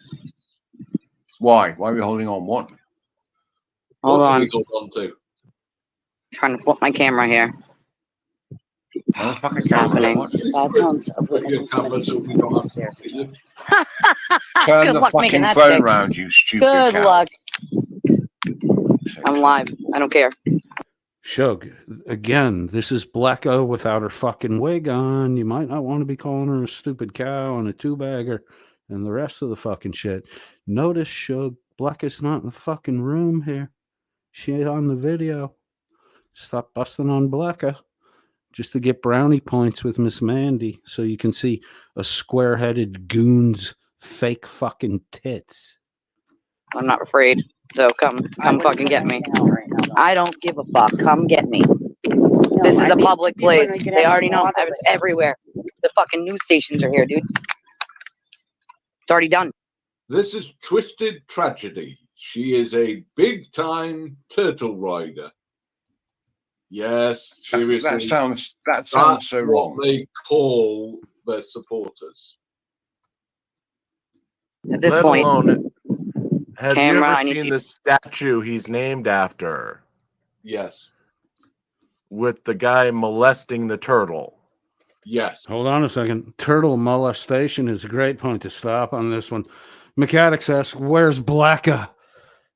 S3: Why? Why are we holding on? What?
S4: Hold
S2: What do
S4: on.
S2: we hold on to?
S4: Trying to flip my camera here.
S3: Oh, fucking
S4: What's
S3: camera.
S4: happening?
S3: What?
S4: Bad homes of
S2: Put your
S4: witnessing
S2: camera so we don't have to see you.
S3: Turn
S4: Good
S3: the
S4: luck making
S3: fucking
S4: that
S3: phone
S4: stick.
S3: round, you stupid
S4: Good
S3: cow.
S4: luck.
S3: Sakes.
S4: I'm live. I don't care.
S1: Shug, again, this is Blecka without her fucking wig on. You might not want to be calling her a stupid cow and a two-bagger and the rest of the fucking shit. Notice, Shug, Blecka's not in the fucking room here. She's on the video. Stop busting on Blecka just to get brownie points with Miss Mandy so you can see a square-headed goon's fake fucking tits.
S4: I'm not afraid. So come fucking get me. I don't give a fuck. Come get me. This is a public place. They already know. It's everywhere. The fucking news stations are here, dude. It's already done.
S2: This is Twisted Tragedy. She is a big-time turtle rider. Yes, seriously.
S3: That sounds
S2: That's
S3: so
S2: what
S3: wrong.
S2: they call their supporters.
S4: At this
S5: Let
S4: point,
S5: alone, have you
S4: camera, I
S5: ever
S4: need
S5: seen
S4: you-
S5: the statue he's named after
S2: Yes.
S5: with the guy molesting the turtle?
S2: Yes.
S1: Hold on a second. Turtle molestation is a great point to stop on this one. Mechanics asks, where's Blecka?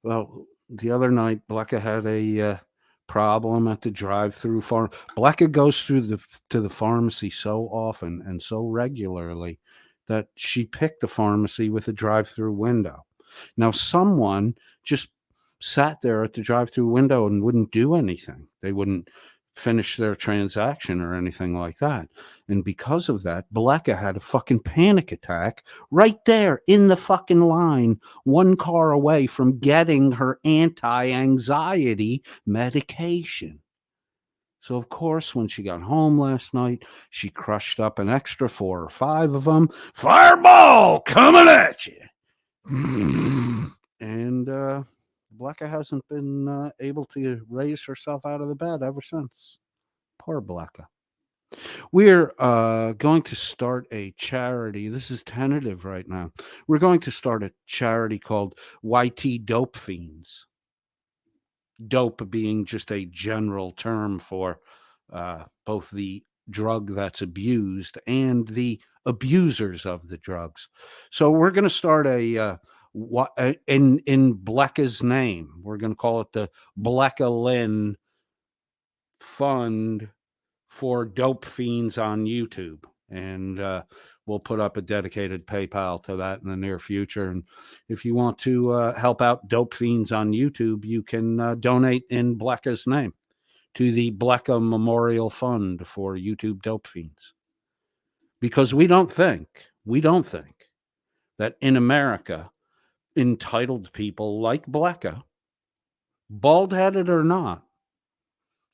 S1: Well, the other night, Blecka had a problem at the drive-through farm. Blecka goes to the pharmacy so often and so regularly that she picked the pharmacy with a drive-through window. Now, someone just sat there at the drive-through window and wouldn't do anything. They wouldn't finish their transaction or anything like that. And because of that, Blecka had a fucking panic attack right there in the fucking line, one car away from getting her anti-anxiety medication. So, of course, when she got home last night, she crushed up an extra 4 or 5 of them. Fireball coming at you. And Blecka hasn't been able to raise herself out of the bed ever since. Poor Blecka. We're going to start a charity. This is tentative right now. We're going to start a charity called YT Dope Fiends. Dope being just a general term for both the drug that's abused and the abusers of the drugs. So we're going to start in Blecka's name. We're going to call it the Blecka Lynn Fund for Dope Fiends on YouTube. And we'll put up a dedicated PayPal to that in the near future. And if you want to help out Dope Fiends on YouTube, you can donate in Blecka's name to the Blecka Memorial Fund for YouTube Dope Fiends. Because we don't think that in America, entitled people like Blecka, bald-headed or not,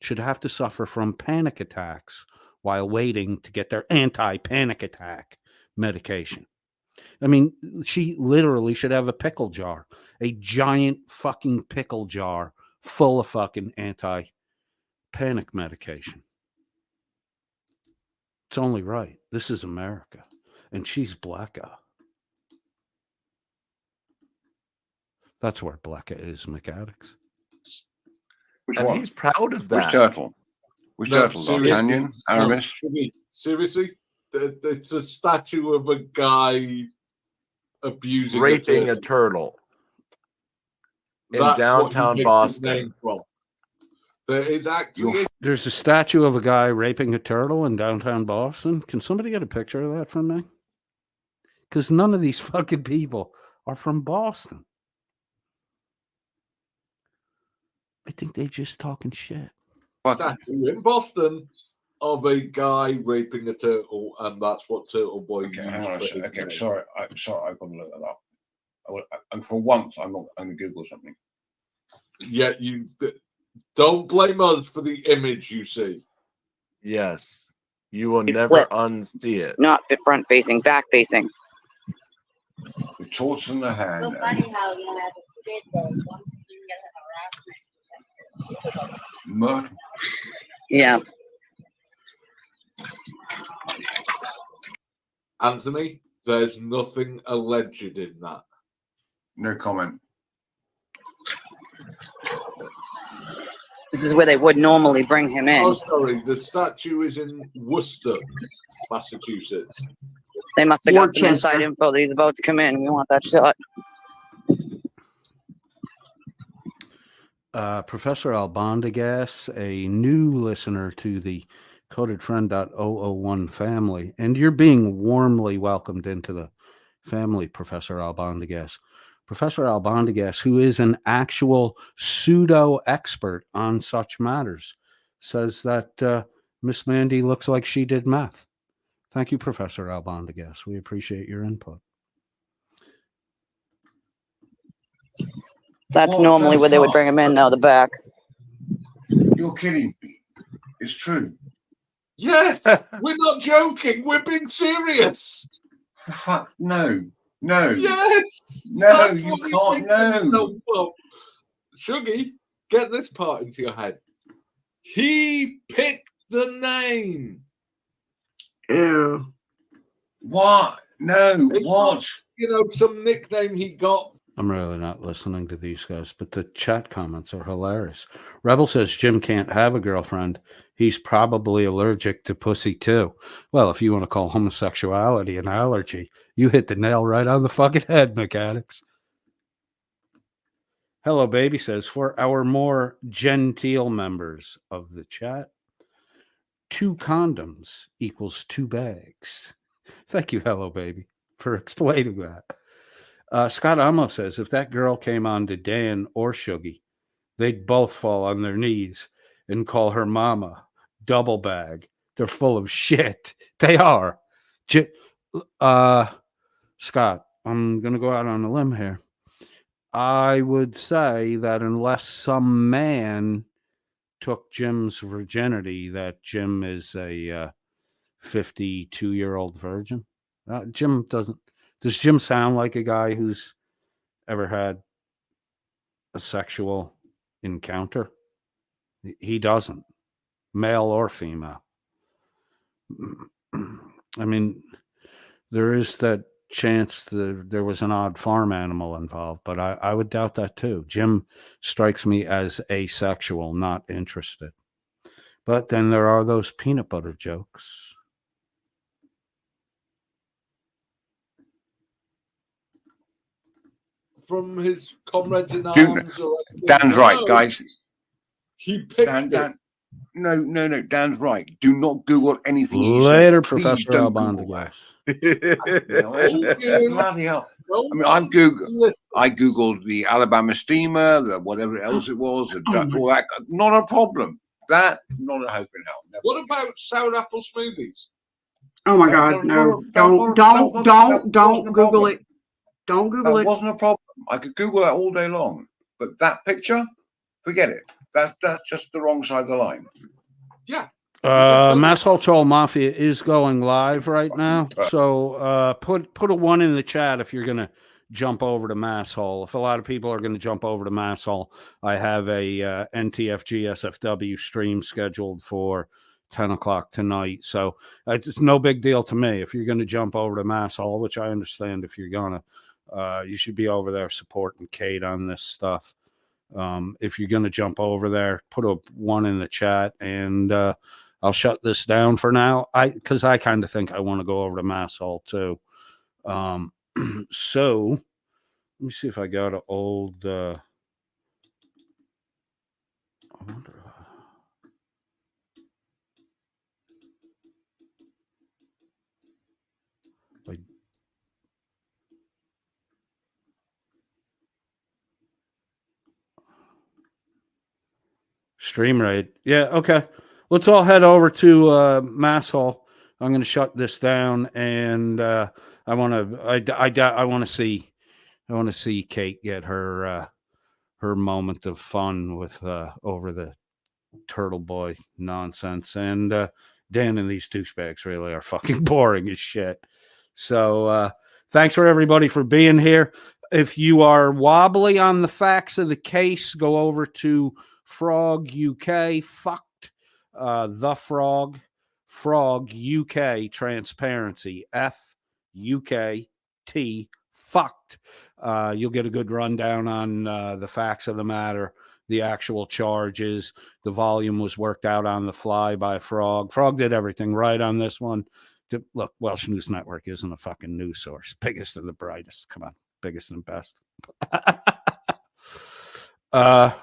S1: should have to suffer from panic attacks while waiting to get their anti-panic attack medication. I mean, she literally should have a pickle jar, a giant fucking pickle jar full of fucking anti-panic medication. It's only right. This is America, and she's Blecka. That's where Blecka is, mechanics.
S3: Which
S5: And
S3: one?
S5: he's proud of
S3: Which
S5: that.
S3: turtle? Which
S2: No,
S3: turtle?
S2: seriously,
S3: D'Artagnan? Aramis?
S2: Seriously? It's a statue of a guy abusing
S5: Raping
S2: a
S5: a turtle in
S2: That's
S5: downtown
S2: what he takes his
S5: Boston.
S2: name from. There is actually
S1: There's a statue of a guy raping a turtle in downtown Boston. Can somebody get a picture of that from me? Because none of these fucking people are from Boston. I think they're just talking shit.
S2: a statue in Boston of a guy raping a turtle, and that's what Turtle Boy
S3: Okay,
S2: used
S3: hang on a
S2: for
S3: second.
S2: his
S3: Okay,
S2: name.
S3: sorry, I've got to look that up. And for once, I'm going to Google something.
S2: Yeah, don't blame us for the image you see.
S5: Yes. You will
S4: You
S5: never
S4: flip.
S5: unsee it.
S4: Not front facing, back facing.
S3: The torch in the hand.
S7: So funny how you have a kid that wants to get harassment.
S3: Murder.
S4: Yeah.
S2: Anthony, there's nothing alleged in that.
S3: No comment.
S4: This is where they would normally bring him in.
S2: Oh, sorry, the statue is in Worcester, Massachusetts.
S4: They must have got some
S1: Worcester.
S4: inside info that he's about to come in. We want that shot.
S1: Professor Albondigas, a new listener to the codedfriend.001 family, and you're being warmly welcomed into the family, Professor Albondigas. Professor Albondigas, who is an actual pseudo expert on such matters, says that Miss Mandy looks like she did meth. Thank you, Professor Albondigas. We appreciate your input.
S4: That's
S3: What
S4: normally
S3: the
S4: where they would
S3: fuck?
S4: bring him in, though, the back.
S3: You're kidding me. It's true.
S2: Yes, we're not joking. We're being serious.
S3: For fuck, no. No.
S2: Yes.
S3: No,
S2: That's
S3: you
S2: what he
S3: can't.
S2: thinks
S3: No.
S2: himself of. Shuggy, get this part into your head. He picked the name.
S1: Ew.
S3: What? No.
S2: It's
S3: What?
S2: not, some nickname he got.
S1: I'm really not listening to these guys, but the chat comments are hilarious. Rebel says Jim can't have a girlfriend. He's probably allergic to pussy too. Well, if you want to call homosexuality an allergy, you hit the nail right on the fucking head, mechanics. Hello, baby says, for our more genteel members of the chat, 2 condoms equals 2 bags. Thank you, hello, baby, for explaining that. Scott Amos says, if that girl came on to Dan or Shuggy, they'd both fall on their knees and call her mama. Double bag. They're full of shit. They are. Scott, I'm going to go out on a limb here. I would say that unless some man took Jim's virginity, that Jim is a 52-year-old virgin. Jim doesn't. Does Jim sound like a guy who's ever had a sexual encounter? He doesn't, male or female. I mean, there is that chance that there was an odd farm animal involved, but I would doubt that too. Jim strikes me as asexual, not interested. But then there are those peanut butter jokes.
S2: From his comrades in
S3: Dude,
S2: arms. Or
S3: Dan's right, guys.
S2: He picked
S3: Dan, no. Dan's right. Do not Google anything he
S1: Later,
S3: says. Please
S1: Professor
S3: don't
S1: Albanda,
S3: Google that.
S1: yes.
S3: Bloody hell. I mean, I googled the Alabama steamer, the whatever else it was, all that. Not a problem. That not a hope in hell. Never.
S2: What about sour apple smoothies?
S10: Oh my God, no! Don't Google it. Don't Google it.
S3: That wasn't a problem. I could Google that all day long. But that picture, forget it. That's just the wrong side of the line.
S2: Yeah.
S1: Masshole Troll Mafia is going live right now. So put a 1 in the chat if you're gonna jump over to Masshole. If a lot of people are gonna jump over to Masshole, I have a NTFG SFW stream scheduled for 10 o'clock tonight. So it's no big deal to me. If you're gonna jump over to Masshole, which I understand if you're gonna, you should be over there supporting Kate on this stuff. If you're gonna jump over there, put a 1 in the chat, and I'll shut this down for now. Because I kind of think I want to go over to Masshole too. So let me see if I go to old. I wonder. Stream raid. Yeah, okay. Let's all head over to Masshole. I'm going to shut this down, and I want to see Kate get her moment of fun with over the Turtle Boy nonsense. And Dan and these douchebags really are fucking boring as shit. So thanks for everybody for being here. If you are wobbly on the facts of the case, go over to Frog UK, fucked the Frog UK Transparency, FUKT, fucked. You'll get a good rundown on the facts of the matter, the actual charges. The volume was worked out on the fly by Frog. Frog did everything right on this one. Look, Welsh News Network isn't a fucking news source. Biggest and the brightest. Come on, biggest and best.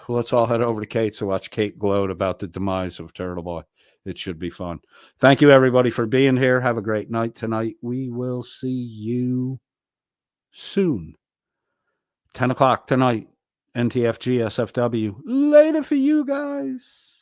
S1: Let's all head over to Kate to watch Kate gloat about the demise of Turtle Boy. It should be fun. Thank you, everybody, for being here. Have a great night tonight. We will see you soon. 10 o'clock tonight. NTFG SFW. Later for you guys.